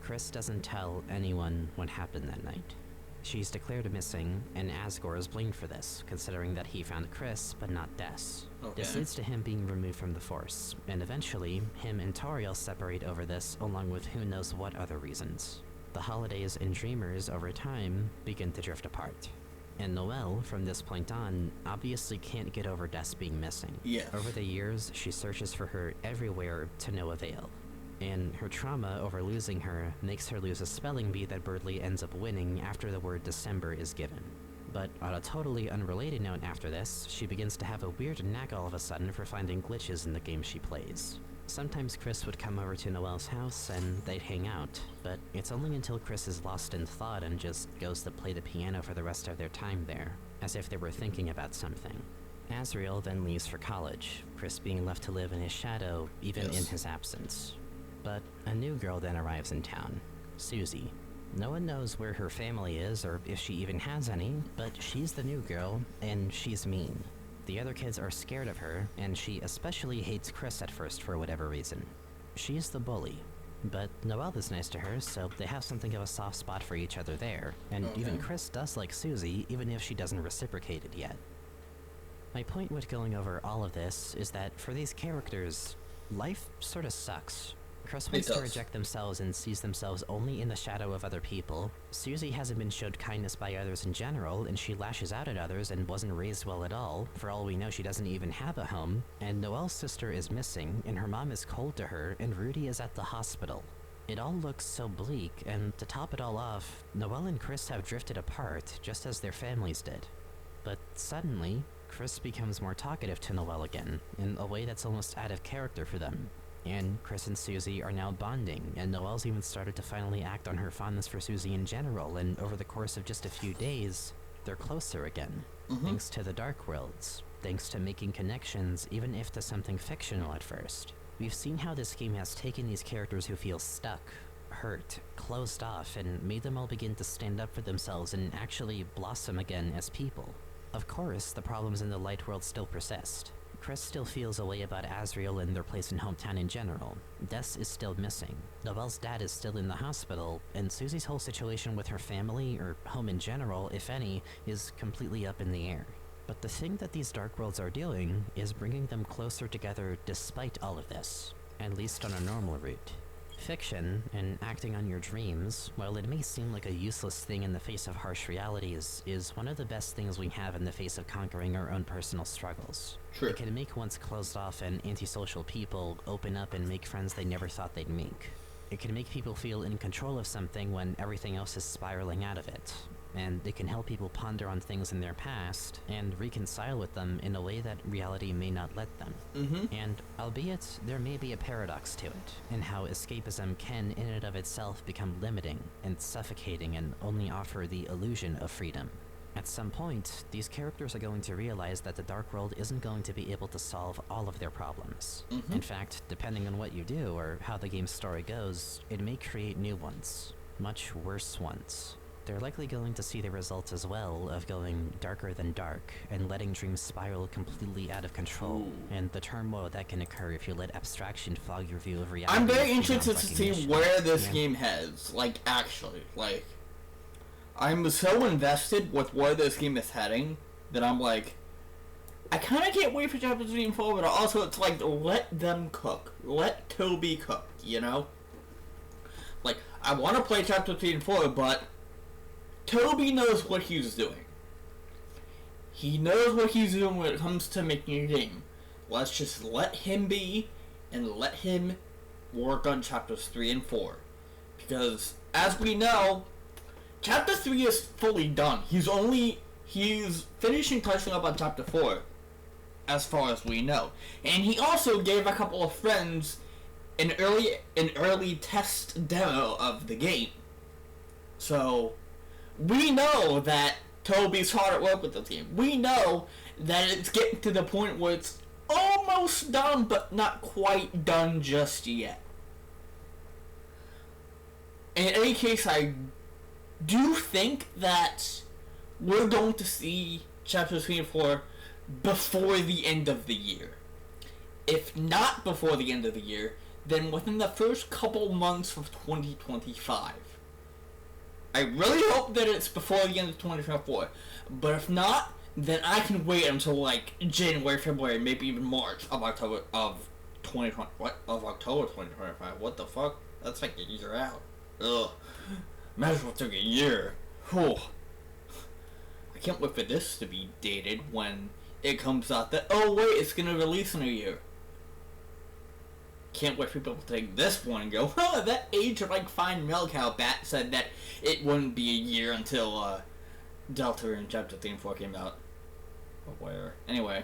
Chris doesn't tell anyone what happened that night. She's declared missing, and Asgore is blamed for this, considering that he found Chris, but not Des. This leads to him being removed from the Force, and eventually, him and Toriel separate over this, along with who knows what other reasons. The Holidays and Dreamers, over time, begin to drift apart. And Noelle, from this point on, obviously can't get over Des being missing. Over the years, she searches for her everywhere to no avail. And her trauma over losing her makes her lose a spelling bee that Birdley ends up winning after the word December is given. But on a totally unrelated note after this, she begins to have a weird knack all of a sudden for finding glitches in the game she plays. Sometimes Chris would come over to Noelle's house and they'd hang out, but it's only until Chris is lost in thought and just goes to play the piano for the rest of their time there, as if they were thinking about something. Azriel then leaves for college, Chris being left to live in his shadow even in his absence. But a new girl then arrives in town, Susie. No one knows where her family is or if she even has any, but she's the new girl, and she's mean. The other kids are scared of her, and she especially hates Chris at first for whatever reason. She's the bully, but Noelle is nice to her, so they have something of a soft spot for each other there, and even Chris does like Susie, even if she doesn't reciprocate it yet. My point with going over all of this is that for these characters, life sort of sucks. Chris wants to reject themselves and sees themselves only in the shadow of other people. Susie hasn't been showed kindness by others in general, and she lashes out at others and wasn't raised well at all. For all we know, she doesn't even have a home. And Noelle's sister is missing, and her mom is cold to her, and Rudy is at the hospital. It all looks so bleak, and to top it all off, Noelle and Chris have drifted apart, just as their families did. But suddenly, Chris becomes more talkative to Noelle again, in a way that's almost out of character for them. And Chris and Susie are now bonding, and Noelle's even started to finally act on her fondness for Susie in general, and over the course of just a few days, they're closer again. Thanks to the Dark Worlds, thanks to making connections, even if to something fictional at first. We've seen how this game has taken these characters who feel stuck, hurt, closed off, and made them all begin to stand up for themselves and actually blossom again as people. Of course, the problems in the Light World still persist. Chris still feels a way about Azrael and their place in hometown in general. Des is still missing. Noelle's dad is still in the hospital, and Susie's whole situation with her family, or home in general, if any, is completely up in the air. But the thing that these Dark Worlds are doing is bringing them closer together despite all of this, at least on a normal route. Fiction, and acting on your dreams, while it may seem like a useless thing in the face of harsh realities, is one of the best things we have in the face of conquering our own personal struggles. True. It can make once closed off and antisocial people open up and make friends they never thought they'd make. It can make people feel in control of something when everything else is spiraling out of it. And it can help people ponder on things in their past and reconcile with them in a way that reality may not let them. And albeit there may be a paradox to it, in how escapism can in and of itself become limiting and suffocating and only offer the illusion of freedom. At some point, these characters are going to realize that the Dark World isn't going to be able to solve all of their problems. In fact, depending on what you do or how the game's story goes, it may create new ones, much worse ones. They're likely going to see the results as well of going darker than dark and letting dreams spiral completely out of control, and the turmoil that can occur if you let abstraction fog your view of reality. I'm very interested to see where this game heads, actually. I'm so invested with where this game is heading that I'm I kind of can't wait for Chapter 3 and 4, but also it's let them cook. Let Toby cook, you know? I want to play Chapter 3 and 4, but Toby knows what he's doing. He knows what he's doing when it comes to making a game. Let's just let him be, and let him work on Chapters 3 and 4. Because, as we know, Chapter 3 is fully done. He's finishing touching up on Chapter 4, as far as we know. And he also gave a couple of friends an early test demo of the game. So we know that Toby's hard at work with this game. We know that it's getting to the point where it's almost done, but not quite done just yet. In any case, I do think that we're going to see Chapter 3 and 4 before the end of the year. If not before the end of the year, then within the first couple months of 2025. I really hope that it's before the end of 2024, but if not, then I can wait until January, February, maybe even March of October of 2020. What? Of October 2025? What the fuck? That's a year out. Ugh. Might as well took a year. Whew. I can't wait for this to be dated when it comes out that, oh wait, it's gonna release in a year. Can't wait for people to take this one and go, huh, that age of fine milk how Bat said that it wouldn't be a year until deltarune Chapter 3 and 4 came out. Or where? Anyway.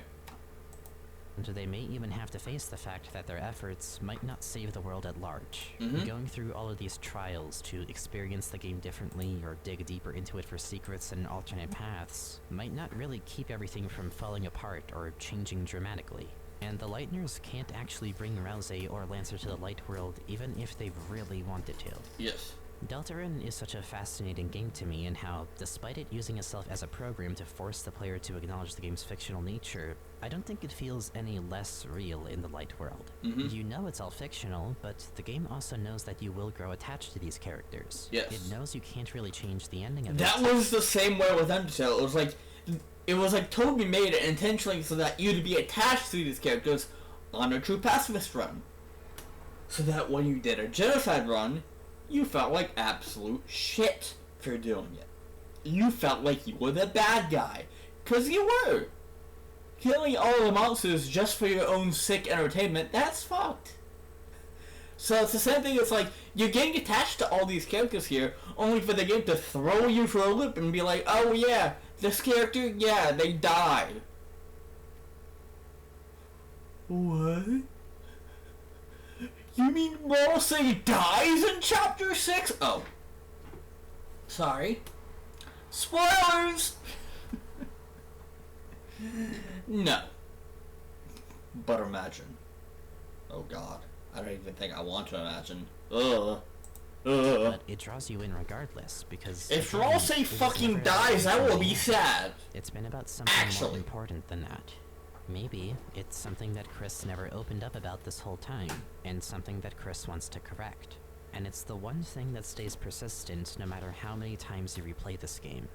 And they may even have to face the fact that their efforts might not save the world at large. Going through all of these trials to experience the game differently or dig deeper into it for secrets and alternate paths might not really keep everything from falling apart or changing dramatically. And the Lightners can't actually bring Rouse or Lancer to the Light World even if they really wanted to. Yes. Deltarune is such a fascinating game to me in how, despite it using itself as a program to force the player to acknowledge the game's fictional nature, I don't think it feels any less real in the Light World. You know it's all fictional, but the game also knows that you will grow attached to these characters. Yes. It knows you can't really change the ending of it. That was the same way with Undertale. It was like Toby made it intentionally so that you'd be attached to these characters on a true pacifist run. so that when you did a genocide run, you felt like absolute shit for doing it. You felt like you were the bad guy, because you were. Killing all the monsters just for your own sick entertainment, that's fucked. So it's the same thing, it's like, you're getting attached to all these characters here, only for the game to throw you for a loop and be like, oh yeah, this character, yeah, they died. What? You mean Morrissey dies in Chapter 6? Oh. Sorry. Spoilers! No. But imagine. Oh god. I don't even think I want to imagine. But it draws you in regardless, because if Morrissey fucking dies, that will be sad. It's been about something more important than that. Maybe it's something that Chris never opened up about this whole time, and something that Chris wants to correct. And it's the one thing that stays persistent no matter how many times you replay this game.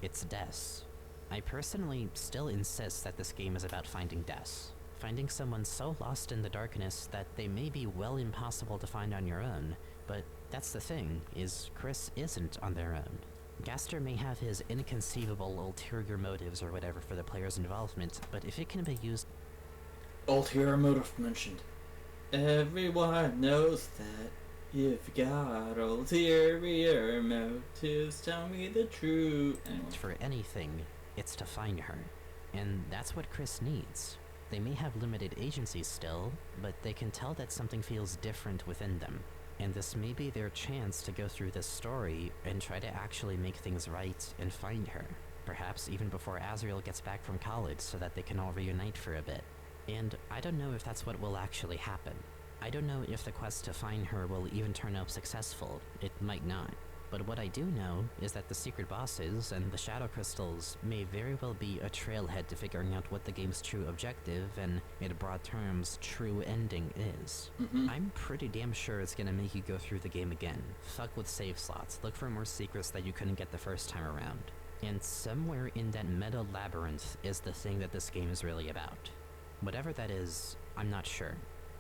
It's Des. I personally still insist that this game is about finding Des. Finding someone so lost in the darkness that they may be well impossible to find on your own, but that's the thing, is Chris isn't on their own. Gaster may have his inconceivable ulterior motives or whatever for the player's involvement, but if it can be used... Ulterior motive mentioned. Everyone knows that. You've got ulterior motives, tell me the truth. Anyway. For anything, it's to find her. And that's what Chris needs. They may have limited agency still, but they can tell that something feels different within them. And this may be their chance to go through this story and try to actually make things right and find her. Perhaps even before Azrael gets back from college so that they can all reunite for a bit. And I don't know if that's what will actually happen. I don't know if the quest to find her will even turn out successful. It might not. But what I do know is that the secret bosses and the shadow crystals may very well be a trailhead to figuring out what the game's true objective and, in broad terms, true ending is. I'm pretty damn sure it's gonna make you go through the game again, fuck with save slots, look for more secrets that you couldn't get the first time around. And somewhere in that meta labyrinth is the thing that this game is really about. Whatever that is, I'm not sure.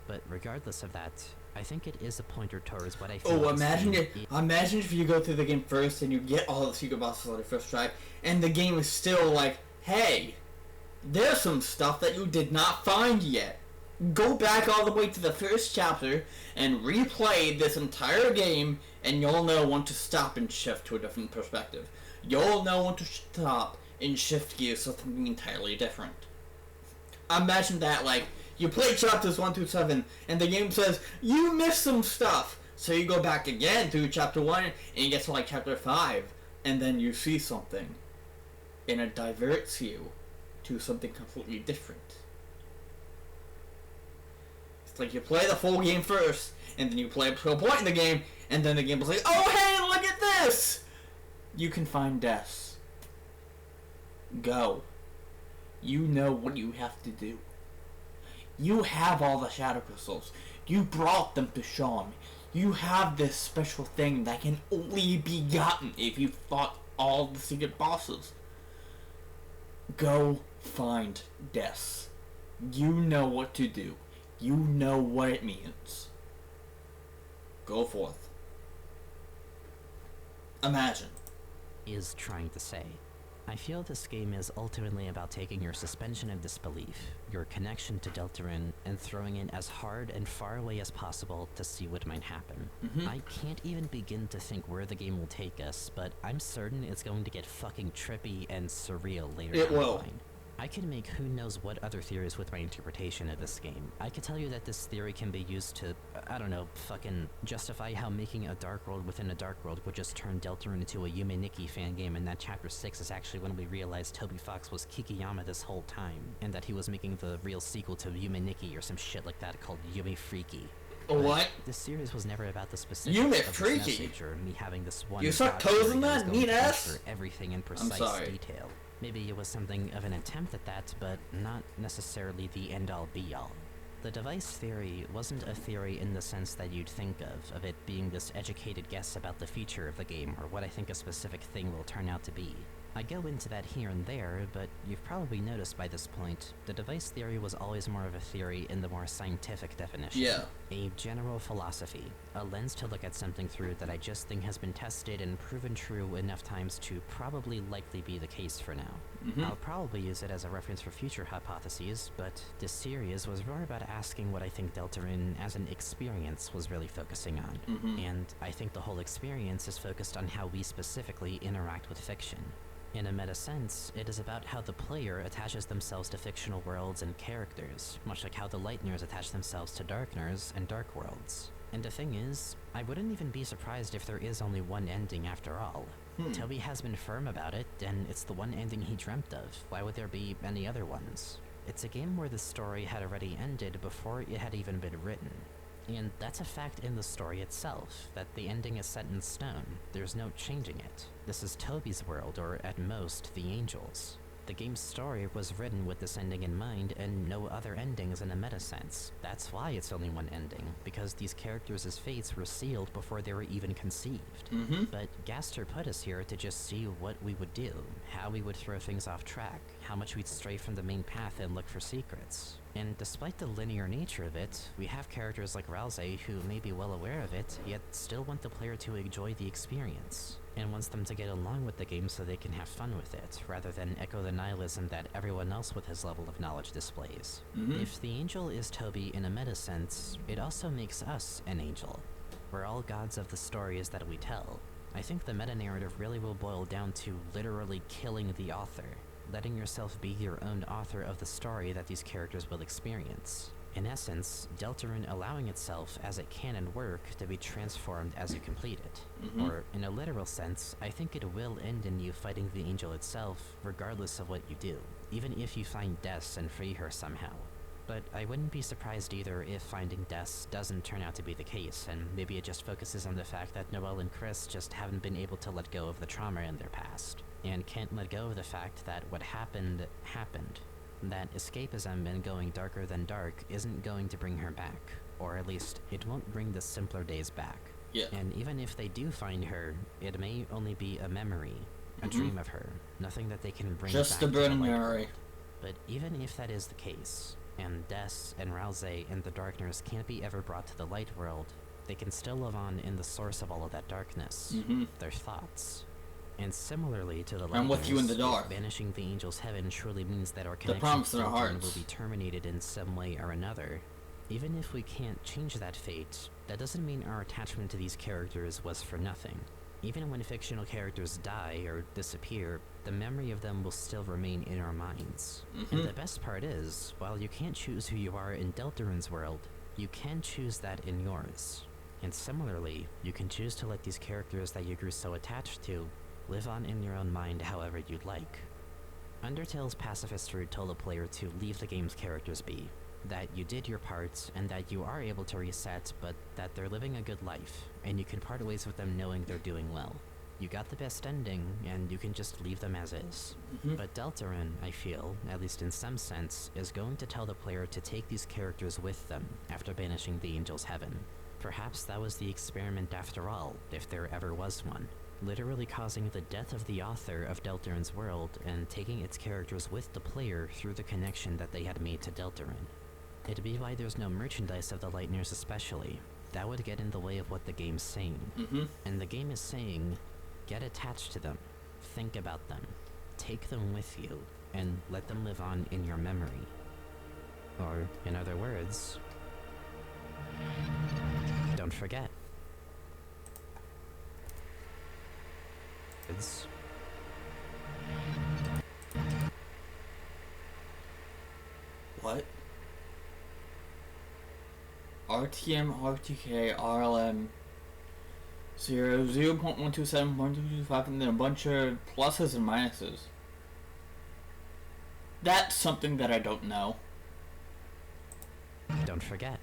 But regardless of that, I think it is a pointer towards what I feel. Oh, imagine if you go through the game first and you get all the secret bosses on the first try, and the game is still like, hey, there's some stuff that you did not find yet. Go back all the way to the first chapter and replay this entire game, and you'll know when to stop and shift to a different perspective. You'll know when to stop and shift gears to something entirely different. Imagine that, like, you play chapters 1 through 7, and the game says, you missed some stuff! So you go back again through chapter 1, and you get to like chapter 5, and then you see something. And it diverts you to something completely different. It's like you play the full game first, and then you play up to a point in the game, and then the game was like, oh hey, look at this! You can find Des. Go. You know what you have to do. You have all the shadow crystals. You brought them to Sean. You have this special thing that can only be gotten if you fought all the secret bosses. Go find Des. You know what to do. You know what it means. Go forth. Imagine. Is trying to say. I feel this game is ultimately about taking your suspension of disbelief, your connection to deltarune, and throwing it as hard and far away as possible to see what might happen. I can't even begin to think where the game will take us, but I'm certain it's going to get fucking trippy and surreal later down the line. I can make who knows what other theories with my interpretation of this game. I could tell you that this theory can be used to, I don't know, fucking justify how making a dark world within a dark world would just turn Deltarune into a Yume Nikki fan game, and that chapter 6 is actually when we realized Toby Fox was Kikiyama this whole time, and that he was making the real sequel to Yume Nikki or some shit like that called Yume Freaky. What? This series was never about the specifics Yume of Freaky? this message or me having this one you suck toes in that, neat ass? For everything in precise detail. Maybe it was something of an attempt at that, but not necessarily the end-all be-all. The device theory wasn't a theory in the sense that you'd think of it being this educated guess about the future of the game or what I think a specific thing will turn out to be. I go into that here and there, but you've probably noticed by this point, the device theory was always more of a theory in the more scientific definition. Yeah. A general philosophy, a lens to look at something through that I just think has been tested and proven true enough times to probably likely be the case for now. I'll probably use it as a reference for future hypotheses, but this series was more about asking what I think Deltarune as an experience was really focusing on. And I think the whole experience is focused on how we specifically interact with fiction. In a meta sense, it is about how the player attaches themselves to fictional worlds and characters, much like how the Lightners attach themselves to Darkners and Dark Worlds. And the thing is, I wouldn't even be surprised if there is only one ending after all. Toby has been firm about it, and it's the one ending he dreamt of. Why would there be any other ones? It's a game where the story had already ended before it had even been written. And that's a fact in the story itself, that the ending is set in stone. There's no changing it. This is Toby's world, or at most, the Angels. The game's story was written with this ending in mind, and no other endings in a meta sense. That's why it's only one ending, because these characters' fates were sealed before they were even conceived. But GASTER put us here to just see what we would do, how we would throw things off track, how much we'd stray from the main path and look for secrets. And despite the linear nature of it, we have characters like Ralsei who may be well aware of it, yet still want the player to enjoy the experience, and wants them to get along with the game so they can have fun with it, rather than echo the nihilism that everyone else with his level of knowledge displays. If the angel is Toby in a meta sense, it also makes us an angel. We're all gods of the stories that we tell. I think the meta-narrative really will boil down to literally killing the author, letting yourself be your own author of the story that these characters will experience. In essence, Deltarune allowing itself, as it can and work, to be transformed as you complete it. Or, in a literal sense, I think it will end in you fighting the angel itself, regardless of what you do, even if you find Des and free her somehow. But I wouldn't be surprised either if finding Des doesn't turn out to be the case, and maybe it just focuses on the fact that Noelle and Chris just haven't been able to let go of the trauma in their past, and can't let go of the fact that what happened, happened. That escapism and going darker than dark isn't going to bring her back, or at least, it won't bring the simpler days back. And even if they do find her, it may only be a memory, a dream of her, nothing that they can bring back. Just a burning memory. But even if that is the case, and Des and Ralsei and the Darkners can't be ever brought to the light world, they can still live on in the source of all of that darkness, their thoughts. And similarly to the Lightners, I'm with you in the dark. Banishing the Angel's Heaven truly means that our connection to Deltarune will be terminated in some way or another. Even if we can't change that fate, that doesn't mean our attachment to these characters was for nothing. Even when fictional characters die or disappear, the memory of them will still remain in our minds. And the best part is, while you can't choose who you are in Deltarune's world, you can choose that in yours. And similarly, you can choose to let these characters that you grew so attached to live on in your own mind however you'd like. Undertale's pacifist route told the player to leave the game's characters be, that you did your part, and that you are able to reset, but that they're living a good life, and you can part ways with them knowing they're doing well. You got the best ending, and you can just leave them as is. But Deltarune, I feel, at least in some sense, is going to tell the player to take these characters with them after banishing the Angel's Heaven. Perhaps that was the experiment after all, if there ever was one. Literally causing the death of the author of Deltarune's world and taking its characters with the player through the connection that they had made to Deltarune. It'd be why there's no merchandise of the Lightners especially. That would get in the way of what the game's saying. And the game is saying, get attached to them, think about them, take them with you, and let them live on in your memory. Or, in other words, don't forget. What? RTM, RTK, RLM 0, 0.127, 1.225, and then a bunch of pluses and minuses. That's something that I don't know. Don't forget.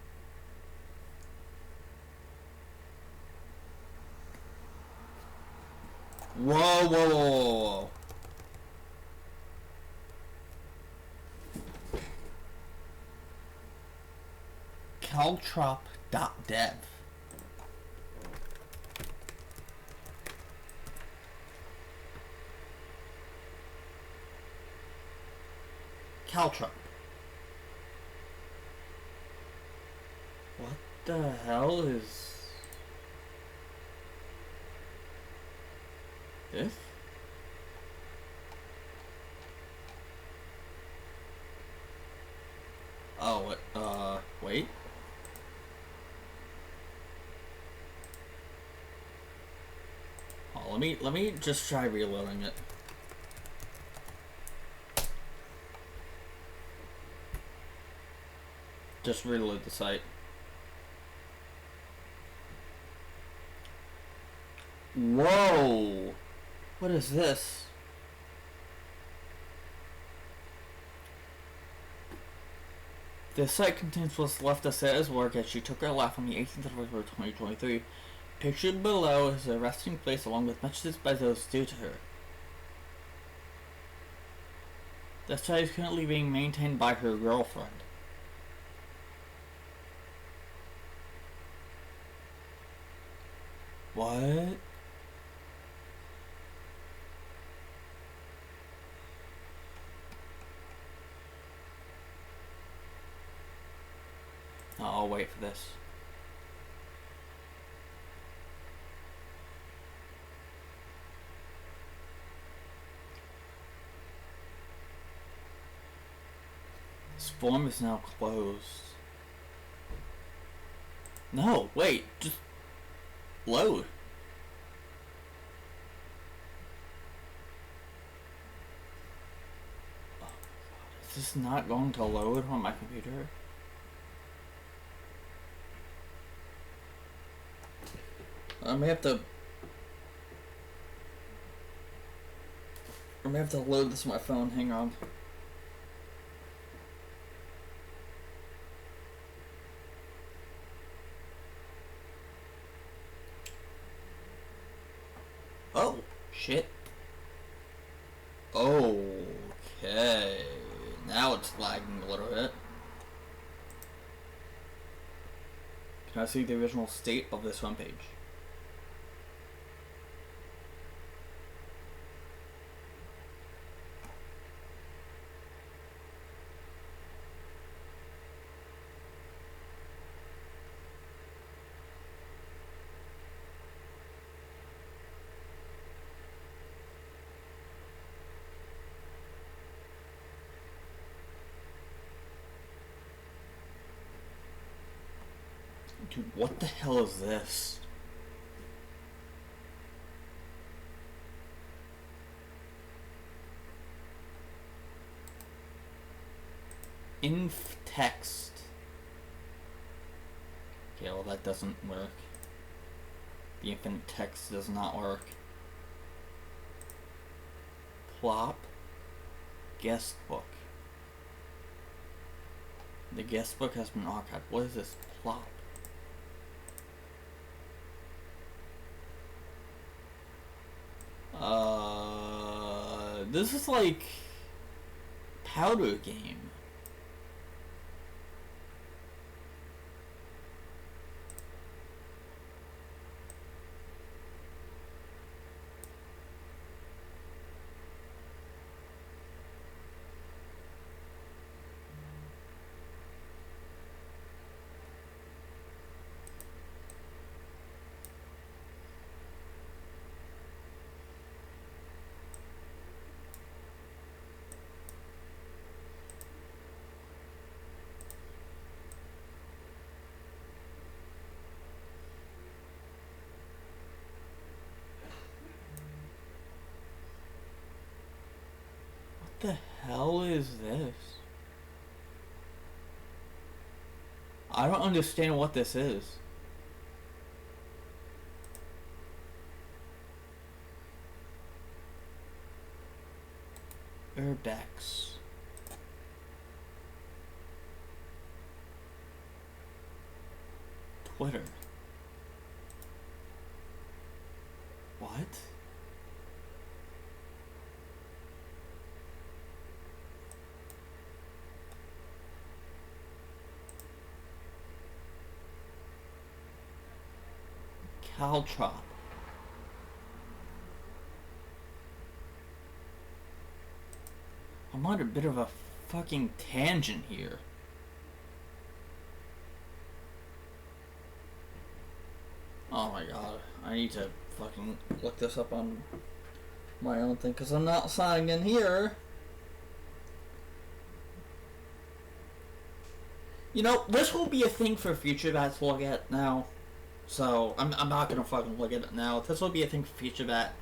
Whoa, whoa, whoa, whoa, whoa. Caltrop.dev. Caltrop. What the hell is this? Oh, wait. Oh, let me just try reloading it. Just reload the site. Whoa! What is this? The site contains what's left of Sarah's work as she took her life on the 18th of February 2023. Pictured below is a resting place along with messages by those dear to her. The site is currently being maintained by her girlfriend. What? No, I'll wait for this. This form is now closed. No, wait, just load. Oh my god, is this not going to load on my computer? I may have to load this on my phone, hang on. Oh, shit. Okay. Now it's lagging a little bit. Can I see the original state of this homepage? Dude, what the hell is this? Inf text. Okay, well that doesn't work. The infinite text does not work. Plop. Guest book. The guest book has been archived. What is this? Plop. This is like powder game. What the hell is this? I don't understand what this is. Urbex. Twitter. What? Caltrop. I'm on a bit of a fucking tangent here. Oh my god, I need to fucking look this up on my own thing, because I'm not signing in here. You know, this will be a thing for future bats to look at now. So, I'm not gonna fucking look at it now. This will be a thing for future bat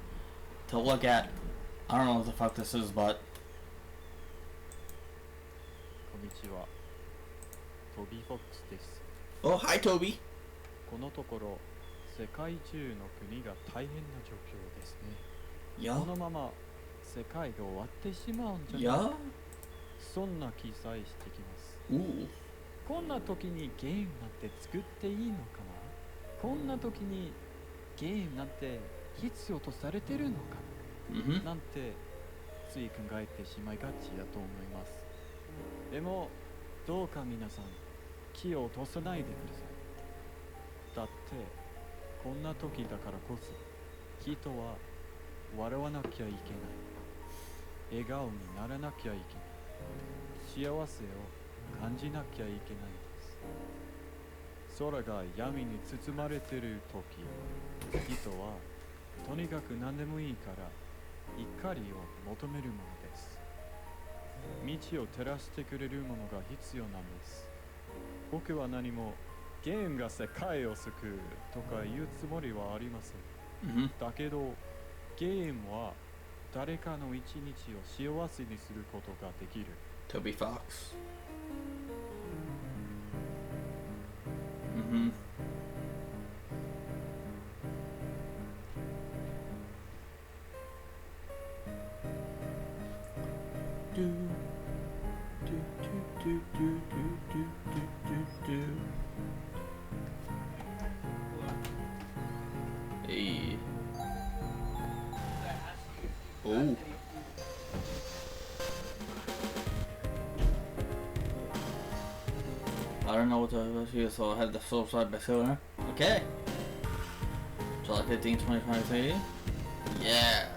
to look at. I don't know what the fuck this is, but... Konnichiwa. Toby Fox です。 Oh, hi Toby. このところ世界中の国が大変な状況ですね。 Yeah. このまま世界が終わってしまうんじゃない Yeah. そんな気さえしてきます。 Ooh. こんな時にゲームなんて作っていいのかな。こんな時にゲームなんて必要とされてるのかな、Mm-hmm. なんてつい考えてしまいがちだと思います。でもどうか皆さん気を落とさないでください。だってこんな時だからこそ人は笑わなきゃいけない。笑顔にならなきゃいけない。幸せを感じなきゃいけないんです。空が闇に包まれてる時、人はとにかく何でもいいから怒りを求めるものです。道を照らしてくれるものが必要なんです。僕は何もゲームが世界を救うとか言うつもりはありません。Mm-hmm. だけどゲームは誰かの一日を幸せにすることができる。 Toby Fox. Mm-hmm. Do, do, do, do, do, do, do, do. Hey. Oh. I don't know what to do, so I had the soul side by cylinder. Okay. July 15, 2023. Yeah.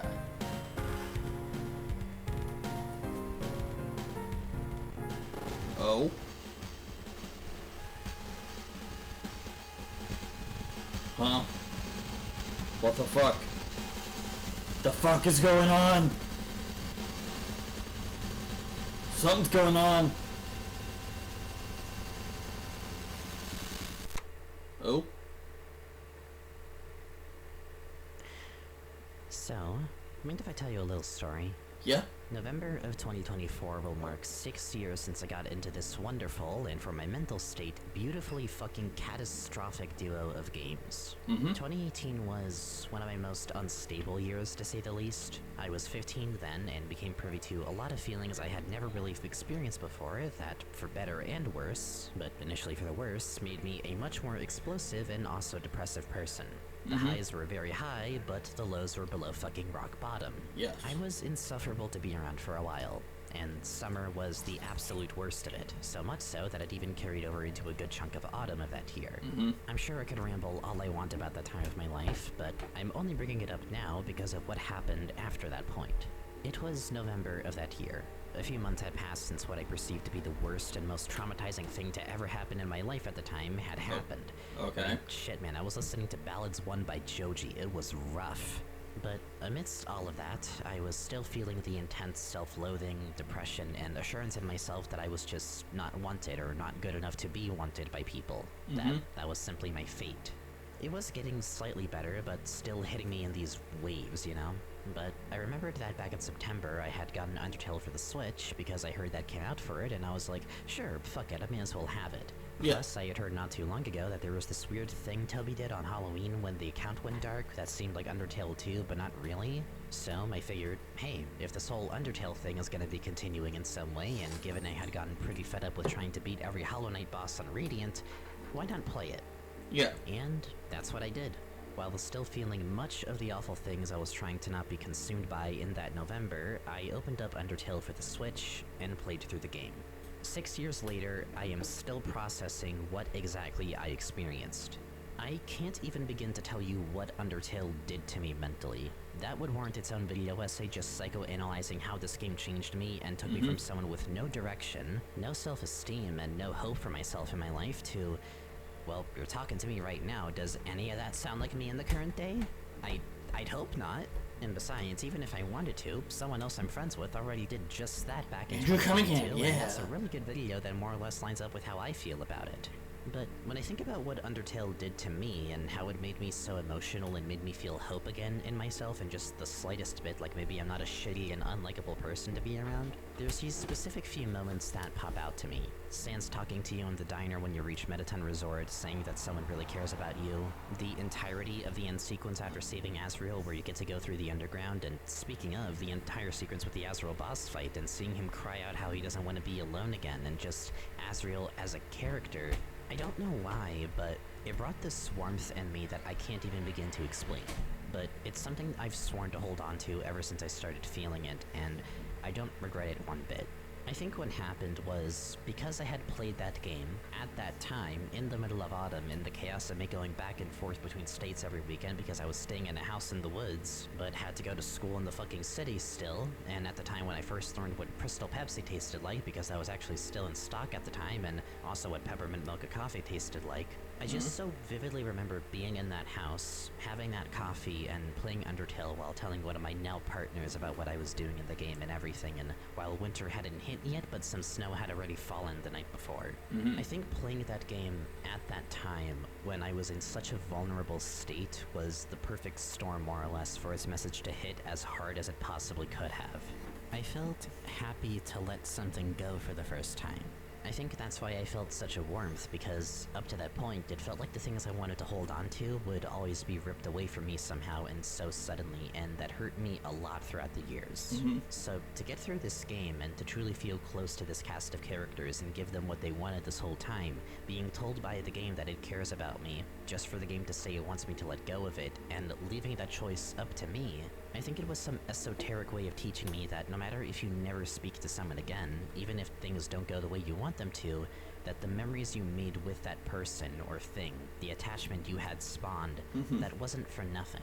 Oh. Huh? What the fuck? The fuck is going on? Something's going on. Oh. So, mind if I tell you a little story? Yeah. November of 2024 will mark 6 years since I got into this wonderful, and for my mental state, beautifully fucking catastrophic duo of games. 2018 was one of my most unstable years, to say the least. I was 15 then, and became privy to a lot of feelings I had never really experienced before that, for better and worse, but initially for the worse, made me a much more explosive and also depressive person. The highs were very high, but the lows were below fucking rock bottom. Yes. I was insufferable to be around for a while, and summer was the absolute worst of it, so much so that it even carried over into a good chunk of autumn of that year. I'm sure I could ramble all I want about that time of my life, but I'm only bringing it up now because of what happened after that point. It was November of that year. A few months had passed since what I perceived to be the worst and most traumatizing thing to ever happen in my life at the time had happened. Okay. And shit, man, I was listening to Ballads 1 by Joji. It was rough. But amidst all of that, I was still feeling the intense self-loathing, depression, and assurance in myself that I was just not wanted or not good enough to be wanted by people. That was simply my fate. It was getting slightly better, but still hitting me in these waves, you know? But I remembered that back in September I had gotten Undertale for the Switch because I heard that came out for it, and I was like, sure, fuck it, I may as well have it. Yeah. Plus, I had heard not too long ago that there was this weird thing Toby did on Halloween when the account went dark that seemed like Undertale 2, but not really. So I figured, hey, if this whole Undertale thing is gonna be continuing in some way, and given I had gotten pretty fed up with trying to beat every Hollow Knight boss on Radiant, why not play it? Yeah. And that's what I did. While still feeling much of the awful things I was trying to not be consumed by in that November, I opened up Undertale for the Switch and played through the game. 6 years later, I am still processing what exactly I experienced. I can't even begin to tell you what Undertale did to me mentally. That would warrant its own video essay just psychoanalyzing how this game changed me and took me from someone with no direction, no self-esteem, and no hope for myself in my life to, well, you're talking to me right now. Does any of that sound like me in the current day? I'd hope not. And besides, even if I wanted to, someone else I'm friends with already did just that back in 2022, and that's a really good video that more or less lines up with how I feel about it. But when I think about what Undertale did to me and how it made me so emotional and made me feel hope again in myself and just the slightest bit like maybe I'm not a shitty and unlikable person to be around, there's these specific few moments that pop out to me. Sans talking to you in the diner when you reach Mettaton Resort, saying that someone really cares about you, the entirety of the end sequence after saving Asriel where you get to go through the underground, and speaking of, the entire sequence with the Asriel boss fight and seeing him cry out how he doesn't want to be alone again, and just Asriel as a character. I don't know why, but it brought this warmth in me that I can't even begin to explain. But it's something I've sworn to hold on to ever since I started feeling it, and I don't regret it one bit. I think what happened was, because I had played that game, at that time, in the middle of autumn, in the chaos of me going back and forth between states every weekend because I was staying in a house in the woods, but had to go to school in the fucking city still, and at the time when I first learned what Crystal Pepsi tasted like, because that was actually still in stock at the time, and also what peppermint mocha coffee tasted like, I just so vividly remember being in that house, having that coffee, and playing Undertale while telling one of my now partners about what I was doing in the game and everything, and while winter hadn't hit yet, but some snow had already fallen the night before. I think playing that game at that time, when I was in such a vulnerable state, was the perfect storm more or less for its message to hit as hard as it possibly could have. I felt happy to let something go for the first time. I think that's why I felt such a warmth, because up to that point, it felt like the things I wanted to hold on to would always be ripped away from me somehow and so suddenly, and that hurt me a lot throughout the years. So to get through this game and to truly feel close to this cast of characters and give them what they wanted this whole time, being told by the game that it cares about me, just for the game to say it wants me to let go of it, and leaving that choice up to me, I think it was some esoteric way of teaching me that no matter if you never speak to someone again, even if things don't go the way you want them to, that the memories you made with that person or thing, the attachment you had spawned, that wasn't for nothing.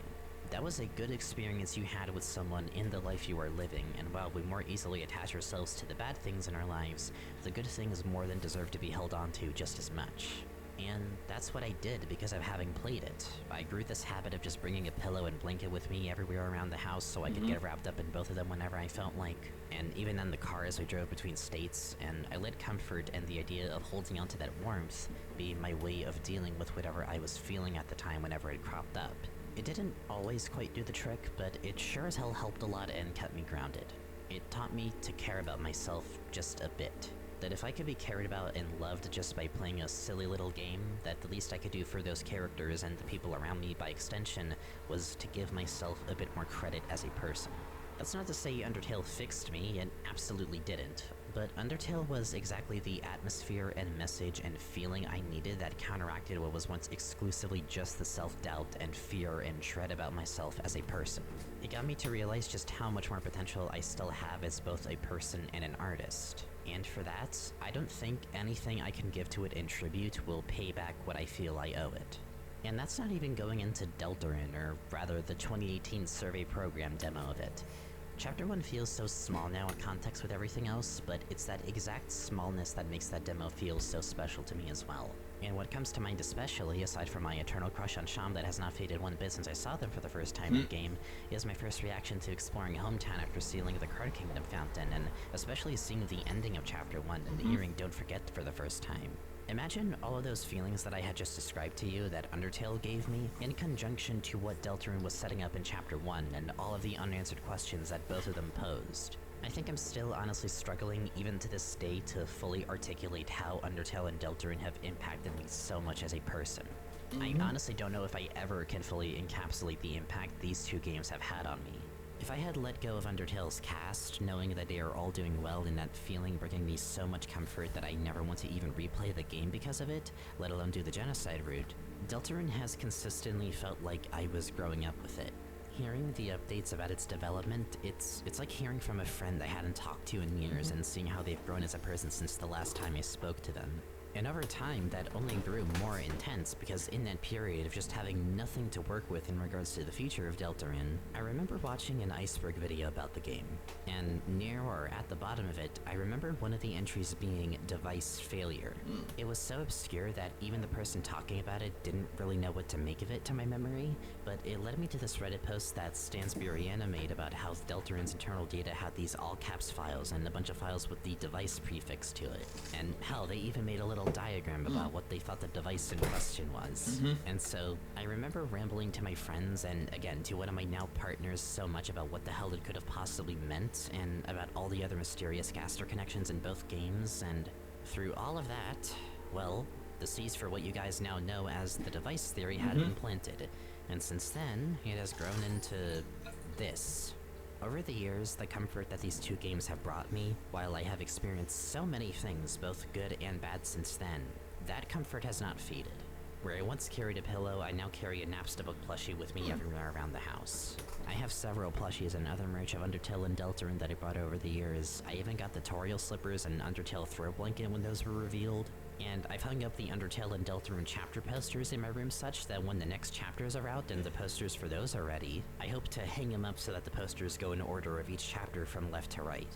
That was a good experience you had with someone in the life you are living, and while we more easily attach ourselves to the bad things in our lives, the good things more than deserve to be held on to just as much. And that's what I did because of having played it. I grew this habit of just bringing a pillow and blanket with me everywhere around the house so I could get wrapped up in both of them whenever I felt like, and even in the car as I drove between states, and I let comfort and the idea of holding onto that warmth be my way of dealing with whatever I was feeling at the time whenever it cropped up. It didn't always quite do the trick, but it sure as hell helped a lot and kept me grounded. It taught me to care about myself just a bit. That if I could be cared about and loved just by playing a silly little game, that the least I could do for those characters and the people around me by extension was to give myself a bit more credit as a person. That's not to say Undertale fixed me, it absolutely didn't, but Undertale was exactly the atmosphere and message and feeling I needed that counteracted what was once exclusively just the self-doubt and fear and dread about myself as a person. It got me to realize just how much more potential I still have as both a person and an artist. And for that, I don't think anything I can give to it in tribute will pay back what I feel I owe it. And that's not even going into deltarune, or rather the 2018 survey program demo of it. Chapter 1 feels so small now in context with everything else, but it's that exact smallness that makes that demo feel so special to me as well. And what comes to mind especially, aside from my eternal crush on Sham that has not faded one bit since I saw them for the first time in the game, is my first reaction to exploring Hometown after sealing the Card Kingdom fountain, and especially seeing the ending of Chapter 1 and hearing Don't Forget for the first time. Imagine all of those feelings that I had just described to you that Undertale gave me, in conjunction to what deltarune was setting up in Chapter 1 and all of the unanswered questions that both of them posed. I think I'm still honestly struggling, even to this day, to fully articulate how Undertale and deltarune have impacted me so much as a person. I honestly don't know if I ever can fully encapsulate the impact these two games have had on me. If I had let go of Undertale's cast, knowing that they are all doing well and that feeling bringing me so much comfort that I never want to even replay the game because of it, let alone do the genocide route, deltarune has consistently felt like I was growing up with it. Hearing the updates about its development, it's like hearing from a friend I hadn't talked to in years and seeing how they've grown as a person since the last time I spoke to them. And over time, that only grew more intense because in that period of just having nothing to work with in regards to the future of Deltarune, I remember watching an iceberg video about the game. And near or at the bottom of it, I remember one of the entries being device failure. It was so obscure that even the person talking about it didn't really know what to make of it to my memory, but it led me to this Reddit post that Stansburiana made about how Deltarune's internal data had these all caps files and a bunch of files with the device prefix to it. And hell, they even made a little diagram about what they thought the device in question was. And so I remember rambling to my friends and again to one of my now partners so much about what the hell it could have possibly meant and about all the other mysterious GASTER connections in both games, and through all of that, well, the seeds for what you guys now know as the device theory had been planted, and since then it has grown into this. Over the years, the comfort that these two games have brought me, while I have experienced so many things, both good and bad since then, that comfort has not faded. Where I once carried a pillow, I now carry a Napstabook plushie with me everywhere around the house. I have several plushies and other merch of Undertale and Deltarune that I bought over the years. I even got the tutorial slippers and Undertale throw blanket when those were revealed. And I've hung up the Undertale and Deltarune chapter posters in my room such that when the next chapters are out and the posters for those are ready, I hope to hang them up so that the posters go in order of each chapter from left to right.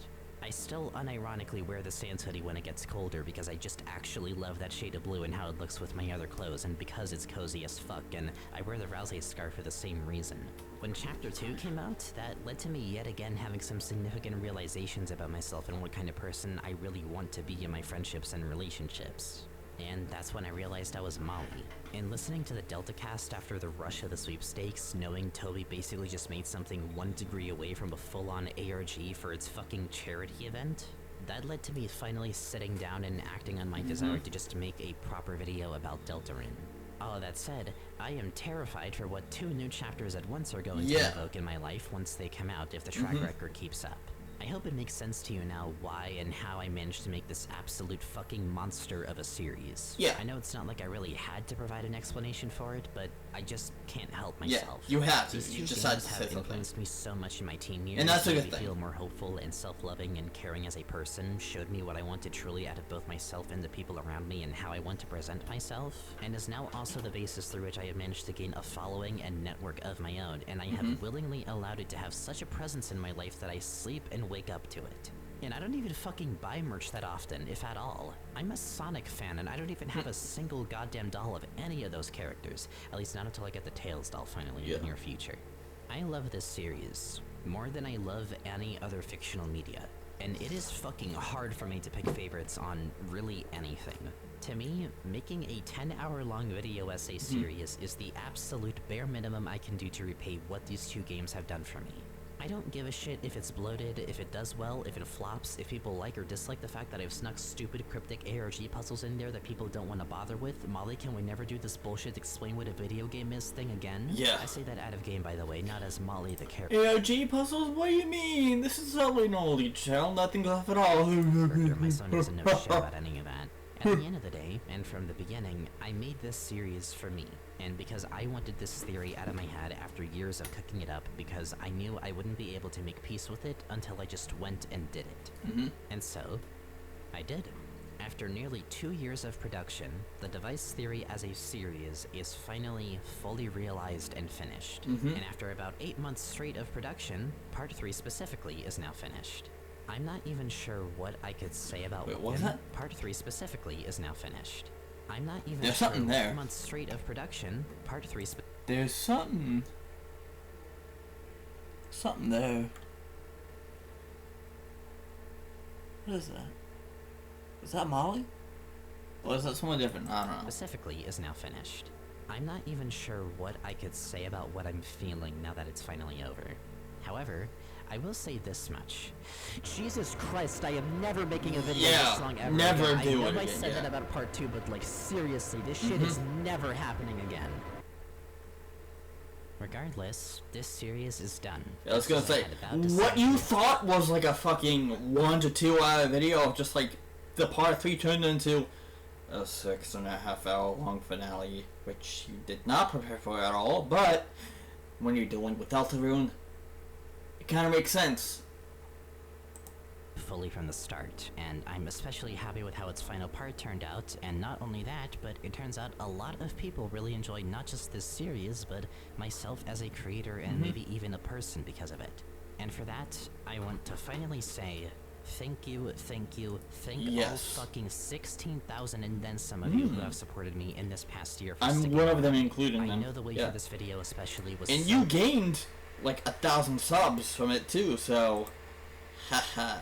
I still unironically wear the Sans hoodie when it gets colder because I just actually love that shade of blue and how it looks with my other clothes, and because it's cozy as fuck, and I wear the Rousey scarf for the same reason. When Chapter 2 came out, that led to me yet again having some significant realizations about myself and what kind of person I really want to be in my friendships and relationships. And that's when I realized I was Molly. And listening to the Delta cast after the rush of the sweepstakes, knowing Toby basically just made something 1 degree away from a full-on ARG for its fucking charity event, that led to me finally sitting down and acting on my desire to just make a proper video about Deltarune. All of that said, I am terrified for what 2 new chapters at once are going to evoke in my life once they come out if the track record keeps up. I hope it makes sense to you now why and how I managed to make this absolute fucking monster of a series. Yeah. I know it's not like I really had to provide an explanation for it, but I just can't help myself. Yeah, you have to. These You two just had games to say have something. influenced me so much in my teen years. And that's a made good me thing. feel more hopeful and self-loving and caring as a person, showed me what I wanted truly out of both myself and the people around me and how I want to present myself, and is now also the basis through which I have managed to gain a following and network of my own, and I have willingly allowed it to have such a presence in my life that I sleep and wake up to it. And I don't even fucking buy merch that often, if at all. I'm a Sonic fan, and I don't even have a single goddamn doll of any of those characters. At least not until I get the Tails doll finally in the near future. I love this series more than I love any other fictional media. And it is fucking hard for me to pick favorites on really anything. To me, making a 10-hour-long video essay series is the absolute bare minimum I can do to repay what these two games have done for me. I don't give a shit if it's bloated, if it does well, if it flops, if people like or dislike the fact that I've snuck stupid cryptic ARG puzzles in there that people don't want to bother with. Molly, can we never do this bullshit explain what a video game is thing again? Yeah. I say that out of game, by the way, not as Molly the character. ARG puzzles? What do you mean? This is totally no child, nothing off at all. My son doesn't know shit about any of that. At the end of the day, and from the beginning, I made this series for me, and because I wanted this theory out of my head after years of cooking it up, because I knew I wouldn't be able to make peace with it until I just went and did it. And so, I did. After nearly 2 years of production, the device theory as a series is finally fully realized and finished. And after about 8 months straight of production, Part 3 specifically is now finished. I'm not even sure what I could say about Part 3 specifically is now finished. I'm not even There's sure something there. what months straight of production, Part 3 There's something there. What is that? Is that Molly? Or is that someone different? I don't know. specifically is now finished. I'm not even sure what I could say about what I'm feeling now that it's finally over. However, I will say this much. Jesus Christ, I am never making a video this long ever never again. do I it know I again, said that about part 2, but like seriously, this shit is never happening again. Regardless, this series is done. Yeah, I was gonna say, about to what say. you thought was like a fucking 1 to 2 hour video of just like the part 3 turned into a 6.5 hour long finale, which you did not prepare for at all, but when you're dealing with Deltarune, it kind of makes sense. fully from the start, and I'm especially happy with how its final part turned out, and not only that, but it turns out a lot of people really enjoy not just this series, but myself as a creator and maybe even a person because of it. And for that, I want to finally say, thank you, all fucking 16,000 and then some of you who have supported me in this past year for I'm one of them, including them. I know the wait for this video especially was and you gained like 1,000 subs from it too, so haha.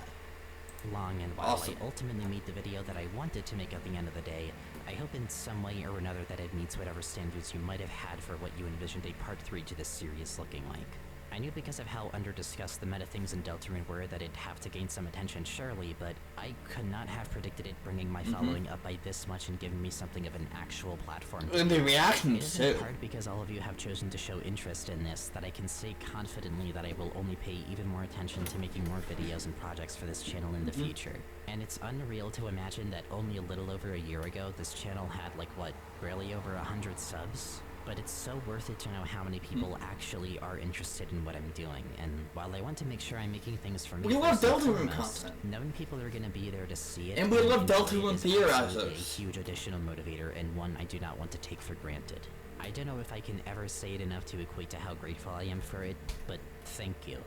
Long, and while I ultimately made the video that I wanted to make at the end of the day, I hope in some way or another that it meets whatever standards you might have had for what you envisioned a part 3 to this series looking like. I knew because of how under-discussed the meta things in Deltarune were that it'd have to gain some attention surely, but I could not have predicted it bringing my following up by this much and giving me something of an actual platform. And the reactions too. It is in part because all of you have chosen to show interest in this that I can say confidently that I will only pay even more attention to making more videos and projects for this channel in the future. And it's unreal to imagine that only a little over a year ago this channel had like what, barely over 100 subs? But it's so worth it to know how many people actually are interested in what I'm doing, and while I want to make sure I'm making things for me, we love Deltarune content. Knowing people are going to be there to see it, and we love Deltarune theorizers, is a huge additional motivator and one I do not want to take for granted. I don't know if I can ever say it enough to equate to how grateful I am for it, but thank you.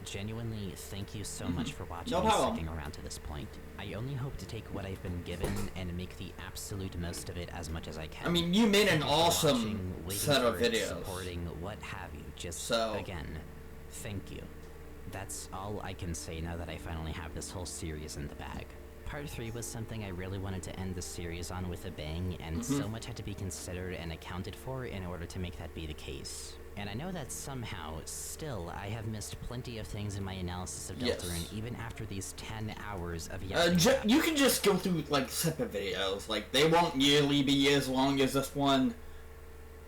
Genuinely, thank you so much for watching and sticking around to this point. I only hope to take what I've been given and make the absolute most of it as much as I can. I mean, you made an awesome set of videos. Supporting, what have you. Just, again, thank you. That's all I can say now that I finally have this whole series in the bag. Part 3 was something I really wanted to end the series on with a bang, and so much had to be considered and accounted for in order to make that be the case. And I know that somehow, still, I have missed plenty of things in my analysis of Deltarune, even after these 10 hours of you can just go through, like, separate videos. Like, they won't nearly be as long as this one.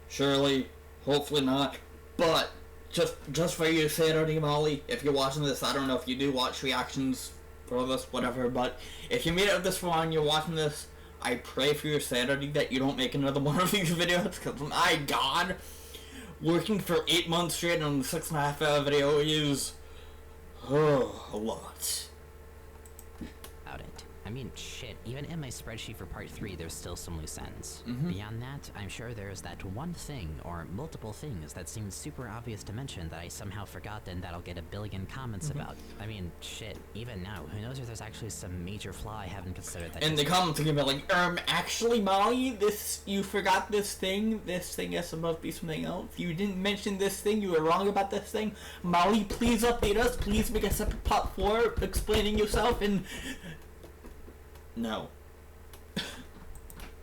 Surely. Hopefully not. But, just for your sanity, Molly, if you're watching this, I don't know if you do watch reactions for this, whatever, but if you made it this far and you're watching this, I pray for your sanity that you don't make another one of these videos, because, my god, working for 8 months straight on the 6.5 hour video is a lot. About it. I mean, shit, even in my spreadsheet for part 3, there's still some loose ends. Beyond that, I'm sure there's that one thing, or multiple things, that seems super obvious to mention that I somehow forgot and that I'll get a billion comments about. I mean, shit, even now, who knows if there's actually some major flaw I haven't considered that— And the comments are gonna be like, actually, Molly, you forgot this thing is supposed to be something else, you didn't mention this thing, you were wrong about this thing, Molly, please update us, please make a separate part 4 explaining yourself, and no.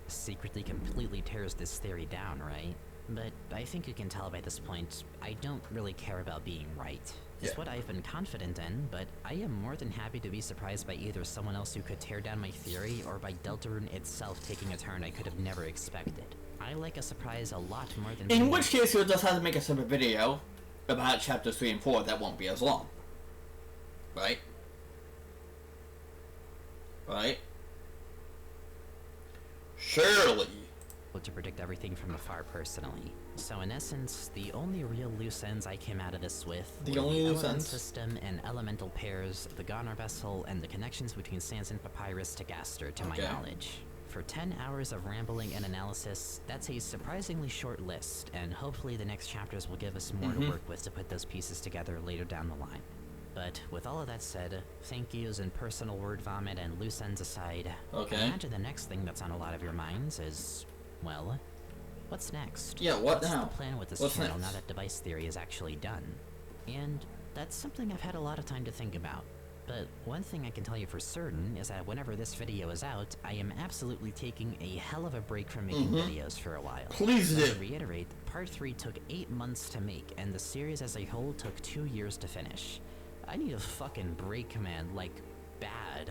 Secretly completely tears this theory down, right? But I think you can tell by this point, I don't really care about being right. It's what I've been confident in, but I am more than happy to be surprised by either someone else who could tear down my theory, or by Deltarune itself taking a turn I could have never expected. I like a surprise a lot more than— In which case, you'll just have to make a separate video about chapters 3 and 4 that won't be as long. Right? Right? Surely. To predict everything from afar personally. So in essence, the only real loose ends I came out of this with were the element system and elemental pairs, the Gonar vessel, and the connections between Sans and Papyrus to Gaster, to my knowledge. For 10 hours of rambling and analysis, that's a surprisingly short list, and hopefully the next chapters will give us more to work with to put those pieces together later down the line. But with all of that said, thank yous and personal word vomit and loose ends aside, I imagine the next thing that's on a lot of your minds is, well, what's next? Yeah, what's the plan with this channel now that device theory is actually done? And that's something I've had a lot of time to think about. But one thing I can tell you for certain is that whenever this video is out, I am absolutely taking a hell of a break from making videos for a while. Please do. To reiterate, part 3 took 8 months to make, and the series as a whole took 2 years to finish. I need a fucking break, man, like, bad.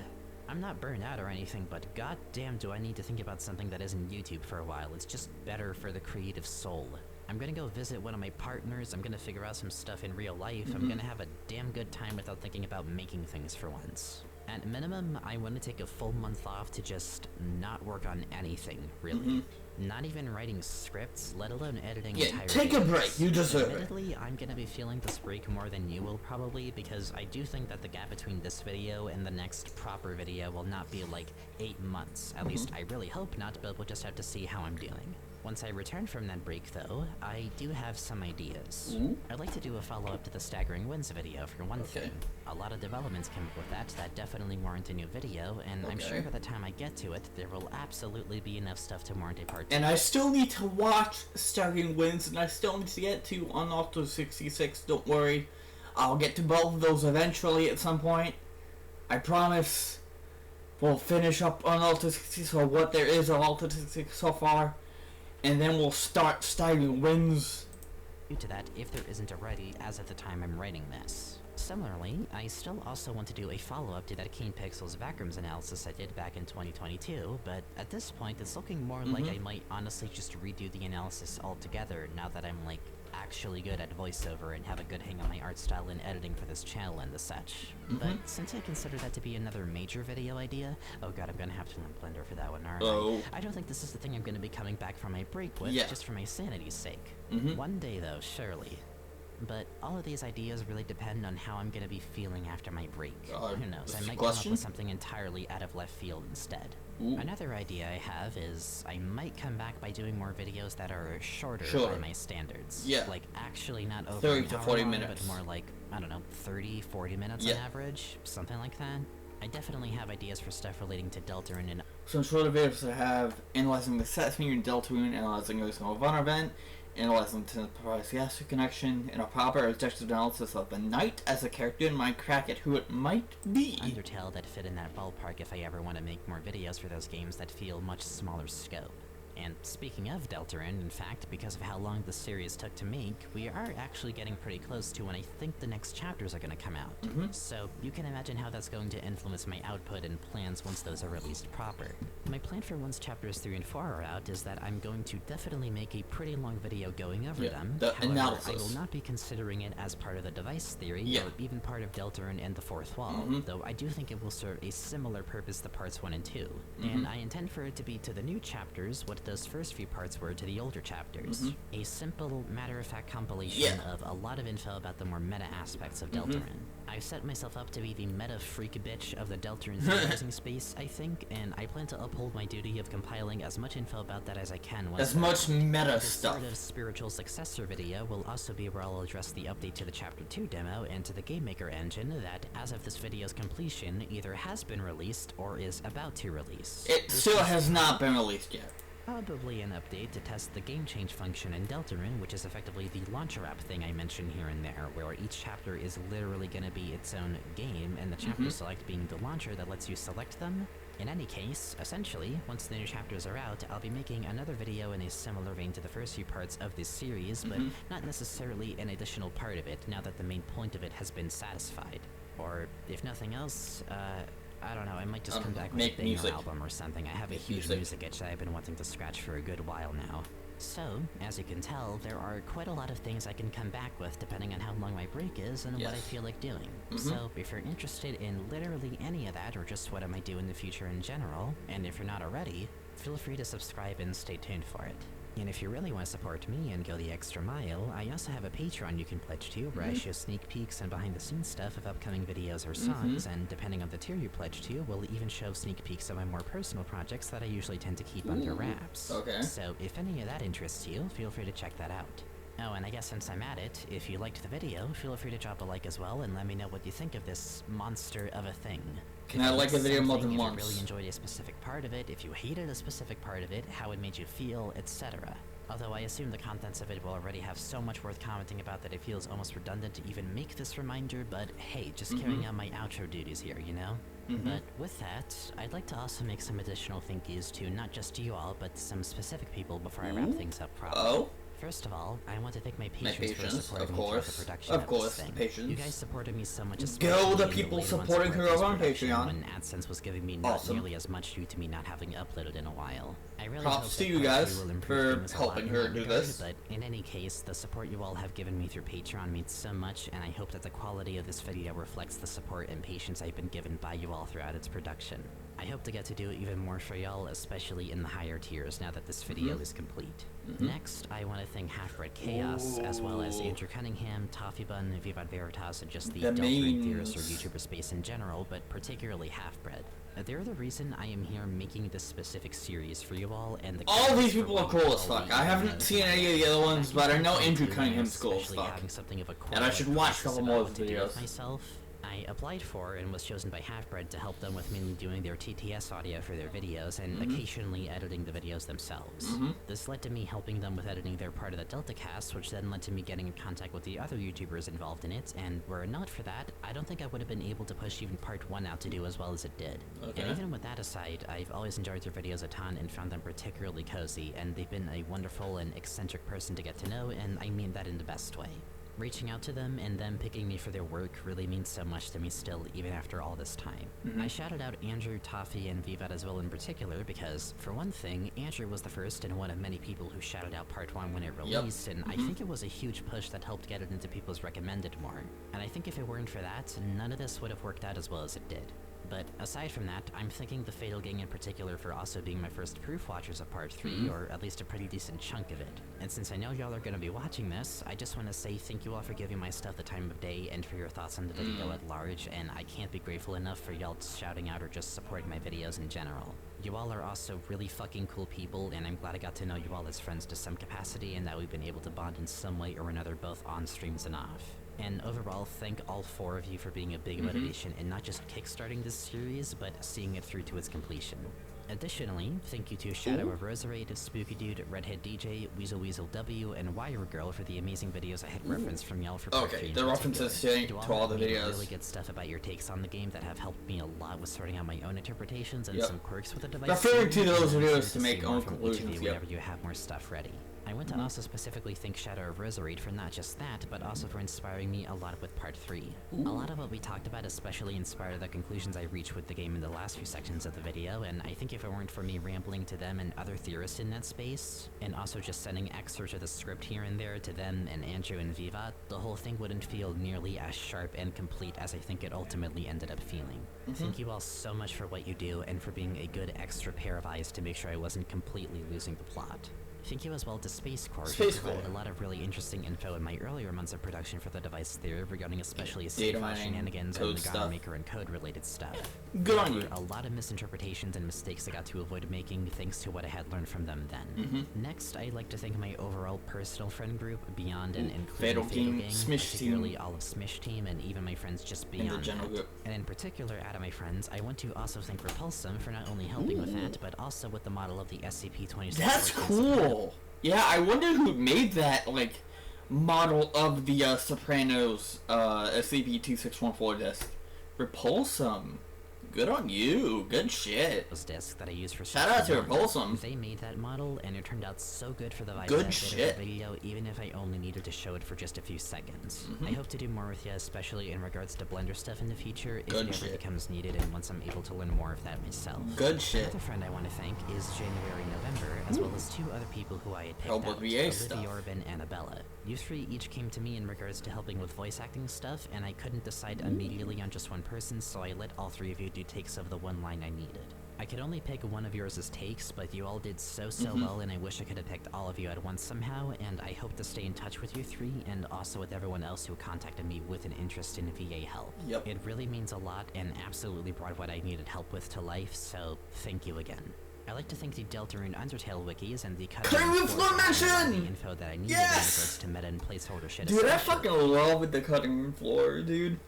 I'm not burned out or anything, but goddamn do I need to think about something that isn't YouTube for a while. It's just better for the creative soul. I'm gonna go visit one of my partners, I'm gonna figure out some stuff in real life, I'm gonna have a damn good time without thinking about making things for once. At minimum, I want to take a full month off to just not work on anything, really. Not even writing scripts, let alone editing entire take a break. You deserve it. Admittedly, I'm gonna be feeling this break more than you will probably, because I do think that the gap between this video and the next proper video will not be like 8 months. At least I really hope not, but we'll just have to see how I'm doing. Once I return from that break, though, I do have some ideas. I'd like to do a follow-up to the Staggering Winds video, for one thing. A lot of developments came up with that definitely warrant a new video, and I'm sure by the time I get to it, there will absolutely be enough stuff to warrant a part 2. And I still need to watch Staggering Winds, and I still need to get to Unaltered 66, don't worry. I'll get to both of those eventually at some point. I promise. We'll finish up Unaltered 66, or what there is of Unaltered 66 so far. And then we'll start Staggering Winds. Due to that, if there isn't already, as of the time I'm writing this. Similarly, I still also want to do a follow-up to that Keen Pixels Backrooms analysis I did back in 2022, but at this point it's looking more like I might honestly just redo the analysis altogether now that I'm like actually good at voiceover and have a good hang on my art style and editing for this channel and the such. But since I consider that to be another major video idea, oh god, I'm gonna have to learn Blender for that one, aren't I? I don't think this is the thing I'm gonna be coming back from my break with, just for my sanity's sake. One day though, surely. But all of these ideas really depend on how I'm gonna be feeling after my break. Who knows, I might come up with something entirely out of left field instead. Another idea I have is I might come back by doing more videos that are shorter by my standards. Like actually not over 30 to 40 minutes. But more like, I don't know, 30, 40 minutes on average, something like that. I definitely have ideas for stuff relating to deltarune and some shorter videos I have analyzing the set menu in deltarune, analyzing a single Vulner event, analyzing the GASTER connection, and a proper objective analysis of the Knight as a character and my crack at who it might be. Undertale that fit in that ballpark if I ever want to make more videos for those games that feel much smaller scope. And speaking of deltarune, in fact, because of how long the series took to make, we are actually getting pretty close to when I think the next chapters are going to come out. So you can imagine how that's going to influence my output and plans once those are released proper. My plan for once chapters 3 and 4 are out is that I'm going to definitely make a pretty long video going over them. However, analysis. I will not be considering it as part of the device theory or even part of deltarune and the fourth wall, though I do think it will serve a similar purpose to parts 1 and 2. And I intend for it to be to the new chapters what those first few parts were to the older chapters. A simple, matter-of-fact compilation of a lot of info about the more meta aspects of deltarune. I've set myself up to be the meta freak bitch of the deltarune theorizing space, I think, and I plan to uphold my duty of compiling as much info about that as I can. As much meta the stuff. sort of spiritual successor video will also be where I'll address the update to the Chapter 2 demo and to the GameMaker engine that, as of this video's completion, either has been released or is about to release. It still has not been released yet. Probably an update to test the game change function in deltarune, which is effectively the launcher app thing I mentioned here and there, where each chapter is literally going to be its own game, and the chapter select being the launcher that lets you select them. In any case, essentially, once the new chapters are out, I'll be making another video in a similar vein to the first few parts of this series, but not necessarily an additional part of it, now that the main point of it has been satisfied. Or, if nothing else, I don't know, I might just come back with a banger album or something. I have a huge music itch that I've been wanting to scratch for a good while now. So, as you can tell, there are quite a lot of things I can come back with depending on how long my break is and what I feel like doing. So, if you're interested in literally any of that or just what I might do in the future in general, and if you're not already, feel free to subscribe and stay tuned for it. And if you really want to support me and go the extra mile, I also have a Patreon you can pledge to, where I show sneak peeks and behind-the-scenes stuff of upcoming videos or songs, and depending on the tier you pledge to, we'll even show sneak peeks of my more personal projects that I usually tend to keep under wraps. So if any of that interests you, feel free to check that out. Oh, and I guess since I'm at it, if you liked the video, feel free to drop a like as well and let me know what you think of this monster of a thing. Can I like a video more than once? If you really enjoyed a specific part of it, if you hated a specific part of it, how it made you feel, etc. Although I assume the contents of it will already have so much worth commenting about that it feels almost redundant to even make this reminder, but hey, just carrying out my outro duties here, you know? But with that, I'd like to also make some additional thank yous to not just you all, but some specific people before I wrap things up properly. First of all, I want to thank my patrons for supporting of me course, throughout the production of of course, this thing. patrons. You guys supported me so much, Go the especially people in the later supporting months her of on production Patreon. when AdSense was giving me not Awesome. nearly as much due to me not having uploaded in a while. I really Props hope to that you Part 3 guys will improve for things a lot helping in her that do regard, this. But in any case, the support you all have given me through Patreon means so much, and I hope that the quality of this video reflects the support and patience I've been given by you all throughout its production. I hope to get to do even more for y'all, especially in the higher tiers now that this video is complete. Next, I want to thank Halfbread Chaos, as well as Andrew Cunningham, Toffee Bun, Vivad Veritas, and just the deltarune theorist or YouTuber space in general, but particularly Halfbread. They're the reason I am here making this specific series for you all, and all these people are cool as fuck. I haven't seen any of the other ones, but I know Andrew Cunningham's cool as fuck. And I should watch a couple more of his videos. Myself, I applied for and was chosen by Halfbread to help them with mainly doing their TTS audio for their videos and occasionally editing the videos themselves. This led to me helping them with editing their part of the Delta cast, which then led to me getting in contact with the other YouTubers involved in it, and were it not for that, I don't think I would have been able to push even part 1 out to do as well as it did. And even with that aside, I've always enjoyed their videos a ton and found them particularly cozy, and they've been a wonderful and eccentric person to get to know, and I mean that in the best way. Reaching out to them and them picking me for their work really means so much to me still, even after all this time. I shouted out Andrew, Toffee, and Vivad as well in particular because, for one thing, Andrew was the first and one of many people who shouted out Part 1 when it released, and I think it was a huge push that helped get it into people's recommended more. And I think if it weren't for that, none of this would have worked out as well as it did. But aside from that, I'm thanking the Fatal Gang in particular for also being my first proof watchers of Part 3, or at least a pretty decent chunk of it. And since I know y'all are gonna be watching this, I just want to say thank you all for giving my stuff the time of day and for your thoughts on the video at large, and I can't be grateful enough for y'all shouting out or just supporting my videos in general. You all are also really fucking cool people, and I'm glad I got to know you all as friends to some capacity and that we've been able to bond in some way or another both on streams and off. And overall, thank all 4 of you for being a big motivation in not just kickstarting this series, but seeing it through to its completion. Additionally, thank you to Shadow of Roserade, Spooky Dude, Redhead DJ, Weasel Weasel W, and Wire Girl for the amazing videos I had referenced from y'all for Part 3 in the references to all the videos. Really good stuff about your takes on the game that have helped me a lot with sorting out my own interpretations and some quirks with the device. Referring to those videos to make own conclusions, whenever you have more stuff ready. I want to also specifically thank Shadow of Roserade for not just that, but also for inspiring me a lot with Part 3. A lot of what we talked about especially inspired the conclusions I reached with the game in the last few sections of the video, and I think if it weren't for me rambling to them and other theorists in that space, and also just sending excerpts of the script here and there to them and Andrew and Viva, the whole thing wouldn't feel nearly as sharp and complete as I think it ultimately ended up feeling. Thank you all so much for what you do, and for being a good extra pair of eyes to make sure I wasn't completely losing the plot. Thank you as well to Space Corps, who provided a lot of really interesting info in my earlier months of production for the device theory regarding especially CFL shenanigans and the God Maker and code related stuff. Good on you. A lot of misinterpretations and mistakes I got to avoid making thanks to what I had learned from them then. Next, I'd like to thank my overall personal friend group, beyond and including Fatal Gang, particularly all of Smish Team, and even my friends just beyond that. And in particular, out of my friends, I want to also thank Repulsum for not only helping with that, but also with the model of the SCP-26. That's cool! Yeah, I wonder who made that, like, model of the Sopranos SCP-2614 disc. Repulsum. Good on you. Good shit. Those discs that I use for shout out to Repulsum. They made that model, and it turned out so good for the vibe good that shit. Of the video, even if I only needed to show it for just a few seconds. I hope to do more with you, especially in regards to Blender stuff in the future, if it ever becomes needed, and once I'm able to learn more of that myself. Good shit. Another friend I want to thank is January November, as well as 2 other people who I had picked out, Olivia Orban and Abella. You 3 each came to me in regards to helping with voice acting stuff, and I couldn't decide immediately on just one person, so I let all 3 of you do takes of the one line I needed. I could only pick one of yours as takes, but you all did so well, and I wish I could have picked all of you at once somehow, and I hope to stay in touch with you 3, and also with everyone else who contacted me with an interest in VA help. It really means a lot, and absolutely brought what I needed help with to life, so thank you again. I'd like to thank the Deltarune Undertale wikis and the cutting room floor mention! The info that I needed in regards to meta and placeholder shit. Dude, I fucking love the cutting room floor, dude.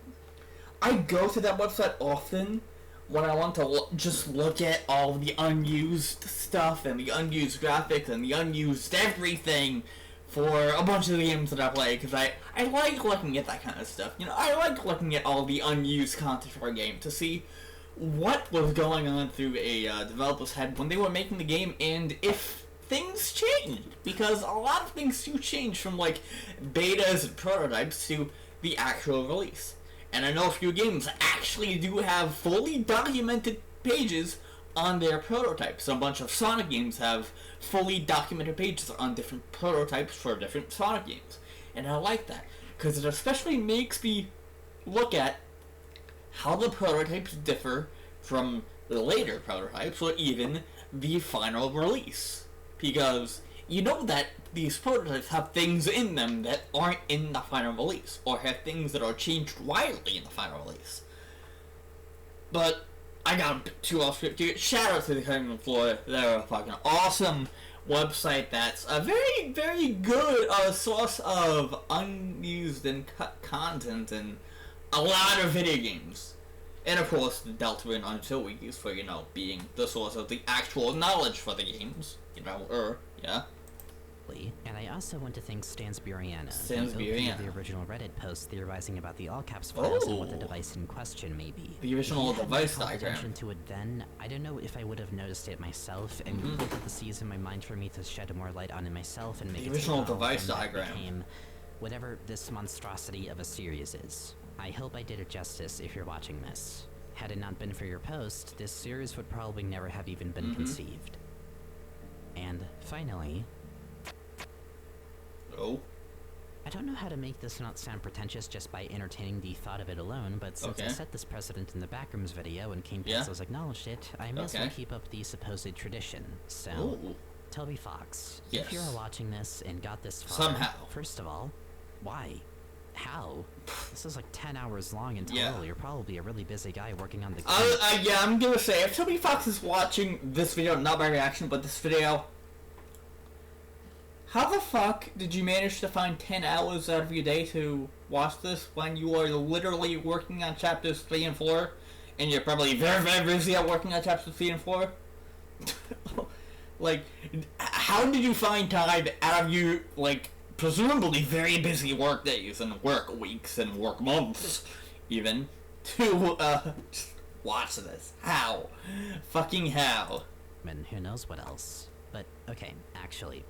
I go to that website often when I want to just look at all the unused stuff and the unused graphics and the unused everything for a bunch of the games that I play, because I like looking at that kind of stuff. You know, I like looking at all the unused content for a game to see what was going on through a developer's head when they were making the game, and if things changed. Because a lot of things do change from, like, betas and prototypes to the actual release. And I know a few games actually do have fully documented pages on their prototypes. A bunch of Sonic games have fully documented pages on different prototypes for different Sonic games. And I like that, because it especially makes me look at how the prototypes differ from the later prototypes, or even the final release. Because you know that these prototypes have things in them that aren't in the final release, or have things that are changed wildly in the final release. But I got a bit too off script here. Shout out to the Cutting Room Floor. They're a fucking awesome website that's a very, very good source of unused and cut content and a lot of video games. And of course, the deltarune Undertale we use for, being the source of the actual knowledge for the games. Yeah. And I also want to thank Stansburiana, The original Reddit post theorizing about the all-caps files and what the device in question may be. The original device diagram. Attention to it then, I don't know if I would have noticed it myself, and you planted the seeds in my mind for me to shed more light on it myself and make the original device diagram became whatever this monstrosity of a series is. I hope I did it justice if you're watching this. Had it not been for your post, this series would probably never have even been conceived. And finally... I don't know how to make this not sound pretentious just by entertaining the thought of it alone, but since I set this precedent in the Backrooms video and King Pencils acknowledged it, I may as well keep up the supposed tradition. So, Toby Fox, if you're watching this and got this far, somehow, first of all, why? How? This is like 10 hours long in total. You're probably a really busy guy working on the game. Yeah, I'm gonna say, if Toby Fox is watching this video, not my reaction, but this video, how the fuck did you manage to find 10 hours out of your day to watch this when you are literally working on chapters 3 and 4? And you're probably very, very busy at working on chapters 3 and 4? Like, how did you find time out of your, like, presumably very busy work days and work weeks and work months, even, to, just watch this? How? Fucking how? And who knows what else. But, okay, actually...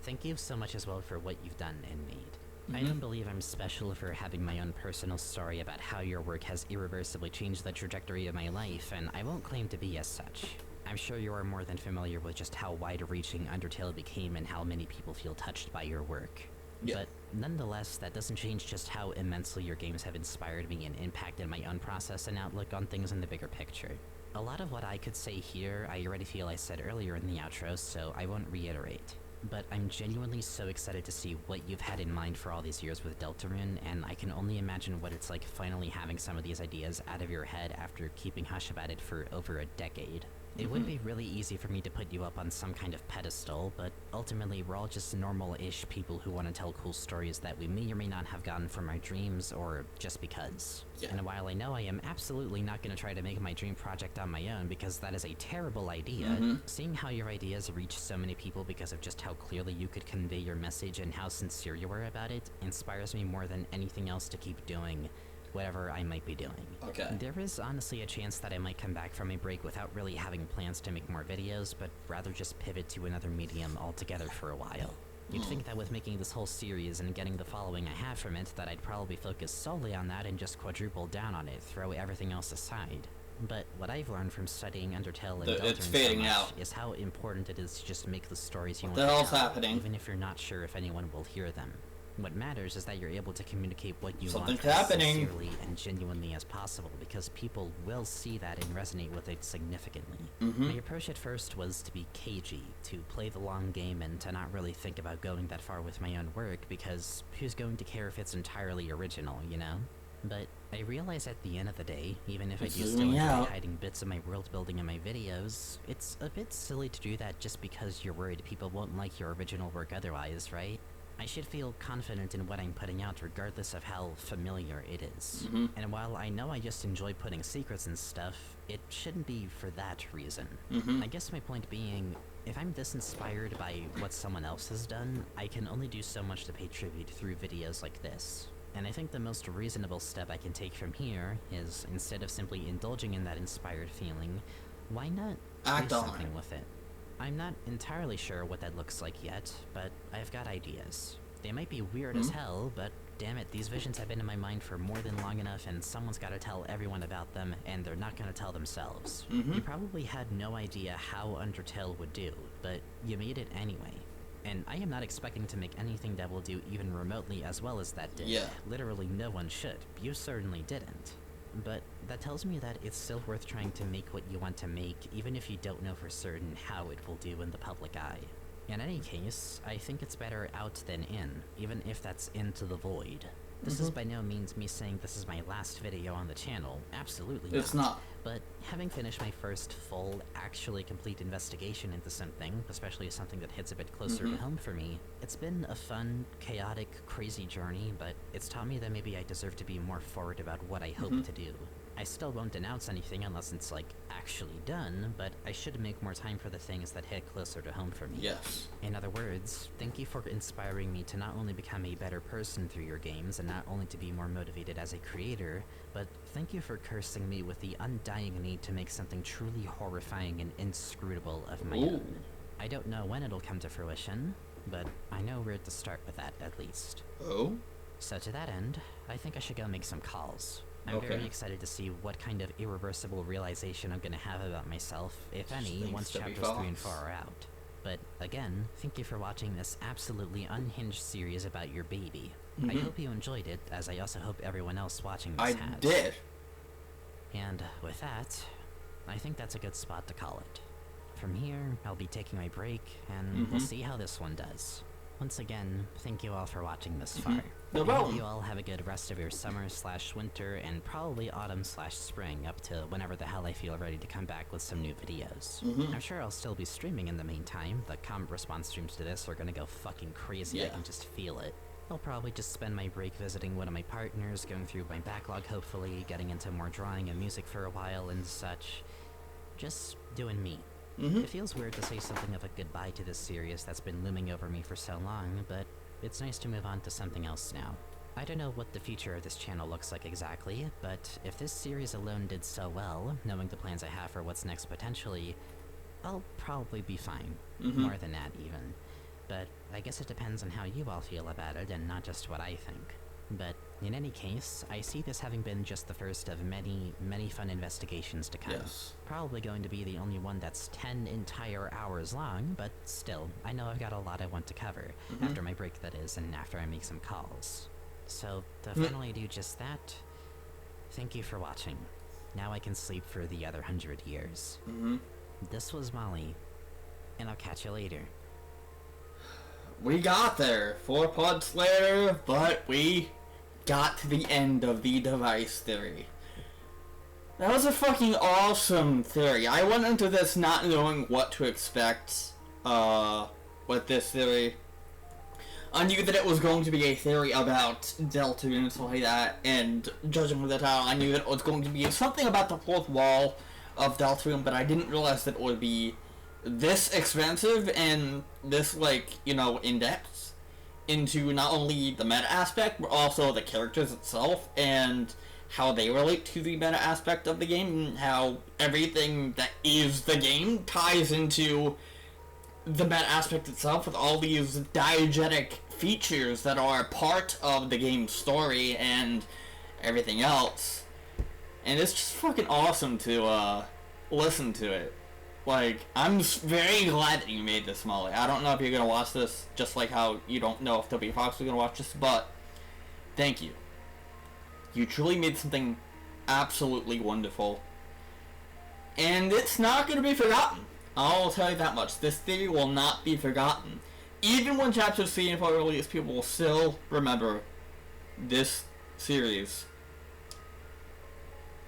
Thank you so much as well for what you've done and made. I don't believe I'm special for having my own personal story about how your work has irreversibly changed the trajectory of my life, and I won't claim to be as such. I'm sure you are more than familiar with just how wide-reaching Undertale became and how many people feel touched by your work. But nonetheless, that doesn't change just how immensely your games have inspired me and impacted my own process and outlook on things in the bigger picture. A lot of what I could say here, I already feel I said earlier in the outro, so I won't reiterate. But I'm genuinely so excited to see what you've had in mind for all these years with Deltarune, and I can only imagine what it's like finally having some of these ideas out of your head after keeping hush about it for over a decade. It would be really easy for me to put you up on some kind of pedestal, but ultimately we're all just normal-ish people who want to tell cool stories that we may or may not have gotten from our dreams, or just because. And while I know I am absolutely not going to try to make my dream project on my own because that is a terrible idea, seeing how your ideas reach so many people because of just how clearly you could convey your message and how sincere you were about it inspires me more than anything else to keep doing whatever I might be doing. There is honestly a chance that I might come back from a break without really having plans to make more videos, but rather just pivot to another medium altogether for a while. You'd think that with making this whole series and getting the following I have from it, that I'd probably focus solely on that and just quadruple down on it, throw everything else aside. But what I've learned from studying Undertale and Deltarune so much is how important it is to just make the stories you want to tell, even if you're not sure if anyone will hear them. What matters is that you're able to communicate what you want as sincerely and genuinely as possible, because people will see that and resonate with it significantly. My approach at first was to be cagey, to play the long game and to not really think about going that far with my own work, because who's going to care if it's entirely original, you know? But I realize at the end of the day, even if I do still enjoy hiding bits of my world building in my videos, it's a bit silly to do that just because you're worried people won't like your original work otherwise, right? I should feel confident in what I'm putting out regardless of how familiar it is. And while I know I just enjoy putting secrets and stuff, it shouldn't be for that reason. I guess my point being, if I'm this inspired by what someone else has done, I can only do so much to pay tribute through videos like this. And I think the most reasonable step I can take from here is, instead of simply indulging in that inspired feeling, why not do something with it? I'm not entirely sure what that looks like yet, but I've got ideas. They might be weird as hell, but damn it, these visions have been in my mind for more than long enough, and someone's gotta tell everyone about them, and they're not gonna tell themselves. You probably had no idea how Undertale would do, but you made it anyway. And I am not expecting to make anything that will do even remotely as well as that did. Yeah. Literally no one should. You certainly didn't. But that tells me that it's still worth trying to make what you want to make, even if you don't know for certain how it will do in the public eye. In any case, I think it's better out than in, even if that's into the void. This is by no means me saying this is my last video on the channel, absolutely not. It's not. But having finished my first full, actually complete investigation into something, especially something that hits a bit closer to home for me, it's been a fun, chaotic, crazy journey, but it's taught me that maybe I deserve to be more forward about what I hope to do. I still won't announce anything unless it's, like, actually done, but I should make more time for the things that hit closer to home for me. Yes. In other words, thank you for inspiring me to not only become a better person through your games, and not only to be more motivated as a creator, but thank you for cursing me with the undying need to make something truly horrifying and inscrutable of my own. I don't know when it'll come to fruition, but I know where to start with that, at least. Oh? So to that end, I think I should go make some calls. I'm very excited to see what kind of irreversible realization I'm gonna have about myself, if any, once chapters 3 and 4 are out. But again, thank you for watching this absolutely unhinged series about your baby. I hope you enjoyed it, as I also hope everyone else watching this has. I did. And with that, I think that's a good spot to call it. From here, I'll be taking my break, and we'll see how this one does. Once again, thank you all for watching this far. I hope you all have a good rest of your summer/winter and probably autumn/spring up to whenever the hell I feel ready to come back with some new videos. I'm sure I'll still be streaming in the meantime. The comment response streams to this are gonna go fucking crazy, I can just feel it. I'll probably just spend my break visiting one of my partners, going through my backlog hopefully, getting into more drawing and music for a while and such. Just doing me. It feels weird to say something of a goodbye to this series that's been looming over me for so long, but it's nice to move on to something else now. I don't know what the future of this channel looks like exactly, but if this series alone did so well, knowing the plans I have for what's next potentially, I'll probably be fine. More than that, even. But I guess it depends on how you all feel about it and not just what I think. But in any case, I see this having been just the first of many, many fun investigations to come. Yes. Probably going to be the only one that's 10 entire hours long, but still, I know I've got a lot I want to cover, after my break that is, and after I make some calls. So, to finally do just that, thank you for watching. Now I can sleep for the other 100 years. This was Molly, and I'll catch you later. We got there, 4 parts later, but we got to the end of the device theory. That was a fucking awesome theory. I went into this not knowing what to expect with this theory. I knew that it was going to be a theory about deltarune and stuff like that, and judging from the title, I knew that it was going to be something about the fourth wall of deltarune, but I didn't realize that it would be this expensive and this, like, you know, in-depth into not only the meta aspect, but also the characters itself and how they relate to the meta aspect of the game, and how everything that is the game ties into the meta aspect itself with all these diegetic features that are part of the game's story and everything else. And it's just fucking awesome to listen to it. Like, I'm very glad that you made this, Molly. I don't know if you're gonna watch this, just like how you don't know if W. Fox is gonna watch this, but thank you. You truly made something absolutely wonderful. And it's not gonna be forgotten. I'll tell you that much. This theory will not be forgotten. Even when chapters 3 and 4 release, people will still remember this series.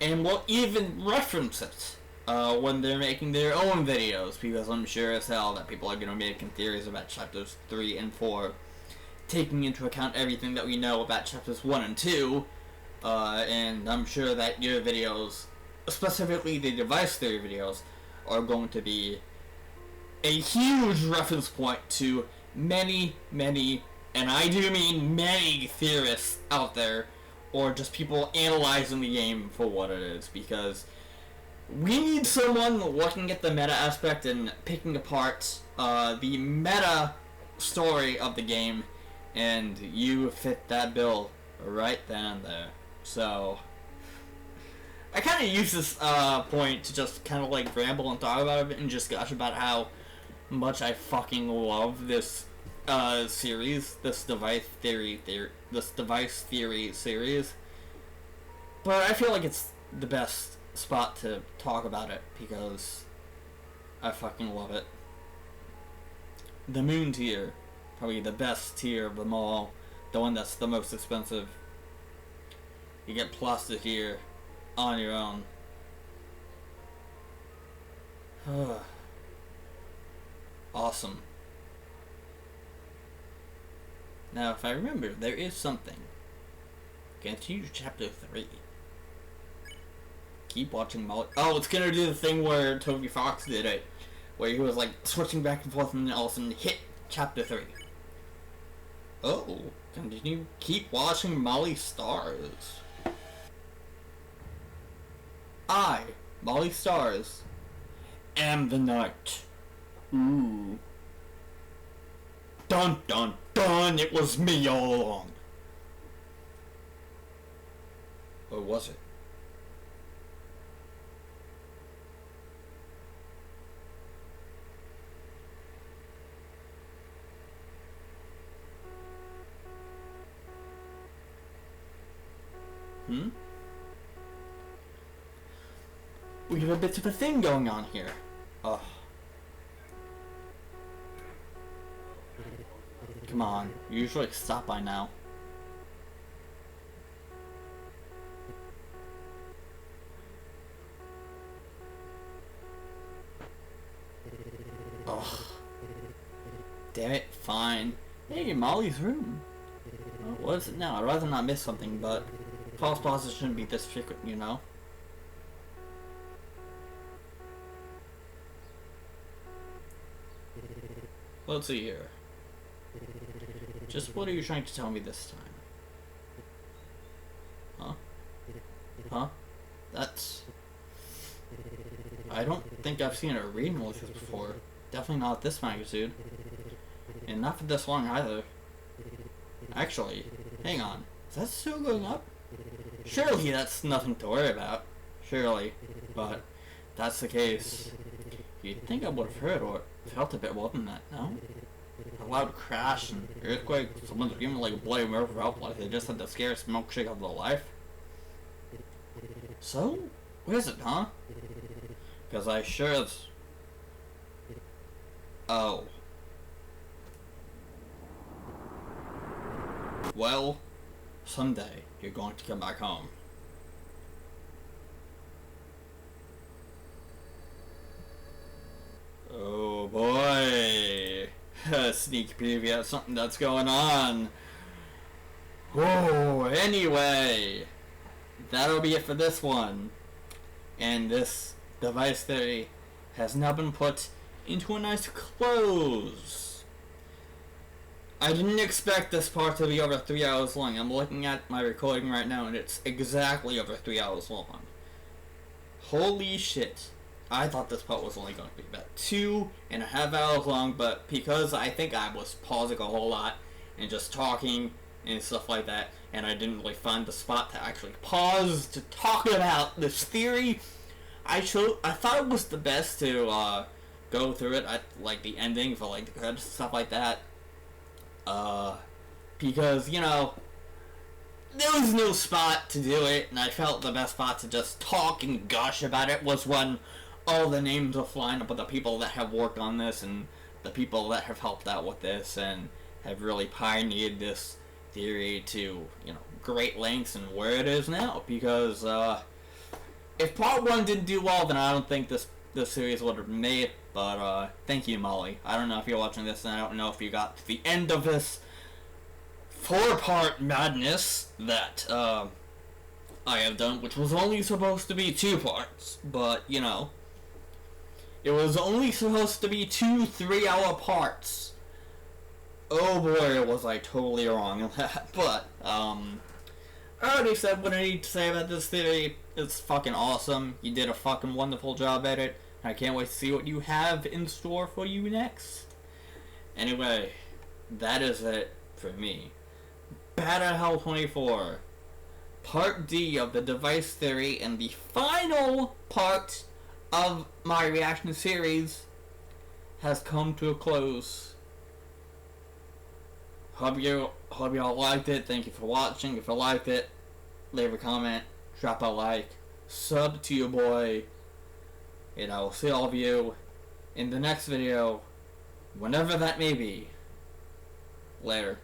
And will even reference it when they're making their own videos, because I'm sure as hell that people are going to be making theories about chapters 3 and 4, taking into account everything that we know about chapters 1 and 2, and I'm sure that your videos, specifically the device theory videos, are going to be a huge reference point to many, many, and I do mean many theorists out there, or just people analyzing the game for what it is, because We need someone looking at the meta aspect and picking apart the meta story of the game, and you fit that bill right then and there. So, I kind of use this point to just kind of like ramble and talk about it and just gush about how much I fucking love this series, this device theory series. But I feel like it's the best spot to talk about it because I fucking love it. The moon tier, probably the best tier of them all, the one that's the most expensive. You get plastic here on your own. Awesome. Now, if I remember, there is something. Continue to chapter 3. Keep watching Molly. Oh, it's gonna do the thing where Toby Fox did it, where he was like switching back and forth and then all of a sudden hit chapter 3. Oh, continue. Keep watching Molly Stars. I, Molly Stars, am the night. Ooh. Dun dun dun, it was me all along. Or was it? We have a bit of a thing going on here. Oh. Come on, you usually stop by now. Oh. Damn it, fine. Hey, Molly's room. Oh, what is it now? I'd rather not miss something, but false positives shouldn't be this frequent, you know? Let's see here. Just what are you trying to tell me this time? Huh? Huh? That's... I don't think I've seen a reading like this before. Definitely not this magnitude. And not for this long either. Actually, hang on. Is that still going up? Surely that's nothing to worry about. Surely. But, if that's the case, you'd think I would have heard or felt a bit more than that, no? A loud crash and earthquake, someone's screaming like a bloody murder out like they just had the scariest milkshake of their life. So? Where is it, huh? Because I sure as... Oh. Well, someday you're going to come back home. Oh boy. Sneak preview of something that's going on. Whoa, anyway. That'll be it for this one. And this device theory has now been put into a nice close. I didn't expect this part to be over 3 hours long. I'm looking at my recording right now and it's exactly over 3 hours long. Holy shit. I thought this part was only going to be about 2.5 hours long, but because I think I was pausing a whole lot and just talking and stuff like that, and I didn't really find the spot to actually pause to talk about this theory, I thought it was the best to go through it at like the ending for like the credits and stuff like that. Because, you know, there was no spot to do it, and I felt the best spot to just talk and gush about it was when all the names of flying up with the people that have worked on this and the people that have helped out with this and have really pioneered this theory to, you know, great lengths and where it is now. Because if part 1 didn't do well, then I don't think this series would have been made. But thank you, Molly. I don't know if you're watching this, and I don't know if you got to the end of this 4-part madness that I have done, which was only supposed to be 2 parts, but, you know, it was only supposed to be 2 3-hour parts. Oh boy, was I totally wrong in that. But, I already said what I need to say about this theory. It's fucking awesome. You did a fucking wonderful job at it. I can't wait to see what you have in store for you next. Anyway, that is it for me. Battle Hell 24. Part D of the device theory and the final part of my reaction series has come to a close. Hope y'all liked it. Thank you for watching. If you liked it, leave a comment, drop a like, sub to your boy, and I will see all of you in the next video, whenever that may be. Later.